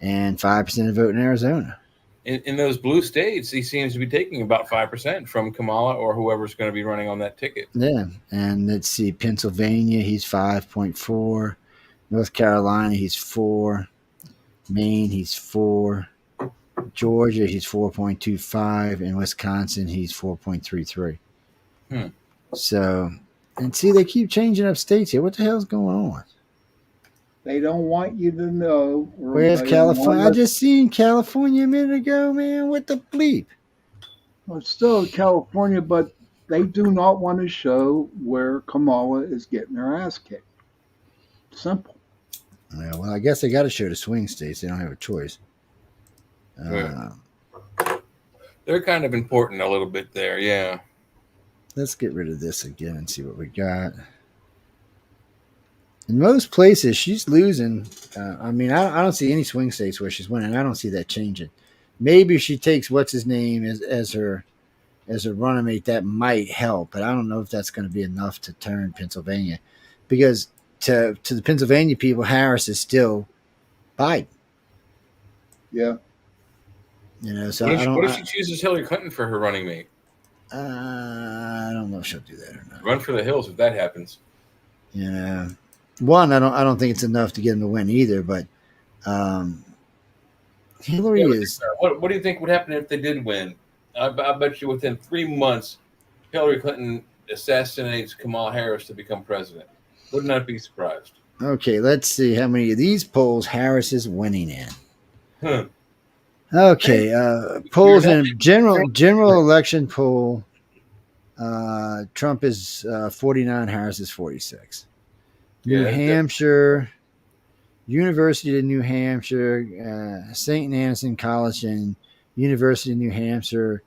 and 5% of the vote in Arizona. In those blue states, he seems to be taking about 5% from Kamala or whoever's going to be running on that ticket. Yeah, and let's see, Pennsylvania, he's 5.4. North Carolina, he's 4. Maine, he's 4. Georgia, he's 4.25. And Wisconsin, he's 4.33. So, and see, they keep changing up states here. What the hell's going on? They don't want you to know. Where's California? I just seen California a minute ago, man. What the bleep? Well, it's still California, but they do not want to show where Kamala is getting her ass kicked. Simple. Yeah, well, I guess they got to show the swing states. They don't have a choice. They're kind of important a little bit there, yeah. Let's get rid of this again and see what we got. In most places, she's losing. I mean, I don't see any swing states where she's winning. I don't see that changing. Maybe if she takes what's his name as her running mate, that might help. But I don't know if that's going to be enough to turn Pennsylvania, because to the Pennsylvania people, Harris is still Biden. Yeah. You know, so what if she chooses Hillary Clinton for her running mate? I don't know if she'll do that or not. Run for the hills if that happens. You know, one, I don't think it's enough to get him to win either. But Hillary is. What do you think would happen if they did win? I bet you within 3 months, Hillary Clinton assassinates Kamala Harris to become president. Wouldn't that be surprised? Okay, let's see how many of these polls Harris is winning in. Okay, polls in general election poll. Trump is 49, Harris is 46. New Hampshire, University of New Hampshire, St. Anson College and University of New Hampshire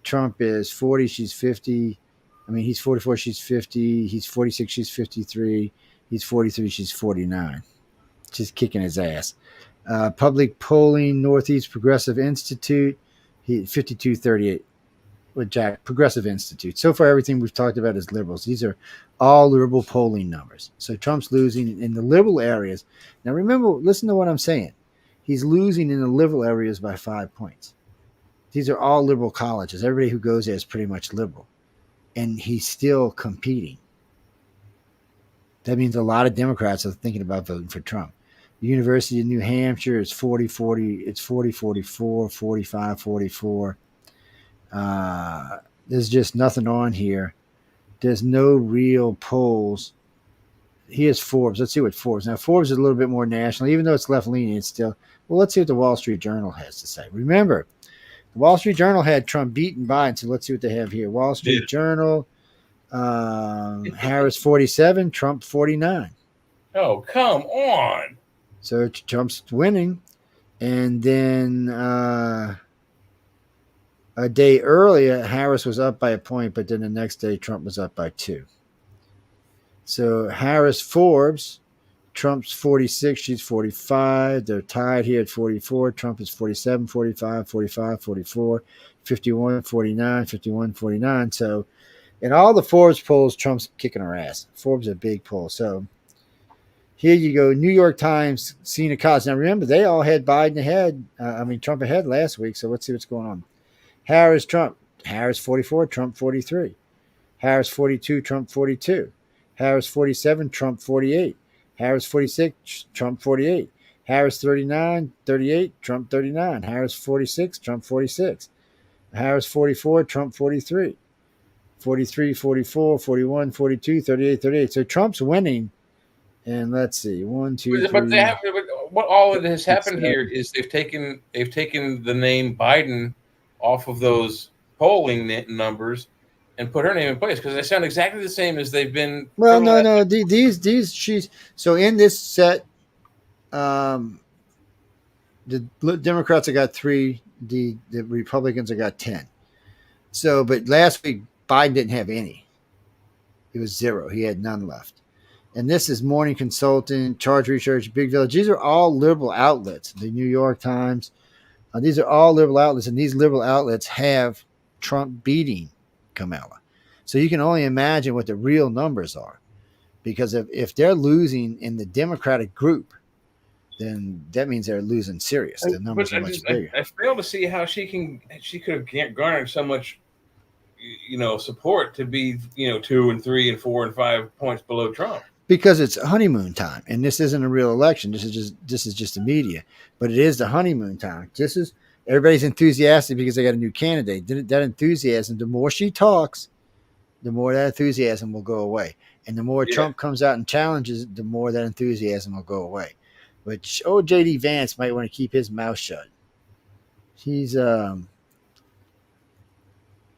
Trump is 40, she's 50. I mean, he's 44, she's 50. He's 46, she's 53. He's 43, she's 49. She's kicking his ass. Public polling, Northeast Progressive Institute, 52-38 with Jack, Progressive Institute. So far, everything we've talked about is liberals. These are all liberal polling numbers. So Trump's losing in the liberal areas. Now, remember, listen to what I'm saying. He's losing in the liberal areas by 5 points. These are all liberal colleges. Everybody who goes there is pretty much liberal. And he's still competing. That means a lot of Democrats are thinking about voting for Trump. The University of New Hampshire is 40-40. It's 40-44, 45-44. There's just nothing on here. There's no real polls. Here's Forbes. Let's see what Forbes. Now, Forbes is a little bit more national, even though it's left-leaning. It's still, well, let's see what the Wall Street Journal has to say. Remember, the Wall Street Journal had Trump beaten Biden, so let's see what they have here. Wall Street Journal, Harris 47, Trump 49. Oh, come on. So Trump's winning. And then a day earlier, Harris was up by a point, but then the next day, Trump was up by 2. So Harris, Forbes, Trump's 46, she's 45. They're tied here at 44. Trump is 47, 45, 45, 44, 51, 49, 51, 49. So in all the Forbes polls, Trump's kicking her ass. Forbes is a big poll. So here you go. New York Times, Sina College. Now remember, they all had Biden ahead. Trump ahead last week. So let's see what's going on. Harris, Trump. Harris 44, Trump 43. Harris 42, Trump 42. Harris 47, Trump 48. Harris 46, Trump 48. Harris 39, 38, Trump 39. Harris 46, Trump 46. Harris 44, Trump 43. 43, 44, 41, 42, 38, 38. So Trump's winning. And let's see, 1, 2, 3. But what all of this happened here is they've taken the name Biden off of those polling numbers and put her name in place because they sound exactly the same as they've been. Well, no. These she's so in this set. The Democrats have got 3. The Republicans have got 10. So, but last week Biden didn't have any. It was 0. He had none left. And this is Morning Consultant, Charge Research, Big Village. These are all liberal outlets. The New York Times. These are all liberal outlets, and these liberal outlets have Trump beating Kamala. So you can only imagine what the real numbers are. Because if they're losing in the Democratic group, then that means they're losing serious. The numbers are much bigger. I fail to see how she could have garnered so much, support to be, 2 and 3 and 4 and 5 points below Trump. Because it's honeymoon time, and this isn't a real election. This is just the media, but it is the honeymoon time. Everybody's enthusiastic because they got a new candidate. That enthusiasm, the more she talks, the more that enthusiasm will go away, and the more Trump comes out and challenges, the more that enthusiasm will go away. But J.D. Vance might want to keep his mouth shut. He's got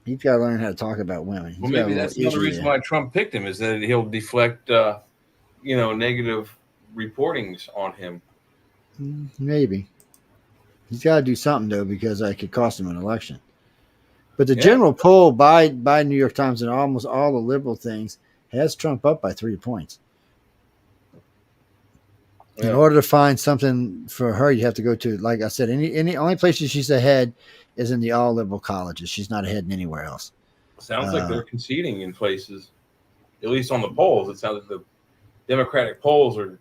to learn how to talk about women. Well, maybe that's another reason why Trump picked him is that he'll deflect, negative reportings on him. Maybe. He's got to do something, though, because it could cost him an election. But the general poll by New York Times and almost all the liberal things has Trump up by 3 points. In order to find something for her, you have to go to, like I said, any only places she's ahead is in the all liberal colleges. She's not ahead in anywhere else. Sounds like they're conceding in places, at least on the polls. It sounds like the Democratic polls are.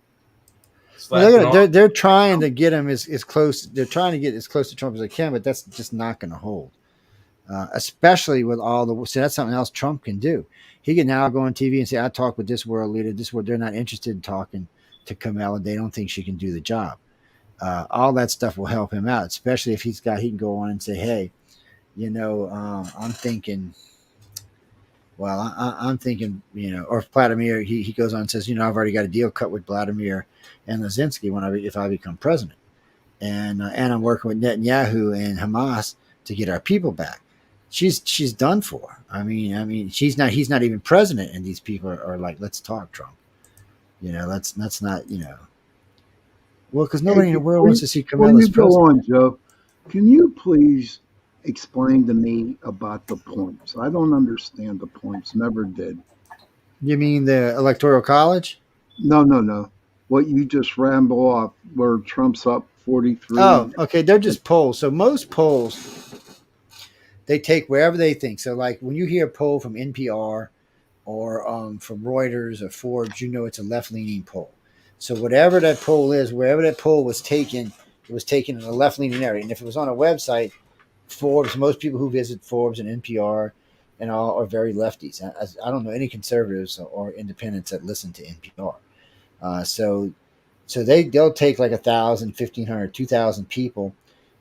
They're trying to get him as close. They're trying to get as close to Trump as they can, but that's just not going to hold. Especially with all the. So that's something else Trump can do. He can now go on TV and say, "I talked with this world leader. They're not interested in talking to Kamala. They don't think she can do the job." All that stuff will help him out, especially if he can go on and say, "Hey, I'm thinking." Well, I'm thinking, or if Vladimir, he goes on and says, I've already got a deal cut with Vladimir and Zelensky if I become president, and I'm working with Netanyahu and Hamas to get our people back. She's done for. I mean, he's not even president, and these people are like, let's talk, Trump. Let's not, Well, because nobody in the world wants to see Kamala's president. Go on, Joe. Can you please explain to me about the points. I don't understand the points. Never did. You mean the Electoral College? No. What you just ramble off, where Trump's up 43. Oh, okay. They're just polls. So most polls, they take wherever they think. So, like when you hear a poll from NPR or from Reuters or Forbes, you know it's a left-leaning poll. So whatever that poll is, wherever that poll was taken, it was taken in a left-leaning area. And if it was on a website, Forbes, most people who visit Forbes and NPR and all are very lefties. I don't know any conservatives or independents that listen to NPR. So they'll take like 1,000, 1,500, 2,000 people,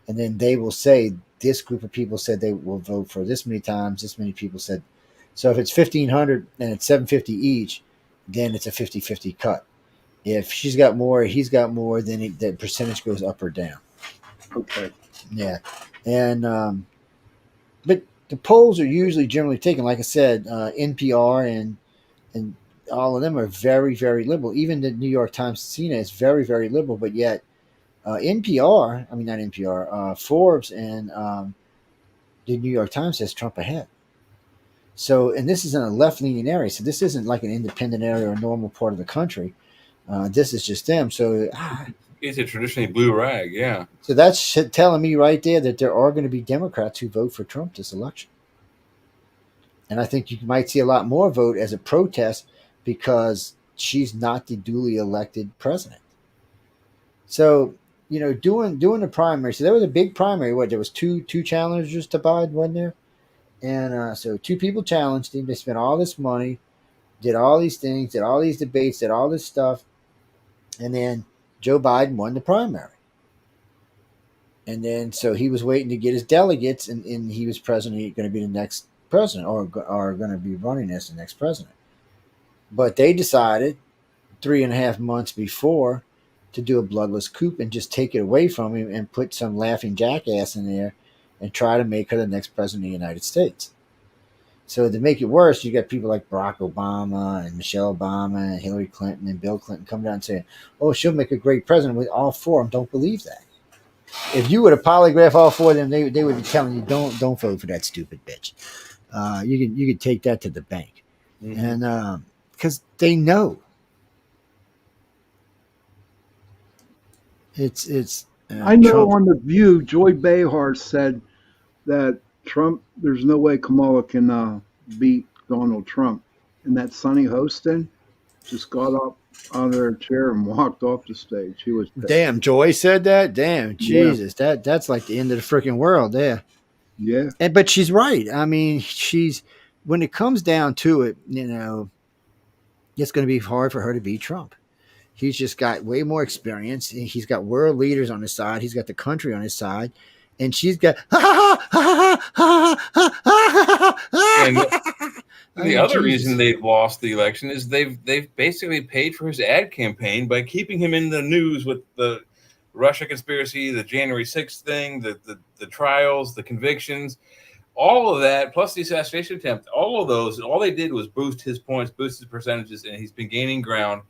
and then they will say this group of people said they will vote for this many times. This many people said. So if it's 1,500 and it's 750 each, then it's a 50-50 cut. If she's got more, he's got more, then the percentage goes up or down. Okay. Yeah, and but the polls are usually generally taken. Like I said, NPR and all of them are very, very liberal. Even the New York Times CNN is very, very liberal, but yet NPR, I mean not NPR, Forbes and the New York Times says Trump ahead. So, and this is in a left-leaning area, so this isn't like an independent area or a normal part of the country. This is just them. So it's a traditionally blue rag, yeah. So that's telling me right there that there are going to be Democrats who vote for Trump this election. And I think you might see a lot more vote as a protest because she's not the duly elected president. So, you know, doing the primary. So there was a big primary. What, there was two challengers to Biden, wasn't there? And so two people challenged him. They spent all this money, did all these things, did all these debates, did all this stuff. And then Joe Biden won the primary. And then so he was waiting to get his delegates, and he was going to be the next president or going to be running as the next president. But they decided 3.5 months before to do a bloodless coup and just take it away from him and put some laughing jackass in there and try to make her the next president of the United States. So to make it worse, you got people like Barack Obama and Michelle Obama and Hillary Clinton and Bill Clinton coming down and saying, oh, she'll make a great president. With all four of them don't believe that. If you were to polygraph all four of them, they would be telling you, don't vote for that stupid bitch. You could take that to the bank. Mm-hmm. And because they know. It's I know Trump. On The View, Joy Behar said that Trump, there's no way Kamala can beat Donald Trump. And that Sonny Hostin just got up out of her chair and walked off the stage. She was pissed. Damn, Joy said that? Damn, Jesus. Yeah. That's like the end of the freaking world there. Yeah. But she's right. I mean, when it comes down to it, you know, it's going to be hard for her to beat Trump. He's just got way more experience. He's got world leaders on his side. He's got the country on his side. And she's got and the other reason they've lost the election is they've basically paid for his ad campaign by keeping him in the news with the Russia conspiracy, the January 6th thing, the trials, the convictions, all of that, plus the assassination attempt, all of those, all they did was boost his points, boost his percentages, and he's been gaining ground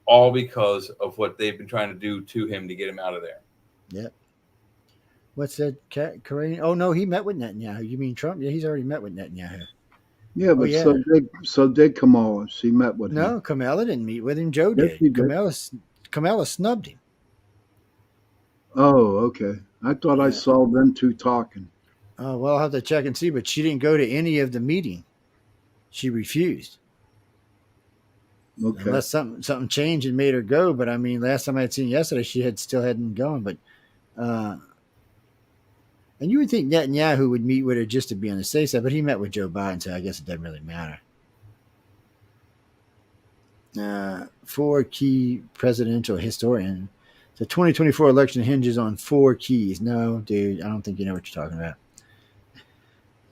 all because of what they've been trying to do to him to get him out of there. Yep. What's that? Korean? Oh, no, he met with Netanyahu. You mean Trump? Yeah, he's already met with Netanyahu. Yeah, but so did Kamala. She met with him. No, Kamala didn't meet with him. Joe did. Kamala snubbed him. Oh, okay. I thought I saw them two talking. Oh, well, I'll have to check and see, but she didn't go to any of the meeting. She refused. Okay. Unless something changed and made her go. But I mean, last time I had seen yesterday, she still hadn't gone. But and you would think Netanyahu would meet with her just to be on the safe side, but he met with Joe Biden, so I guess it doesn't really matter. 4 key presidential historian. The 2024 election hinges on 4 keys. No, dude, I don't think you know what you're talking about.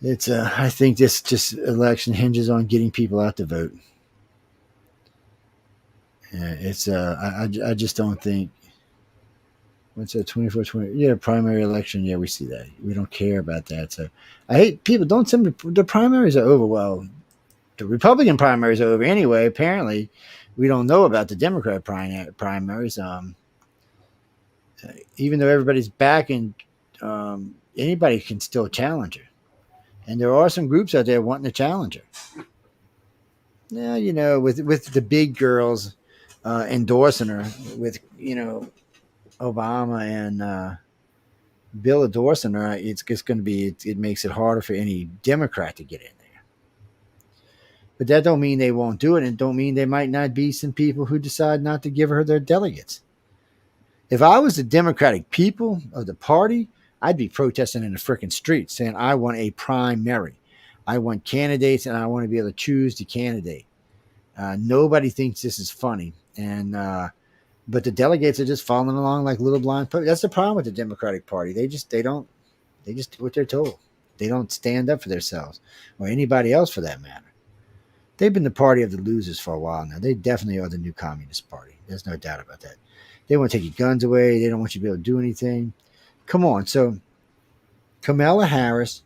It's I think this just election hinges on getting people out to vote. It's I just don't think. What's that? 24-20? Yeah, primary election. Yeah, we see that. We don't care about that. So I hate people. Don't send me. The primaries are over. Well, the Republican primaries are over anyway. Apparently, we don't know about the Democrat primaries. Even though everybody's backing anybody can still challenge her. And there are some groups out there wanting to challenge her. Now, with the big girls endorsing her, with, Obama and Bill endorsing her, it's going to be, it makes it harder for any Democrat to get in there. But that don't mean they won't do it, and don't mean there might not be some people who decide not to give her their delegates. If I was the Democratic people of the party, I'd be protesting in the freaking streets saying, I want a primary. I want candidates, and I want to be able to choose the candidate. Nobody thinks this is funny. But the delegates are just following along like little blind puppies. That's the problem with the Democratic Party. They just do what they're told. They don't stand up for themselves or anybody else for that matter. They've been the party of the losers for a while now. They definitely are the new Communist Party. There's no doubt about that. They want to take your guns away. They don't want you to be able to do anything. Come on. So Kamala Harris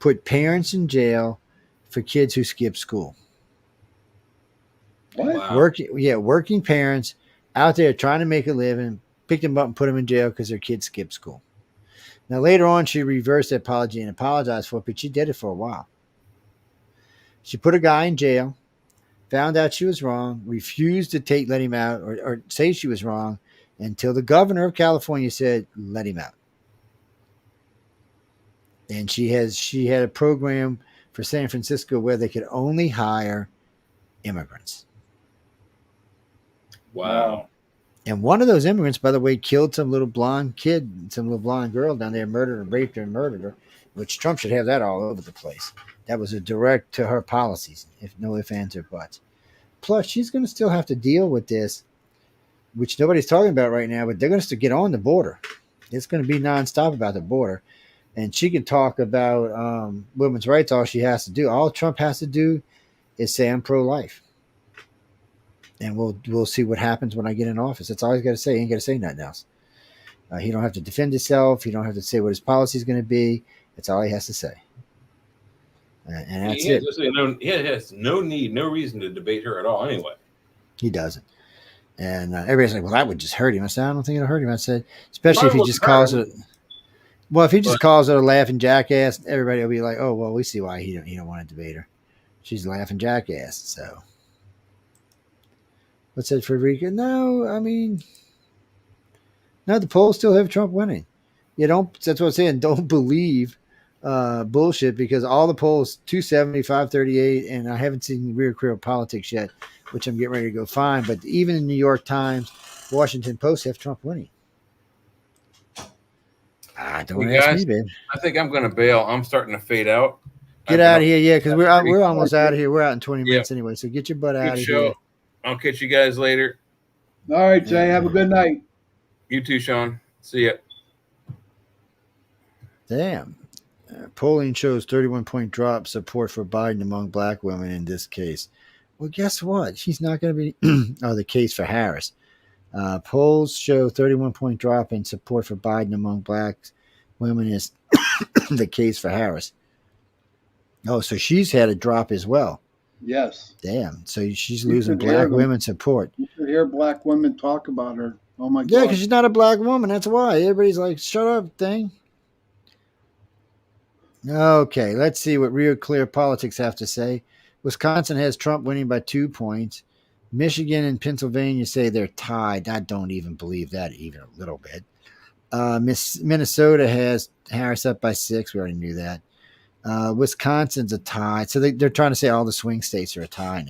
put parents in jail for kids who skip school. What? Wow. Working parents out there trying to make a living, picked them up and put them in jail because their kids skipped school. Now, later on, she reversed the apology and apologized for it, but she did it for a while. She put a guy in jail, found out she was wrong, refused to let him out or say she was wrong until the governor of California said, let him out. And she had a program for San Francisco where they could only hire immigrants. Wow. And one of those immigrants, by the way, killed some little blonde girl down there, murdered her, raped her, and murdered her, which Trump should have that all over the place. That was a direct to her policies, if no ifs, ands, or buts. Plus, she's going to still have to deal with this, which nobody's talking about right now, but they're going to get on the border. It's going to be nonstop about the border. And she can talk about women's rights all she has to do. All Trump has to do is say, I'm pro-life. And we'll see what happens when I get in office. That's all he's got to say. He ain't got to say nothing else. He don't have to defend himself. He don't have to say what his policy is going to be. That's all he has to say. And that's it. He has no need, no reason to debate her at all anyway. He doesn't. And everybody's like, well, that would just hurt him. I said, I don't think it'll hurt him. I said, especially if he just calls it. Well, if he just calls her a laughing jackass, everybody will be like, oh, well, we see why he don't want to debate her. She's a laughing jackass. So. What said Frederica? No, the polls still have Trump winning. That's what I'm saying. Don't believe bullshit because all the polls, 270, 538, and I haven't seen Real Clear Politics yet, which I'm getting ready to go find. But even in New York Times, Washington Post have Trump winning. Don't ask me, babe. I think I'm going to bail. I'm starting to fade out. Get out of here, yeah, because we're almost out of here. We're out in 20 minutes anyway, so get your butt out of here. I'll catch you guys later. All right, Jay. Have a good night. You too, Shawn. See ya. Damn. Polling shows 31-point drop support for Biden among black women in this case. Well, guess what? She's not going to be the case for Harris. Polls show 31-point drop in support for Biden among black women is the case for Harris. Oh, so she's had a drop as well. Yes. Damn. So she's losing black women support. You should hear black women talk about her. Oh, my God. Yeah, because she's not a black woman. That's why. Everybody's like, shut up, thing. Okay, let's see what Real Clear Politics have to say. Wisconsin has Trump winning by 2 points. Michigan and Pennsylvania say they're tied. I don't even believe that even a little bit. Minnesota has Harris up by 6. We already knew that. Wisconsin's a tie. So they're trying to say all the swing states are a tie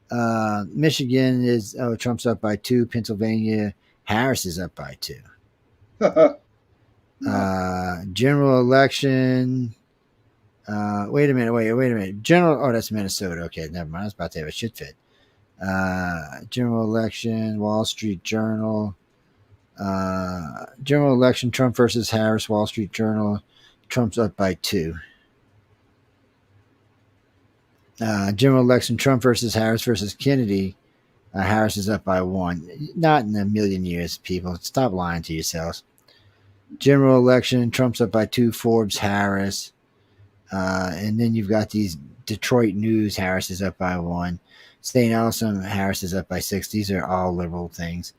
now. Michigan is Trump's up by 2. Pennsylvania, Harris is up by 2. General election. Wait a minute. That's Minnesota. Okay, never mind. I was about to have a shit fit. General election, Wall Street Journal. General election, Trump versus Harris, Wall Street Journal. Trump's up by 2. General election, Trump versus Harris versus Kennedy. Harris is up by 1. Not in a million years, people. Stop lying to yourselves. General election, Trump's up by 2. Forbes, Harris. And then you've got these Detroit News. Harris is up by 1. St. Allison, Harris is up by 6. These are all liberal things.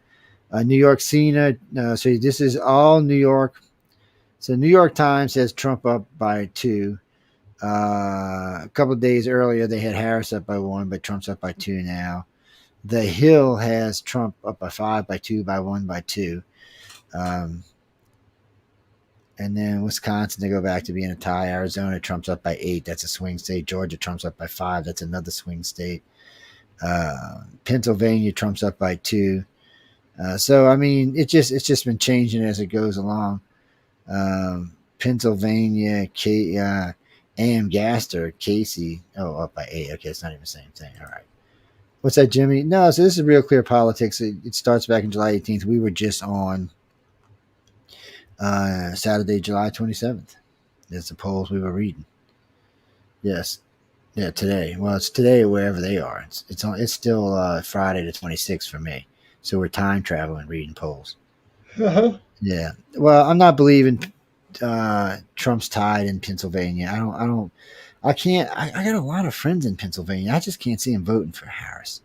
New York Cena. So this is all New York. So New York Times has Trump up by 2. A couple of days earlier, they had Harris up by 1, but Trump's up by 2 now. The Hill has Trump up by 5, by 2, by 1, by 2. And then Wisconsin, they go back to being a tie. Arizona, Trump's up by 8. That's a swing state. Georgia, Trump's up by 5. That's another swing state. Pennsylvania, Trump's up by 2. So I mean, it's just been changing as it goes along. Pennsylvania, Gaster, Casey. Oh, up by 8. Okay, it's not even the same thing. All right. What's that, Jimmy? No, so this is Real Clear Politics. It starts back in July 18th. We were just on Saturday, July 27th. That's the polls we were reading. Yes. Yeah, today. Well, it's today wherever they are. It's still Friday the 26th for me. So we're time traveling reading polls. Uh-huh. Yeah. Well, I'm not believing Trump's tied in Pennsylvania. I can't. I got a lot of friends in Pennsylvania. I just can't see him voting for Harris.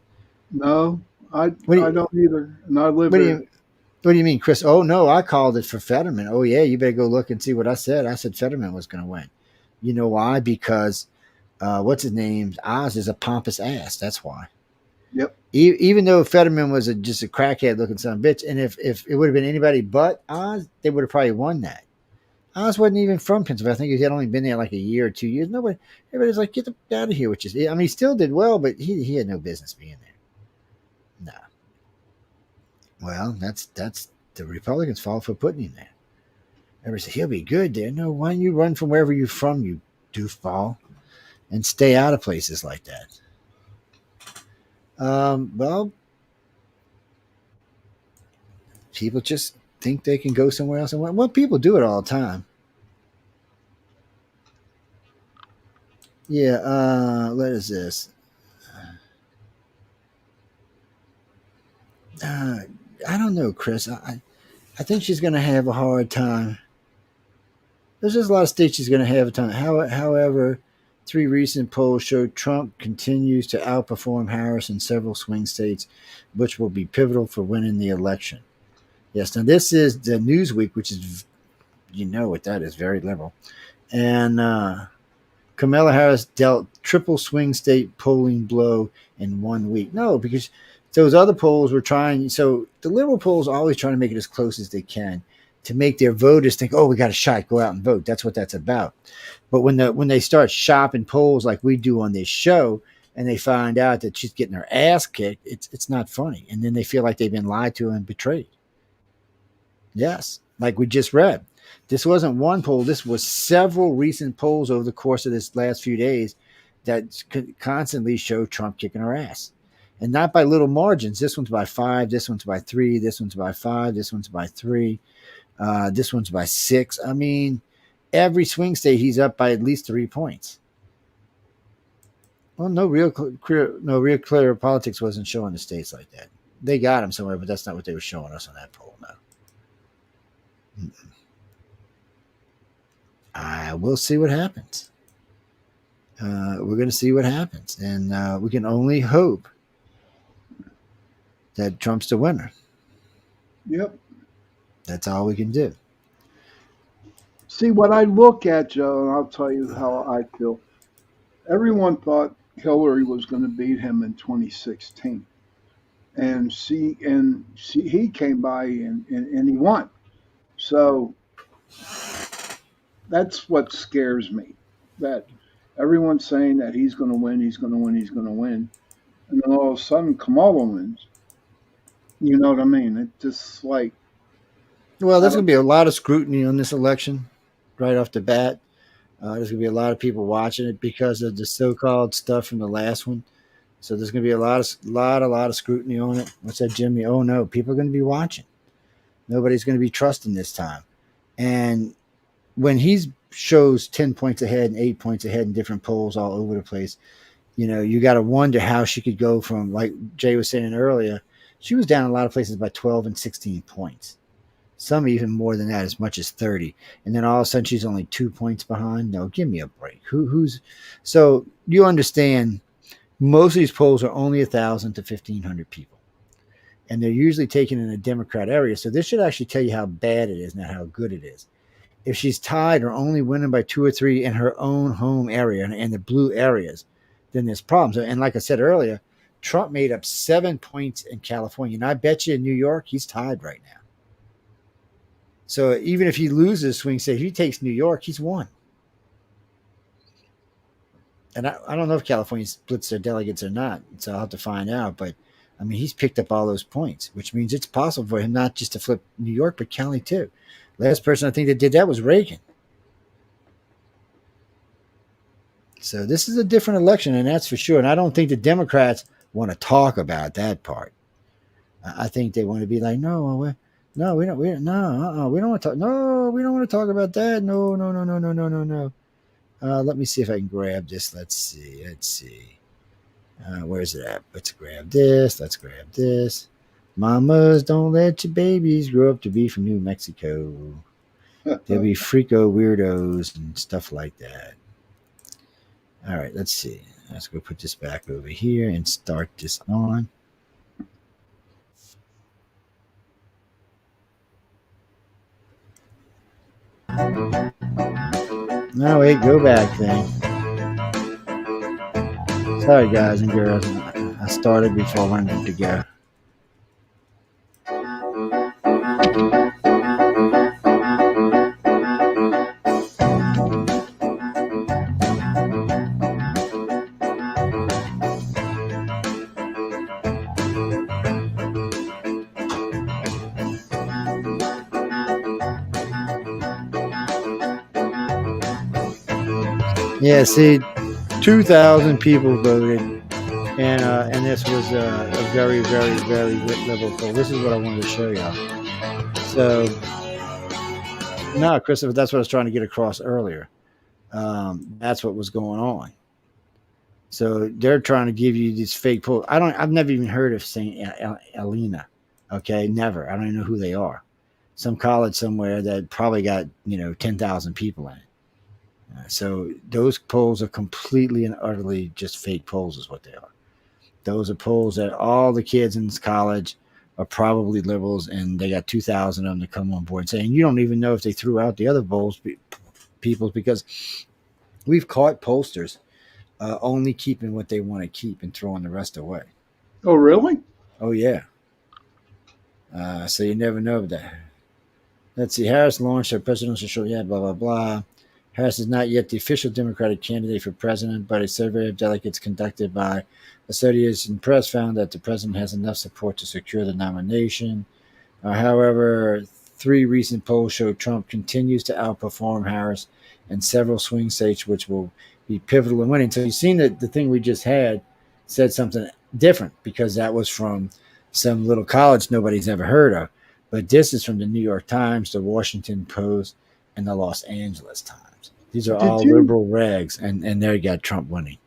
No, I don't either. And I live in. What do you mean, Chris? Oh, no, I called it for Fetterman. Oh, yeah, you better go look and see what I said. I said Fetterman was going to win. You know why? Because what's his name? Oz is a pompous ass. That's why. Yep. Even though Fetterman was just a crackhead looking son of a bitch, and if it would have been anybody but Oz, they would have probably won that. Oz wasn't even from Pennsylvania. I think he had only been there like a year or 2 years. Everybody's like, get out of here, which is, I mean, he still did well, but he had no business being there. No. Well, that's the Republicans' fault for putting him there. Everybody said, he'll be good there. No, why don't you run from wherever you're from, you doofball, and stay out of places like that? Well, people just think they can go somewhere else. Well, people do it all the time. Yeah, what is this? I don't know, Chris. I think she's going to have a hard time. There's just a lot of states she's going to have a time. However, 3 recent polls show Trump continues to outperform Harris in several swing states, which will be pivotal for winning the election. Yes, now this is the Newsweek, which is, you know what that is, very liberal. And Kamala Harris dealt triple swing state polling blow in 1 week. No, because those other polls were trying. So the liberal polls are always trying to make it as close as they can to make their voters think, oh, we got a shot, go out and vote. That's what that's about. But when they start shopping polls like we do on this show, and they find out that she's getting her ass kicked, it's not funny. And then they feel like they've been lied to and betrayed. Yes, like we just read. This wasn't one poll. This was several recent polls over the course of this last few days that constantly show Trump kicking her ass. And not by little margins. This one's by 5. This one's by 3. This one's by 5. This one's by 3. This one's by 6. I mean, every swing state he's up by at least 3 points. Well, no real clear politics wasn't showing the states like that. They got him somewhere, but that's not what they were showing us on that poll. No. We'll see what happens. We're going to see what happens, and we can only hope that Trump's the winner. Yep. That's all we can do. See, what I look at, Joe, and I'll tell you how I feel. Everyone thought Hillary was going to beat him in 2016. And he came by and he won. So that's what scares me, that everyone's saying that he's going to win, he's going to win, he's going to win. And then all of a sudden, Kamala wins. You know what I mean? It's just like... Well, there's going to be a lot of scrutiny on this election right off the bat. There's going to be a lot of people watching it because of the so-called stuff from the last one. So there's going to be a lot of scrutiny on it. What's that, Jimmy? Oh, no, people are going to be watching. Nobody's going to be trusting this time. And when he shows 10 points ahead and 8 points ahead in different polls all over the place, you know, you got to wonder how she could go from, like Jay was saying earlier, she was down in a lot of places by 12 and 16 points. Some even more than that, as much as 30. And then all of a sudden she's only 2 points behind. No, give me a break. So you understand, most of these polls are only 1,000 to 1,500 people. And they're usually taken in a Democrat area. So this should actually tell you how bad it is, not how good it is. if she's tied or only winning by 2 or 3 in her own home area and the blue areas, then there's problems. And like I said earlier, Trump made up 7 points in California. And I bet you in New York, he's tied right now. So even if he loses swing state, if he takes New York, he's won. And I don't know if California splits their delegates or not, so I'll have to find out. But, I mean, he's picked up all those points, which means it's possible for him not just to flip New York, but Cali too. Last person I think that did that was Reagan. So this is a different election, and that's for sure. And I don't think the Democrats want to talk about that part. I think they want to be like, no, we don't want to talk. No, we don't want to talk about that. No. Let me see if I can grab this. Let's see. Where's it at? Let's grab this. Mamas, don't let your babies grow up to be from New Mexico. They'll be freako weirdos and stuff like that. All right, let's see. Let's go put this back over here and start this on. No, wait, go back thing. Sorry, guys and girls. I started before I wanted to go. Yeah, see, 2,000 people voted, and this was a very, very, very liberal poll. This is what I wanted to show y'all. So, no, Christopher, that's what I was trying to get across earlier. That's what was going on. So they're trying to give you these fake polls. I've never even heard of St. Helena. Okay, never. I don't even know who they are. Some college somewhere that probably got 10,000 people in it. So those polls are completely and utterly just fake polls is what they are. Those are polls that all the kids in this college are probably liberals, and they got 2,000 of them to come on board saying you don't even know if they threw out the other people, because we've caught pollsters only keeping what they want to keep and throwing the rest away. Oh, really? Oh, yeah. So you never know that. Let's see. Harris launched her presidential show. Yeah, blah, blah, blah. Harris is not yet the official Democratic candidate for president, but a survey of delegates conducted by Associated Press found that the president has enough support to secure the nomination. However, 3 recent polls show Trump continues to outperform Harris in several swing states, which will be pivotal in winning. So you've seen that the thing we just had said something different, because that was from some little college nobody's ever heard of. But this is from the New York Times, the Washington Post, and the Los Angeles Times. These are all liberal rags, and there you got Trump winning.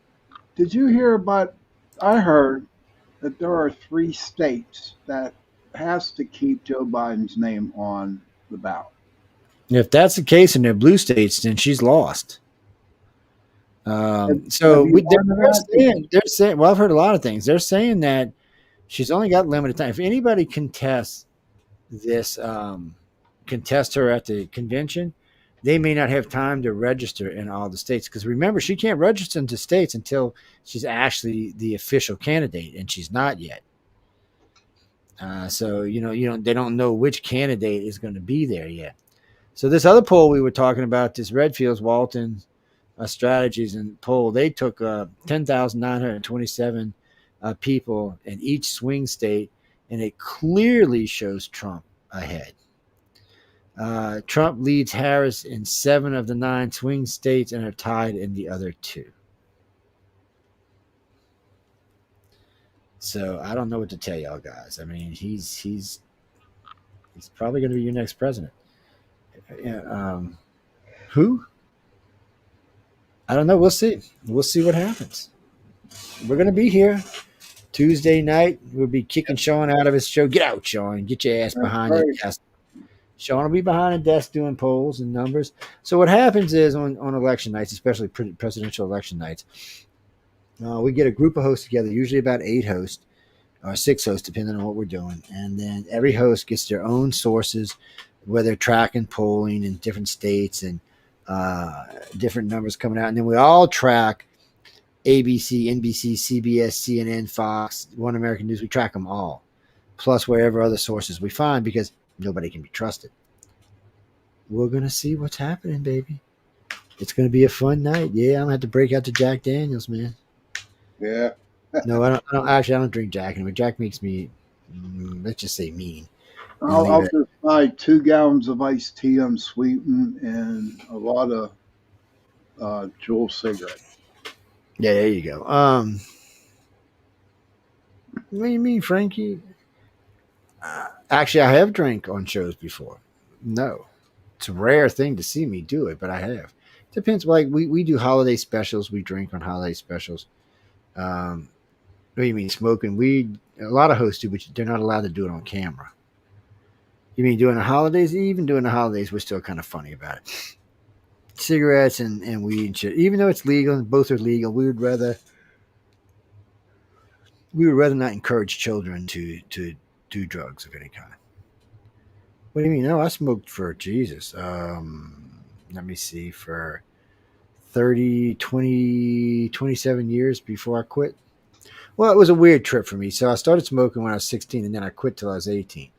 Did you hear about, I heard that there are 3 states that has to keep Joe Biden's name on the ballot. If that's the case in their blue states, then she's lost. They're saying, well, I've heard a lot of things. They're saying that she's only got limited time. If anybody contests this, contest her at the convention, they may not have time to register in all the states. Because remember, she can't register into states until she's actually the official candidate, and she's not yet. So they don't know which candidate is going to be there yet. So this other poll we were talking about, this Redfield's Walton Strategies and poll, they took 10,927 people in each swing state, and it clearly shows Trump ahead. Trump leads Harris in 7 of the 9 swing states and are tied in the other 2. So I don't know what to tell y'all guys. I mean, he's probably going to be your next president. Who? I don't know. We'll see. We'll see what happens. We're going to be here Tuesday night. We'll be kicking Shawn out of his show. Get out, Shawn. Get your ass behind the desk. Shawn will be behind the desk doing polls and numbers. So what happens is on election nights, especially presidential election nights, we get a group of hosts together, usually about 8 hosts or 6 hosts, depending on what we're doing. And then every host gets their own sources where they're tracking polling in different states and different numbers coming out. And then we all track ABC, NBC, CBS, CNN, Fox, One American News. We track them all, plus wherever other sources we find, because nobody can be trusted. We're going to see what's happening, baby. It's going to be a fun night. Yeah, I'm going to have to break out to Jack Daniels, man. Yeah. No, I don't drink Jack anymore. Jack makes me, let's just say, mean. I'll just buy 2 gallons of iced tea unsweetened and a lot of Juul cigarettes. Yeah, there you go. What do you mean, Frankie? Actually, I have drank on shows before. No, it's a rare thing to see me do it, but I have. Depends. Like we do holiday specials. We drink on holiday specials. What do you mean smoking weed? A lot of hosts do, but they're not allowed to do it on camera. You mean doing the holidays? Even doing the holidays, we're still kind of funny about it. Cigarettes and weed and shit. Even though it's legal and both are legal, we would rather not encourage children to do drugs of any kind. What do you mean? No, I smoked for Jesus. Let me see, for 27 years before I quit. Well, it was a weird trip for me. So I started smoking when I was 16, and then I quit till I was 18.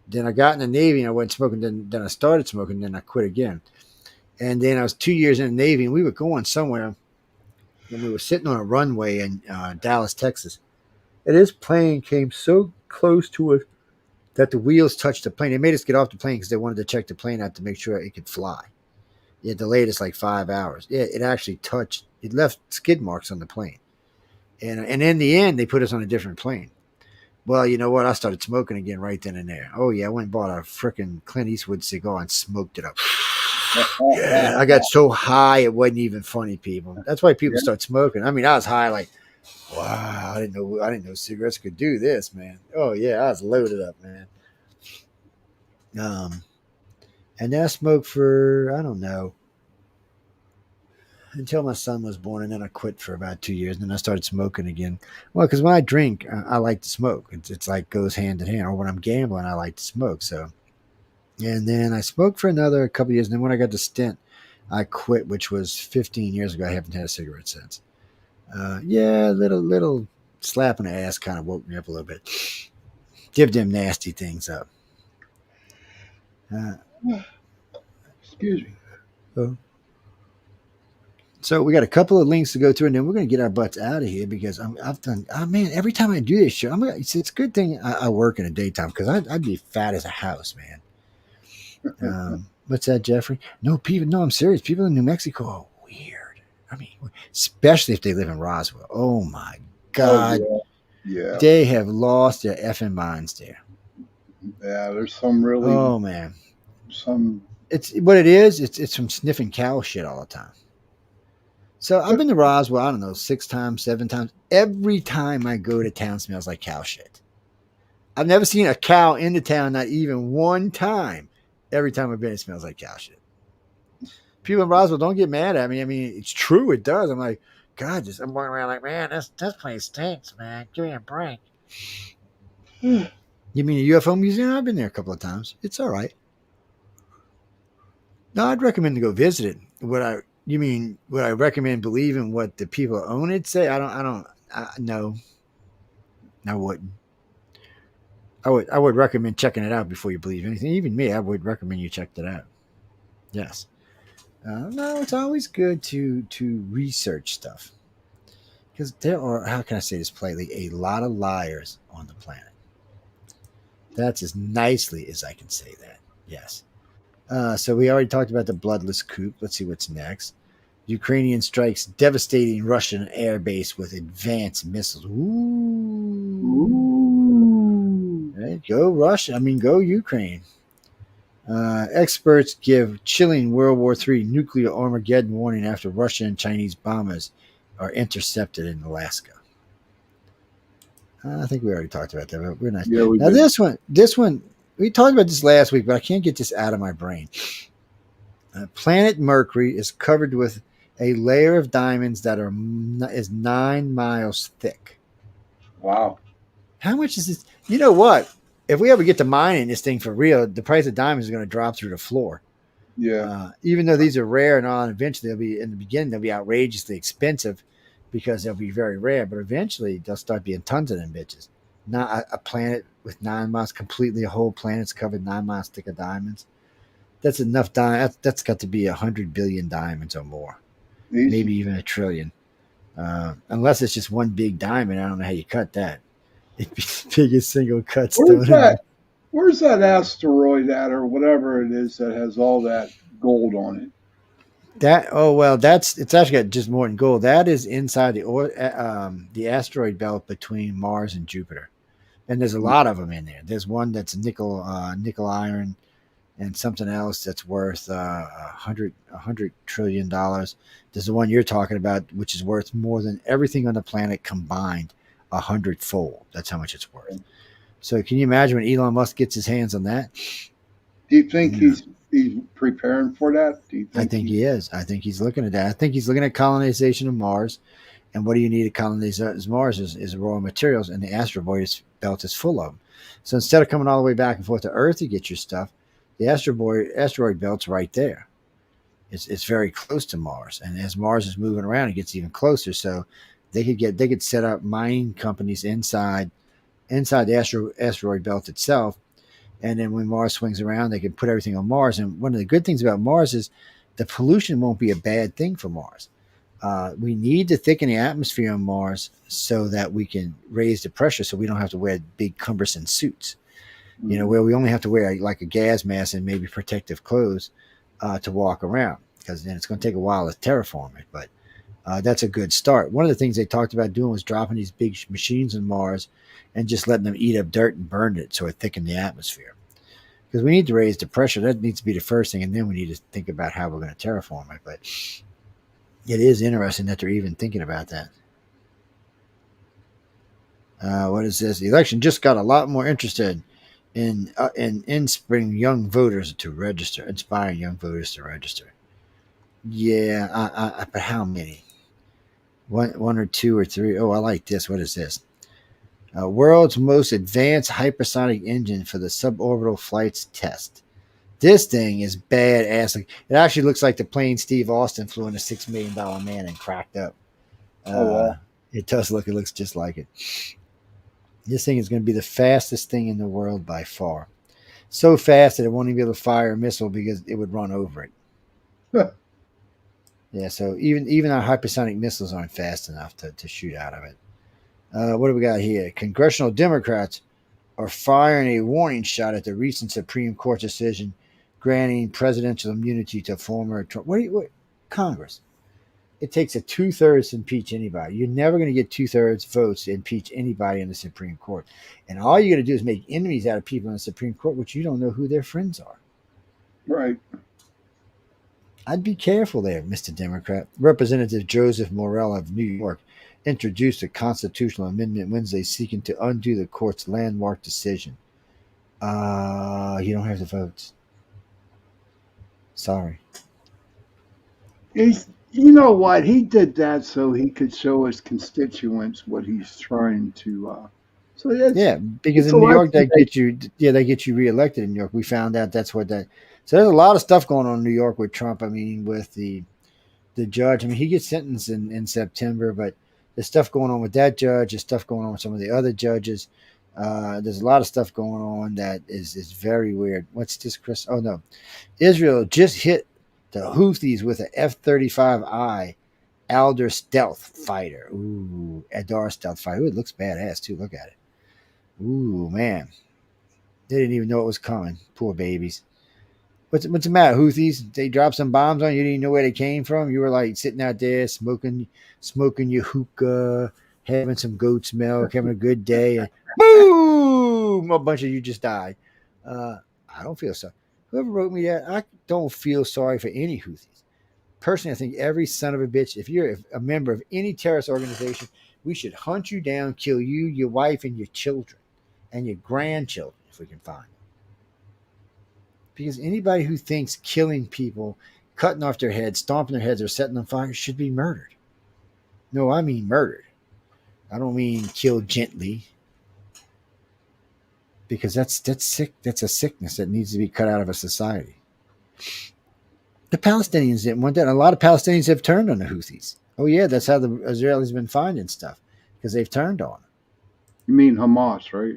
Then I got in the Navy and I went smoking. Then I started smoking. Then I quit again. And then I was 2 years in the Navy, and we were going somewhere. And we were sitting on a runway in Dallas, Texas. And this plane came so close to us that the wheels touched the plane. They made us get off the plane because they wanted to check the plane out to make sure it could fly. It delayed us like 5 hours. Yeah, it actually touched. It left skid marks on the plane. And in the end, they put us on a different plane. Well, you know what? I started smoking again right then and there. Oh, yeah. I went and bought a freaking Clint Eastwood cigar and smoked it up. Yeah, I got so high it wasn't even funny, people. That's why people start smoking. I mean, I was high like, wow, I didn't know cigarettes could do this, man. Oh, yeah, I was loaded up, man. And then I smoked for, I don't know, until my son was born, and then I quit for about 2 years, and then I started smoking again. Well, because when I drink, I like to smoke. It's like goes hand in hand. Or when I'm gambling, I like to smoke. So, and then I smoked for another couple of years, and then when I got the stint, I quit, which was 15 years ago. I haven't had a cigarette since. Yeah, little slap in the ass kind of woke me up a little bit. Give them nasty things up. Excuse me. So we got a couple of links to go through, and then we're going to get our butts out of here because I've done. Oh man, every time I do this show, it's a good thing I work in the daytime because I'd be fat as a house, man. What's that, Jeffrey? No, people. No, I'm serious. People in New Mexico are weird. I mean, especially if they live in Roswell. Oh my God. Oh, yeah. They have lost their effing minds there. Yeah, there's some really. Oh man. Some. It's what it is. It's from sniffing cow shit all the time. So I've been to Roswell, I don't know, 6 times, 7 times. Every time I go to town, smells like cow shit. I've never seen a cow in the town, not even one time. Every time I've been, it smells like cow shit. People in Roswell, don't get mad at me. I mean, it's true, it does. I'm like, God, I'm walking around like, man, this place stinks, man. Give me a break. You mean a UFO museum? I've been there a couple of times. It's all right. No, I'd recommend to go visit it. You mean, would I recommend believing what the people who own it say? No, I wouldn't. I would recommend checking it out before you believe anything. Even me, I would recommend you check that out. Yes. No, it's always good to research stuff. Because there are, how can I say this politely, a lot of liars on the planet. That's as nicely as I can say that. Yes. So we already talked about the Bloodless Coup. Let's see what's next. Ukrainian strikes devastating Russian airbase with advanced missiles. Ooh. Right, go Russia. Go Ukraine. Experts give chilling World War III nuclear Armageddon warning after Russian and Chinese bombers are intercepted in Alaska. I think we already talked about that, but we're not. Yeah, now this one. We talked about this last week, but I can't get this out of my brain. Planet Mercury is covered with a layer of diamonds that is 9 miles thick. Wow. How much is this? You know what? if we ever get to mining this thing for real, the price of diamonds is going to drop through the floor. Yeah. Even though these are rare and all, eventually they'll be in the beginning they'll be outrageously expensive because they'll be very rare. But eventually they'll start being tons of them bitches. Not a planet with 9 miles, completely a whole planet's covered 9 miles thick of diamonds. That's enough diamonds. That's got to be 100 billion diamonds or more, maybe even 1 trillion. Unless it's just one big diamond, I don't know how you cut that. It'd be the biggest single cut stone. Where's that asteroid at, or whatever it is that has all that gold on it? It's actually got just more than gold. That is inside the asteroid belt between Mars and Jupiter, and there's a lot of them in there. There's one that's nickel iron, and something else that's worth $100 trillion. There's the one you're talking about, which is worth more than everything on the planet combined, 100-fold. That's how much it's worth. So can you imagine when Elon Musk gets his hands on that? Do you think he's preparing for that? I think he is. I think he's looking at that. I think he's looking at colonization of Mars. And what do you need to colonize Mars is raw materials, and the asteroid belt is full of them. So instead of coming all the way back and forth to Earth to get your stuff, the asteroid belt's right there. It's very close to Mars, and as Mars is moving around, it gets even closer. So they could set up mining companies inside the asteroid belt itself, and then when Mars swings around, they can put everything on Mars. And one of the good things about Mars is the pollution won't be a bad thing for Mars. We need to thicken the atmosphere on Mars so that we can raise the pressure, so we don't have to wear big cumbersome suits. Where we only have to wear like a gas mask and maybe protective clothes to walk around, because then it's going to take a while to terraform it. But that's a good start. One of the things they talked about doing was dropping these big machines on Mars and just letting them eat up dirt and burn it so it thickened the atmosphere. Because we need to raise the pressure. That needs to be the first thing, and then we need to think about how we're going to terraform it. But it is interesting that they're even thinking about that. What is this? The election just got a lot more interested in inspiring young voters to register. Yeah, but how many? One or two or three? Oh, I like this. What is this? World's most advanced hypersonic engine for the suborbital flights test. This thing is badass. It actually looks like the plane Steve Austin flew in a $6 million man and cracked up. Wow. It does look. It looks just like it. This thing is going to be the fastest thing in the world by far. So fast that it won't even be able to fire a missile because it would run over it. Yeah, so even our hypersonic missiles aren't fast enough to shoot out of it. What do we got here? Congressional Democrats are firing a warning shot at the recent Supreme Court decision granting presidential immunity to former Trump. What Congress? It takes a 2/3 to impeach anybody. You're never going to get 2/3 votes to impeach anybody in the Supreme Court. And all you're going to do is make enemies out of people in the Supreme Court, which you don't know who their friends are. Right. I'd be careful there, Mr. Democrat. Representative Joseph Morell of New York introduced a constitutional amendment Wednesday seeking to undo the court's landmark decision. You don't have the votes. Sorry. You know what? He did that so he could show his constituents what he's trying to. Yeah, because in New York they get you reelected in New York. We found out that's what that. So there's a lot of stuff going on in New York with Trump. I mean, with the judge. I mean, he gets sentenced in September, but there's stuff going on with that judge. There's stuff going on with some of the other judges. There's a lot of stuff going on that is very weird. What's this, Chris? Oh, no. Israel just hit the Houthis with an F-35I Adir stealth fighter. Ooh, Adir stealth fighter. Ooh, it looks badass, too. Look at it. Ooh, man. They didn't even know it was coming. Poor babies. What's the matter, Houthis? They dropped some bombs on you. You didn't know where they came from. You were like sitting out there smoking your hookah, having some goat's milk, having a good day. And boom! A bunch of you just died. I don't feel sorry. Whoever wrote me that, I don't feel sorry for any Houthis. Personally, I think every son of a bitch, if you're a member of any terrorist organization, we should hunt you down, kill you, your wife, and your children, and your grandchildren, if we can find them. Because anybody who thinks killing people, cutting off their heads, stomping their heads, or setting them on fire should be murdered. No, I mean murdered. I don't mean killed gently. because that's sick. That's a sickness that needs to be cut out of a society. The Palestinians didn't want that. A lot of Palestinians have turned on the Houthis. Oh yeah, that's how the Israelis have been finding stuff, because they've turned on them. You mean Hamas, right?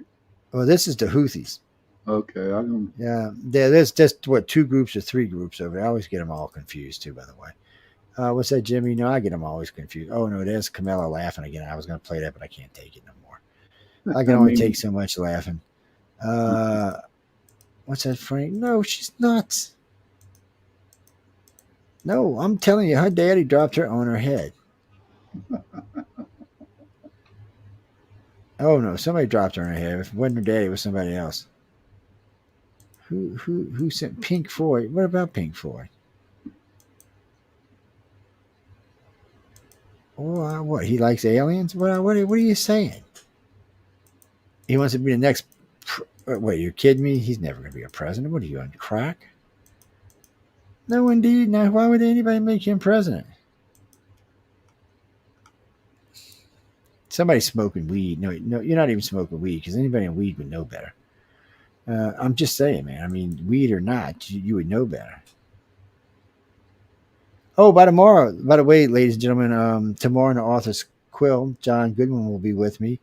Well, this is the Houthis. Okay, I don't. Yeah, there's just what, 2 groups or 3 groups over there. I always get them all confused too. By the way, what's that, Jimmy? No, I get them always confused. Oh no, there's Kamila laughing again. I was going to play that, but I can't take it no more. I can only take so much laughing. What's that, Frank? No, she's not. No, I'm telling you, her daddy dropped her on her head. Oh no, somebody dropped her on her head. If it wasn't her daddy, it was somebody else. Who sent Pink Floyd? What about Pink Floyd? Oh, what? He likes aliens? What are you saying? He wants to be the next. Wait, you're kidding me? He's never going to be a president. What are you, on crack? No, indeed. Now, why would anybody make him president? Somebody's smoking weed. No, you're not even smoking weed, because anybody in weed would know better. I'm just saying, man. I mean, weed or not, you would know better. Oh, by the way, ladies and gentlemen, tomorrow in the author's quill, John Goodwin will be with me,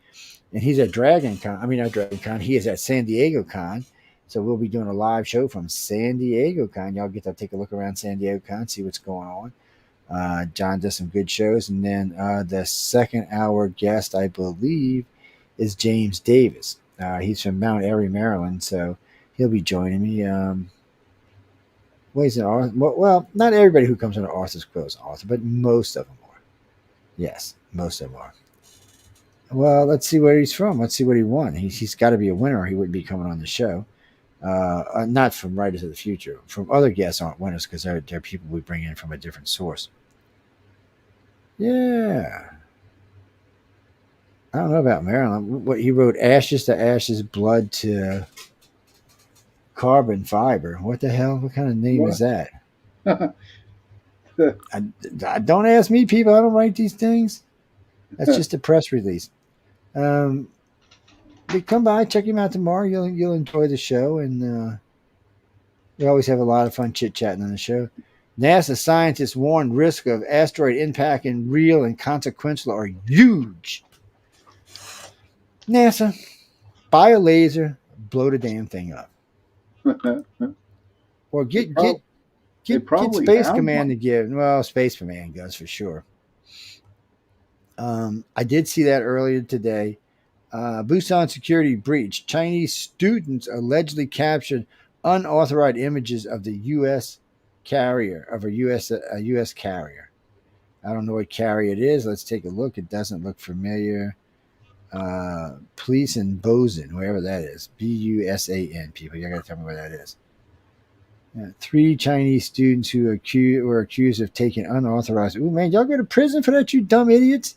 and he's at Dragon Con. I mean, not Dragon Con. He is at San Diego Con. So we'll be doing a live show from San Diego Con. Y'all get to take a look around San Diego Con, see what's going on. John does some good shows. And then the second hour guest, I believe, is James Davis. He's from Mount Airy, Maryland. So he'll be joining me. Well, not everybody who comes on the author's quill is an author, but most of them are. Yes, most of them are. Well, let's see where he's from. Let's see what he won. He's got to be a winner, or he wouldn't be coming on the show. Not from Writers of the Future. From other guests aren't winners, because they're people we bring in from a different source. Yeah. I don't know about Maryland. What he wrote, ashes to ashes, blood to carbon fiber. What the hell? What kind of name is that? I don't ask me, people. I don't write these things. That's just a press release. But come by, check him out tomorrow. You'll enjoy the show, and we always have a lot of fun chit-chatting on the show. NASA scientists warn risk of asteroid impact and real and consequential are huge. NASA, buy a laser, blow the damn thing up. Or get Space Command to give. Well, Space Command does for sure. I did see that earlier today. Busan security breach. Chinese students allegedly captured unauthorized images of the U.S. carrier, of a U.S. carrier. I don't know what carrier it is. Let's take a look. It doesn't look familiar. Police in Bosun, wherever that is. Busan, people. You got to tell me where that is. 3 Chinese students who were accused of taking unauthorized. Ooh, man, y'all go to prison for that, you dumb idiots.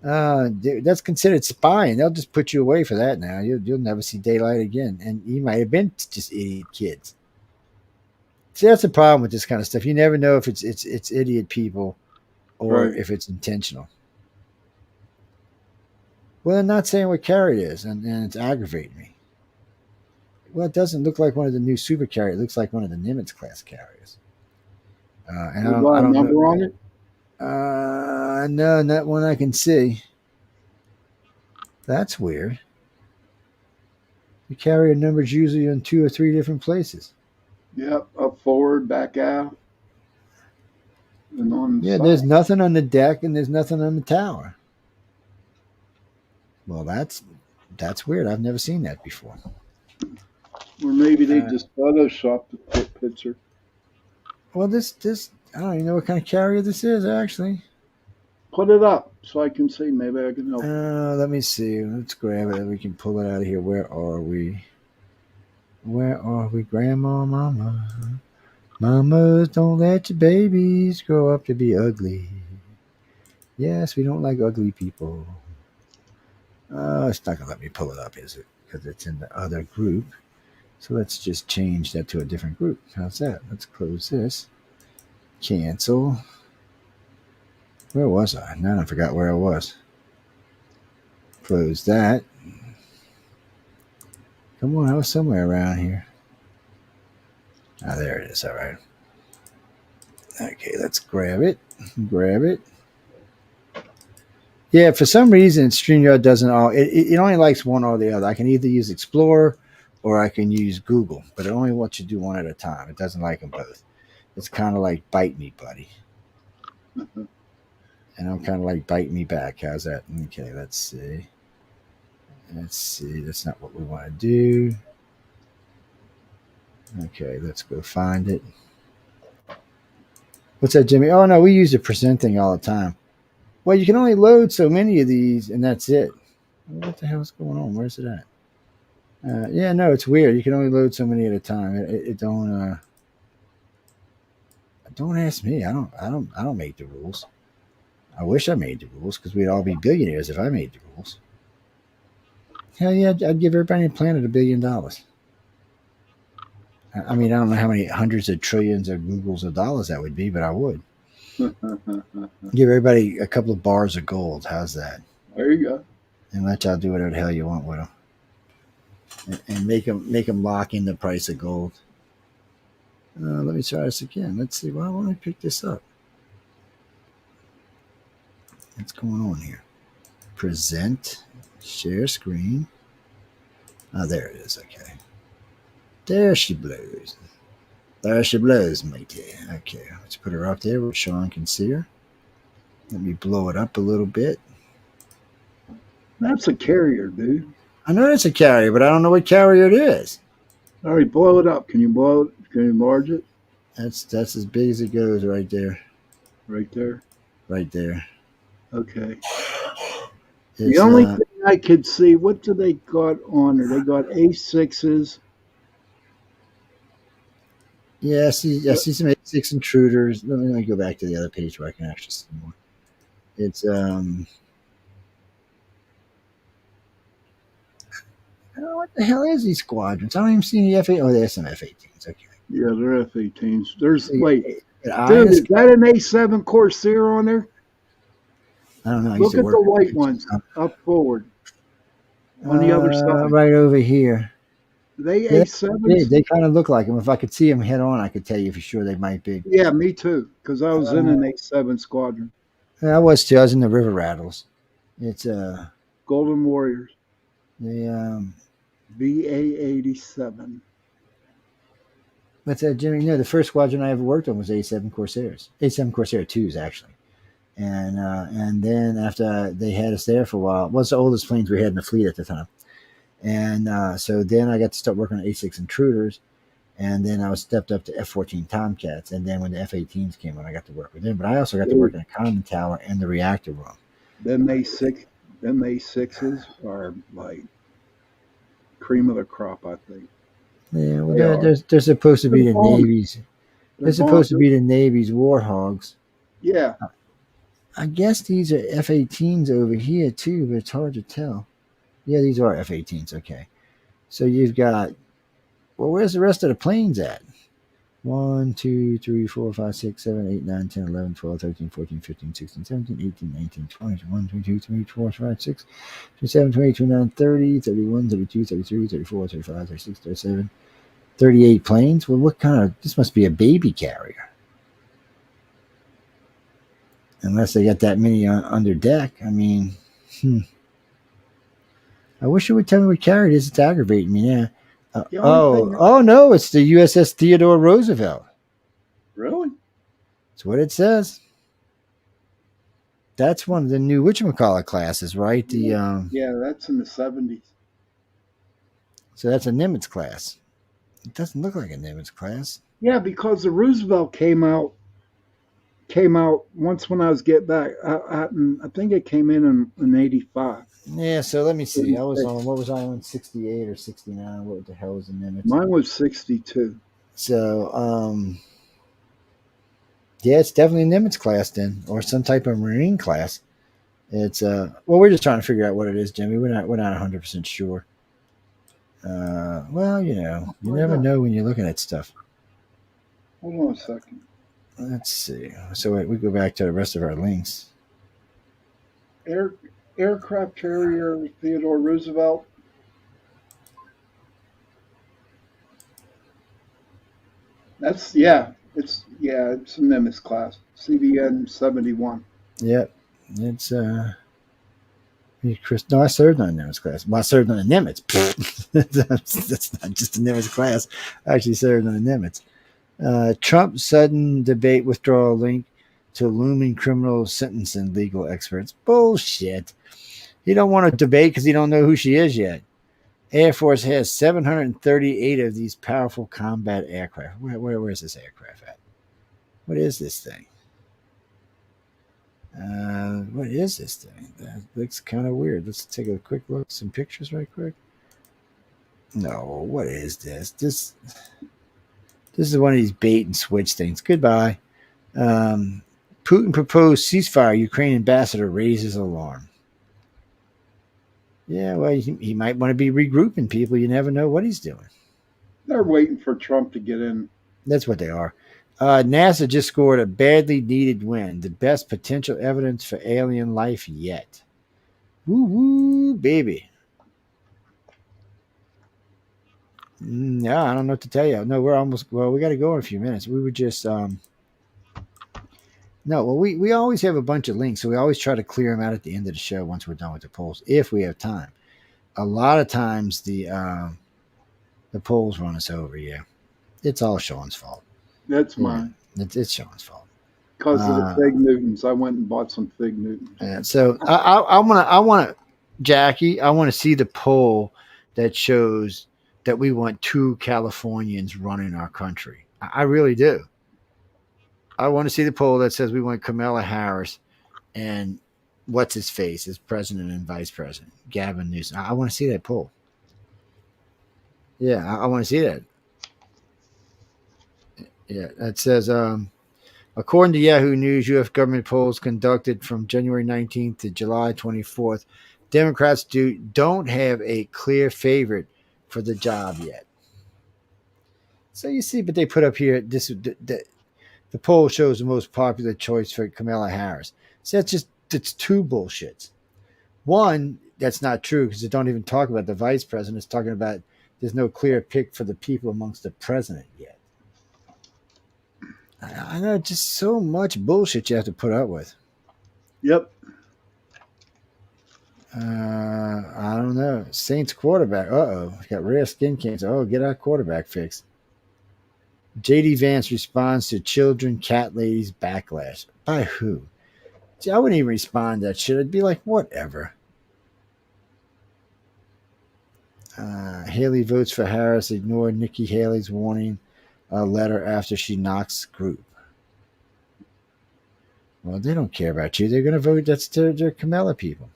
That's considered spying. They'll just put you away for that now. You'll never see daylight again. And you might have been just idiot kids. See, that's the problem with this kind of stuff. You never know if it's idiot people or if it's intentional. Well, they're not saying what carrier it is, and it's aggravating me. Well, it doesn't look like one of the new super carriers. It looks like one of the Nimitz class carriers. And I don't number know. on it? No, not one I can see. That's weird. The carrier number's usually in 2 or 3 different places. Yep, up forward, back out. And on the side. There's nothing on the deck and there's nothing on the tower. Well, that's weird. I've never seen that before. Or maybe they just photoshopped the picture. Well, this I don't even know what kind of carrier this is, actually. Put it up so I can see. Maybe I can help. Let me see. Let's grab it. We can pull it out of here. Where are we? Where are we, Grandma, Mama? Mamas, don't let your babies grow up to be ugly. Yes, we don't like ugly people. It's not going to let me pull it up, is it? Because it's in the other group. So let's just change that to a different group. How's that? Let's close this. Cancel. Where was I? Now I forgot where I was. Close that. Come on, I was somewhere around here. Ah, there it is. All right. Okay, let's grab it. Grab it. Yeah, for some reason, StreamYard doesn't it only likes one or the other. I can either use Explorer or I can use Google, but it only lets you do one at a time. It doesn't like them both. It's kind of like bite me, buddy. And I'm kind of like bite me back. How's that? Okay, let's see. Let's see. That's not what we want to do. Okay, let's go find it. What's that, Jimmy? Oh, no, we use the present thing all the time. Well, you can only load so many of these, and that's it. What the hell's going on? Where's it at? Yeah, no, it's weird. You can only load so many at a time. It don't. Don't ask me. I don't make the rules. I wish I made the rules because we'd all be billionaires if I made the rules. Hell yeah, I'd give everybody on the planet $1 billion. I mean, I don't know how many hundreds of trillions of Googles of dollars that would be, but I would. Give everybody a couple of bars of gold. How's that? There you go. And let y'all do whatever the hell you want with them. And make them lock in the price of gold. Let me try this again. Let's see. Why won't I pick this up? What's going on here? Present. Share screen. Oh, there it is. Okay. There she blows. There she blows, matey. Okay. Let's put her up there where Shawn can see her. Let me blow it up a little bit. That's a carrier, dude. I know it's a carrier, but I don't know what carrier it is. All right, blow it up. Can you blow it? Can you enlarge it? That's as big as it goes right there. Right there? Right there. Okay. The only thing I could see, what do they got on there? They got A6s. Yeah, I see some A6 intruders. Let me go back to the other page where I can actually see more. It's what the hell is these squadrons? I don't even see any F-18. Oh, there's some F-18s. Okay. Yeah, they're F-18s. There's wait, dude, is is that an A7 Corsair on there? I don't know. Look at the white ones up forward on the other side. Right over here. They A7s? They kind of look like them. If I could see them head on, I could tell you for sure they might be. Yeah, me too, because I was in an A7 squadron. I was too. I was in the River Rattles. It's Golden Warriors. The VA-87. What's that, Jimmy? No, the first squadron I ever worked on was A7 Corsairs. A7 Corsair 2s, actually. And then after they had us there for a while, it was the oldest planes we had in the fleet at the time. And so then I got to start working on A6 Intruders. And then I was stepped up to F-14 Tomcats. And then when the F-18s came on, I got to work with them. But I also got to work in the common tower and the reactor room. Them A6s are like cream of the crop, I think. Yeah, well, they're supposed to be the Navy's. They're supposed to be the Navy's Warhogs. Yeah. I guess these are F-18s over here too, but it's hard to tell. Yeah, these are F-18s. Okay, so you've got. Well, where's the rest of the planes at? 1, 2, 3, 4, 5, 6, 7, 8, 9, 10, 11, 12, 13, 14, 15, 16, 17, 18, 19, 20, 21, 22, 23, 24, 25, 26, 27, 28, 29, 30, 31, 32, 33, 34, 35, 36, 37, 38 planes. Well, what kind of... This must be a baby carrier. Unless they got that many under deck. I mean, I wish it would tell me what carrier it is. It's aggravating me now. Oh no, it's the USS Theodore Roosevelt. Really? That's what it says. That's one of the new whatchamacallit classes, right? Yeah, that's in the 70s. So that's a Nimitz class. It doesn't look like a Nimitz class. Yeah, because the Roosevelt came out once when I was get back. I think it came in 85. Yeah, so let me see. I was on, what was I on, 68 or 69? What the hell was the Nimitz? Mine was 62. So, yeah, it's definitely a Nimitz class then, or some type of Marine class. It's well, we're just trying to figure out what it is, Jimmy. We're not 100% sure. Well, you know, you never know when you're looking at stuff. Hold on a second. Let's see. So we go back to the rest of our links. Aircraft carrier Theodore Roosevelt. It's a Nimitz class, CDN 71. Yep. It's Chris. No, I served on a Nimitz class. Well, I served on a Nimitz. That's not just a Nimitz class. I actually served on a Nimitz. Trump sudden debate withdrawal link to looming criminal sentencing legal experts. Bullshit. He don't want to debate because he don't know who she is yet. Air Force has 738 of these powerful combat aircraft. Where is this aircraft at? What is this thing? What is this thing? That looks kind of weird. Let's take a quick look. Some pictures right quick. No, what is this? This is one of these bait and switch things. Goodbye. Putin proposed ceasefire. Ukrainian ambassador raises alarm. Yeah, well, he might want to be regrouping people. You never know what he's doing. They're waiting for Trump to get in. That's what they are. NASA just scored a badly needed win. The best potential evidence for alien life yet. Woo woo, baby. No, I don't know what to tell you. No, we got to go in a few minutes. We were just, we always have a bunch of links, so we always try to clear them out at the end of the show once we're done with the polls, if we have time. A lot of times the polls run us over, yeah. It's all Shawn's fault. That's mine. It's Shawn's fault. Because of the Fig Newtons. I went and bought some Fig Newtons. Yeah, so I want to, Jackie, I want to see the poll that shows that we want 2 Californians running our country. I really do. I want to see the poll that says we want Kamala Harris and what's his face as president and vice president, Gavin Newsom. I want to see that poll. Yeah, I want to see that. Yeah, that says, according to Yahoo News, U.S. government polls conducted from January 19th to July 24th, Democrats don't have a clear favorite for the job yet. So you see, but they put up here, the poll shows the most popular choice for Kamala Harris. So it's 2 bullshits. One, that's not true because they don't even talk about the vice president. It's talking about there's no clear pick for the people amongst the president yet. I know, just so much bullshit you have to put up with. Yep. I don't know. Saints quarterback. Got rare skin cancer. Get our quarterback fixed. J.D. Vance responds to children, cat ladies backlash. By who? See, I wouldn't even respond to that shit. I'd be like, whatever. Haley votes for Harris. Ignore Nikki Haley's warning letter after she knocks group. Well, they don't care about you. They're going to vote. That's their Kamala people.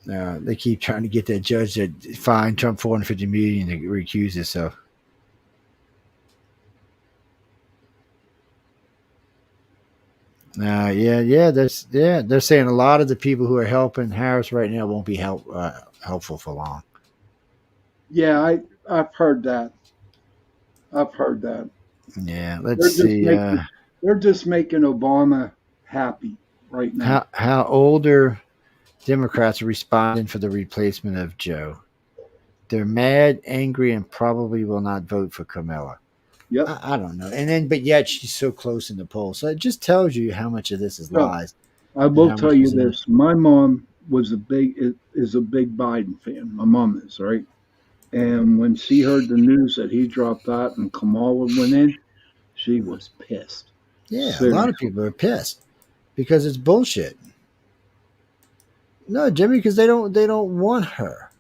They keep trying to get that judge to fine Trump $450 million to recuse himself. They're saying a lot of the people who are helping Harris right now won't be helpful for long. Yeah, I've heard that. Yeah, let's see. They're just making Obama happy right now. How older Democrats are responding for the replacement of Joe. They're mad, angry, and probably will not vote for Kamala. Yep. I don't know. But yet she's so close in the poll. So it just tells you how much of this is lies. I will tell you this. My mom is a big Biden fan. My mom is, right? And when she heard the news that he dropped out and Kamala went in, she was pissed. Yeah, seriously. A lot of people are pissed because it's bullshit. No, Jimmy, because they don't want her.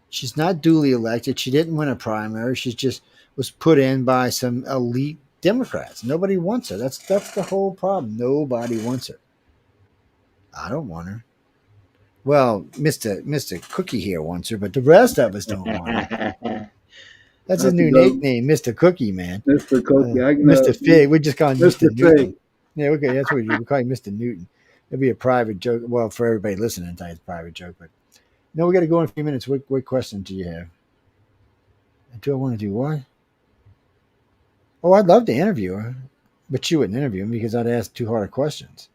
She's not duly elected. She didn't win a primary. She just was put in by some elite Democrats. Nobody wants her. That's the whole problem. Nobody wants her. I don't want her. Well, Mr. Cookie here wants her, but the rest of us don't want her. That's his new nickname, Mr. Cookie, man. Mr. Cookie. Mr. Fig. We just call him Mr. Newton. Yeah, okay, that's what we call him, Mr. Newton. It'd be a private joke. Well, for everybody listening, it's a private joke. But no, we got to go in a few minutes. What question do you have? Do I want to do what? Oh, I'd love to interview her, but she wouldn't interview me because I'd ask too hard of questions.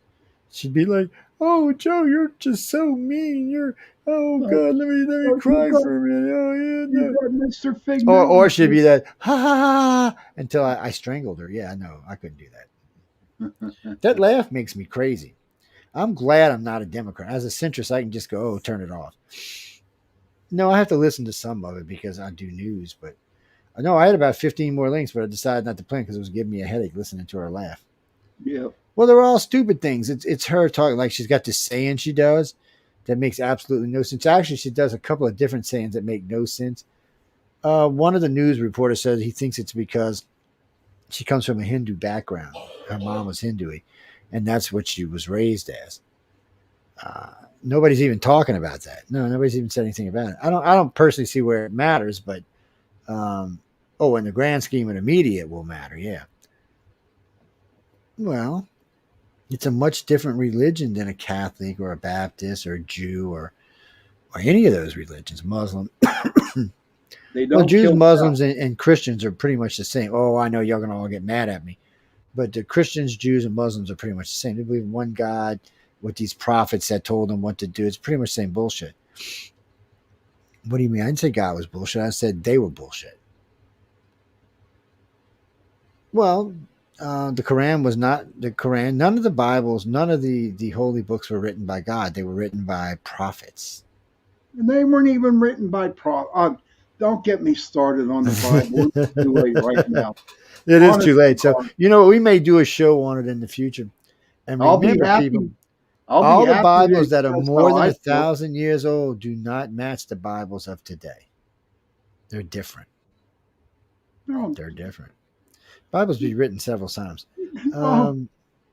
She'd be like, Oh, Joe, you're just so mean. You're, oh God, let me cry for a minute. Oh yeah, no. Mr. Fig. Or she'd be that ha ha ha until I strangled her. Yeah, no, I couldn't do that. That laugh makes me crazy. I'm glad I'm not a Democrat. As a centrist, I can just go, oh, turn it off. No, I have to listen to some of it because I do news. But no, I had about 15 more links, but I decided not to play because it was giving me a headache listening to her laugh. Yeah. Well, they're all stupid things. It's her talking like she's got this saying she does that makes absolutely no sense. Actually, she does a couple of different sayings that make no sense. One of the news reporters said he thinks it's because she comes from a Hindu background. Her mom was Hindu, and that's what she was raised as. Nobody's even talking about that. No, nobody's even said anything about it. I don't personally see where it matters, but in the grand scheme of the media, it will matter. Yeah. Well, it's a much different religion than a Catholic or a Baptist or a Jew or any of those religions. Muslim. Jews, Muslims, and Christians are pretty much the same. Oh, I know y'all gonna all get mad at me, but the Christians, Jews, and Muslims are pretty much the same. They believe in one God with these prophets that told them what to do. It's pretty much the same bullshit. What do you mean? I didn't say God was bullshit. I said they were bullshit. Well, the Quran was not the Quran. None of the Bibles, none of the holy books were written by God. They were written by prophets. And they weren't even written by prophets. Don't get me started on the Bible. It's too late right now. It is too late. So, we may do a show on it in the future. And remember, people, all the Bibles that are more than 1,000 years old do not match the Bibles of today. They're different. No. They're different. Bibles be written several times.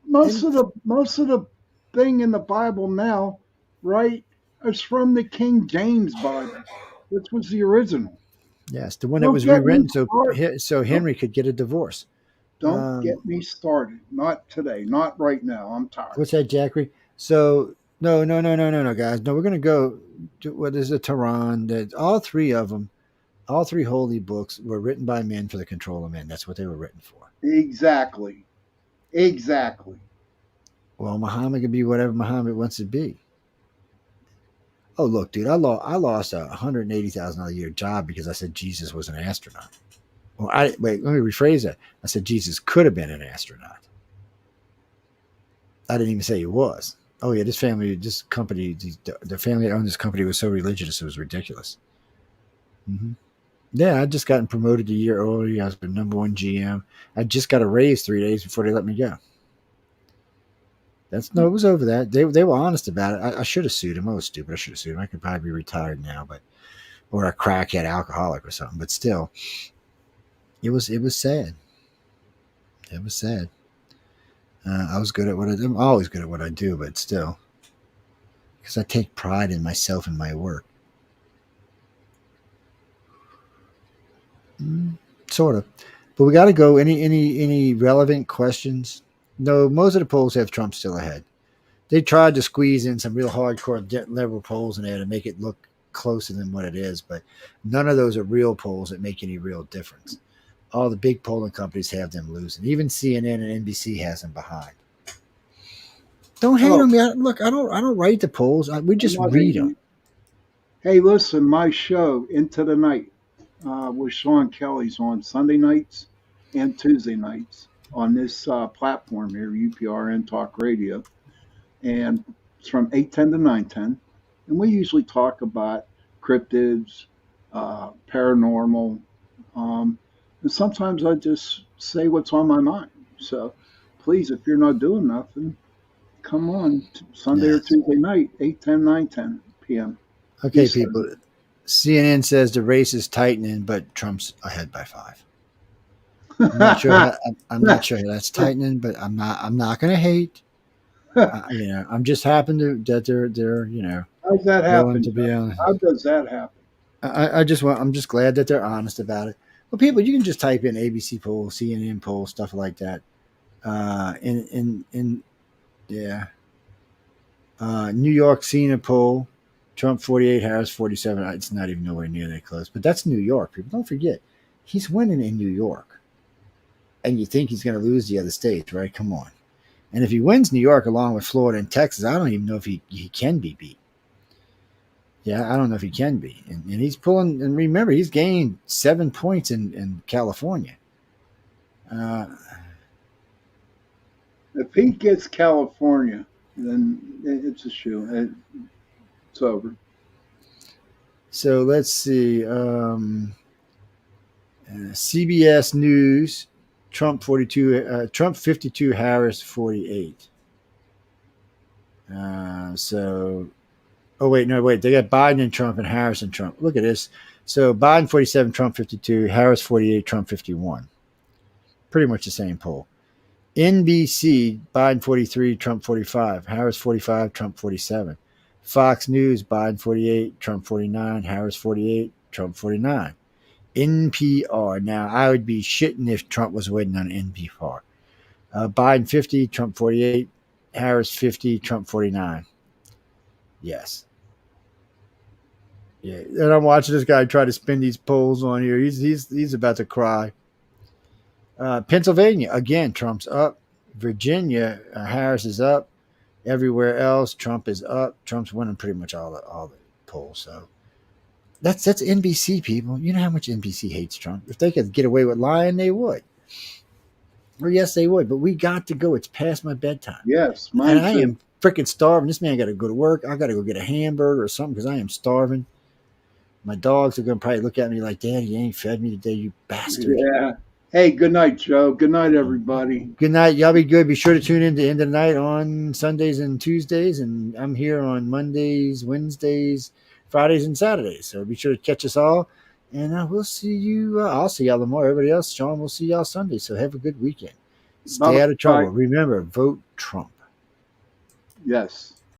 Most of the thing in the Bible now, right, is from the King James Bible, which was the original. Yes, the one that was rewritten so Henry could get a divorce. Don't get me started. Not today. Not right now. I'm tired. What's that, Jackery? So no, guys. No, we're going to go to what is the Quran. That all three of them, all three holy books were written by men for the control of men. That's what they were written for. Exactly. Well, Muhammad can be whatever Muhammad wants to be. Oh, look, dude, I lost a $180,000 a year job because I said Jesus was an astronaut. Well, let me rephrase that. I said Jesus could have been an astronaut. I didn't even say he was. Oh, yeah, this company, the family that owned this company was so religious, it was ridiculous. Mm-hmm. Yeah, I just gotten promoted a year early. I was the number one GM. I just got a raise 3 days before they let me go. It was over that. They were honest about it. I should have sued him. I was stupid. I should have sued him. I could probably be retired now, or a crackhead alcoholic or something. But still, it was sad. It was sad. I was good at what I do. I'm always good at what I do, but still, because I take pride in myself and my work. Sort of. But we got to go. Any relevant questions? No, most of the polls have Trump still ahead. They tried to squeeze in some real hardcore liberal polls in there to make it look closer than what it is, but none of those are real polls that make any real difference. All the big polling companies have them losing. Even CNN and NBC has them behind. Don't hate on me. Look, I don't write the polls. We just read them. Hey, listen, my show, Into the Night, with Shawn Kelly's on Sunday nights and Tuesday nights on this platform here, UPRN Talk Radio. And it's from 8:10 to 9:10. And we usually talk about cryptids, paranormal. And sometimes I just say what's on my mind. So please, if you're not doing nothing, come on Sunday or Tuesday night, 8:10, 9:10 p.m. Okay, people. CNN says the race is tightening, but Trump's ahead by 5. I'm not sure that's tightening, but I'm not going to hate. I'm just happy that they're How's that happen? To be honest. How does that happen? I'm just glad that they're honest about it. Well, people, you can just type in ABC poll, CNN poll, stuff like that. New York Cena poll, Trump 48, Harris 47. It's not even nowhere near that close, but that's New York. People, don't forget, he's winning in New York. And you think he's going to lose the other states, right? Come on. And if he wins New York along with Florida and Texas, I don't even know if he can be beat. Yeah, I don't know if he can be. And he's pulling, and remember, he's gained 7 points in California. If he gets California, then it's a shoe. It's over. So let's see. CBS News, Trump 42, Trump 52, Harris 48. They got Biden and Trump and Harris and Trump. Look at this. So Biden 47, Trump 52, Harris 48, Trump 51. Pretty much the same poll. NBC, Biden 43, Trump 45, Harris 45, Trump 47. Fox News, Biden 48, Trump 49, Harris 48, Trump 49. NPR. Now, I would be shitting if Trump was waiting on NPR. Biden 50, Trump 48, Harris 50, Trump 49. Yes. Yeah, and I'm watching this guy try to spin these polls on here. He's about to cry. Pennsylvania, again, Trump's up. Virginia, Harris is up. Everywhere else, Trump is up. Trump's winning pretty much all the polls. So that's NBC, people. You know how much NBC hates Trump. If they could get away with lying, they would. Or yes, they would. But we got to go. It's past my bedtime. Yes, mine and I am freaking starving. This man got to go to work. I got to go get a hamburger or something because I am starving. My dogs are going to probably look at me like, Daddy, you ain't fed me today, you bastard. Yeah. Hey, good night, Joe. Good night, everybody. Good night. Y'all be good. Be sure to tune in to End of the Night on Sundays and Tuesdays. And I'm here on Mondays, Wednesdays, Fridays, and Saturdays. So be sure to catch us all. And we'll see you. I'll see y'all tomorrow. Everybody else, Shawn, we'll see y'all Sunday. So have a good weekend. Stay out of trouble. Remember, vote Trump. Yes.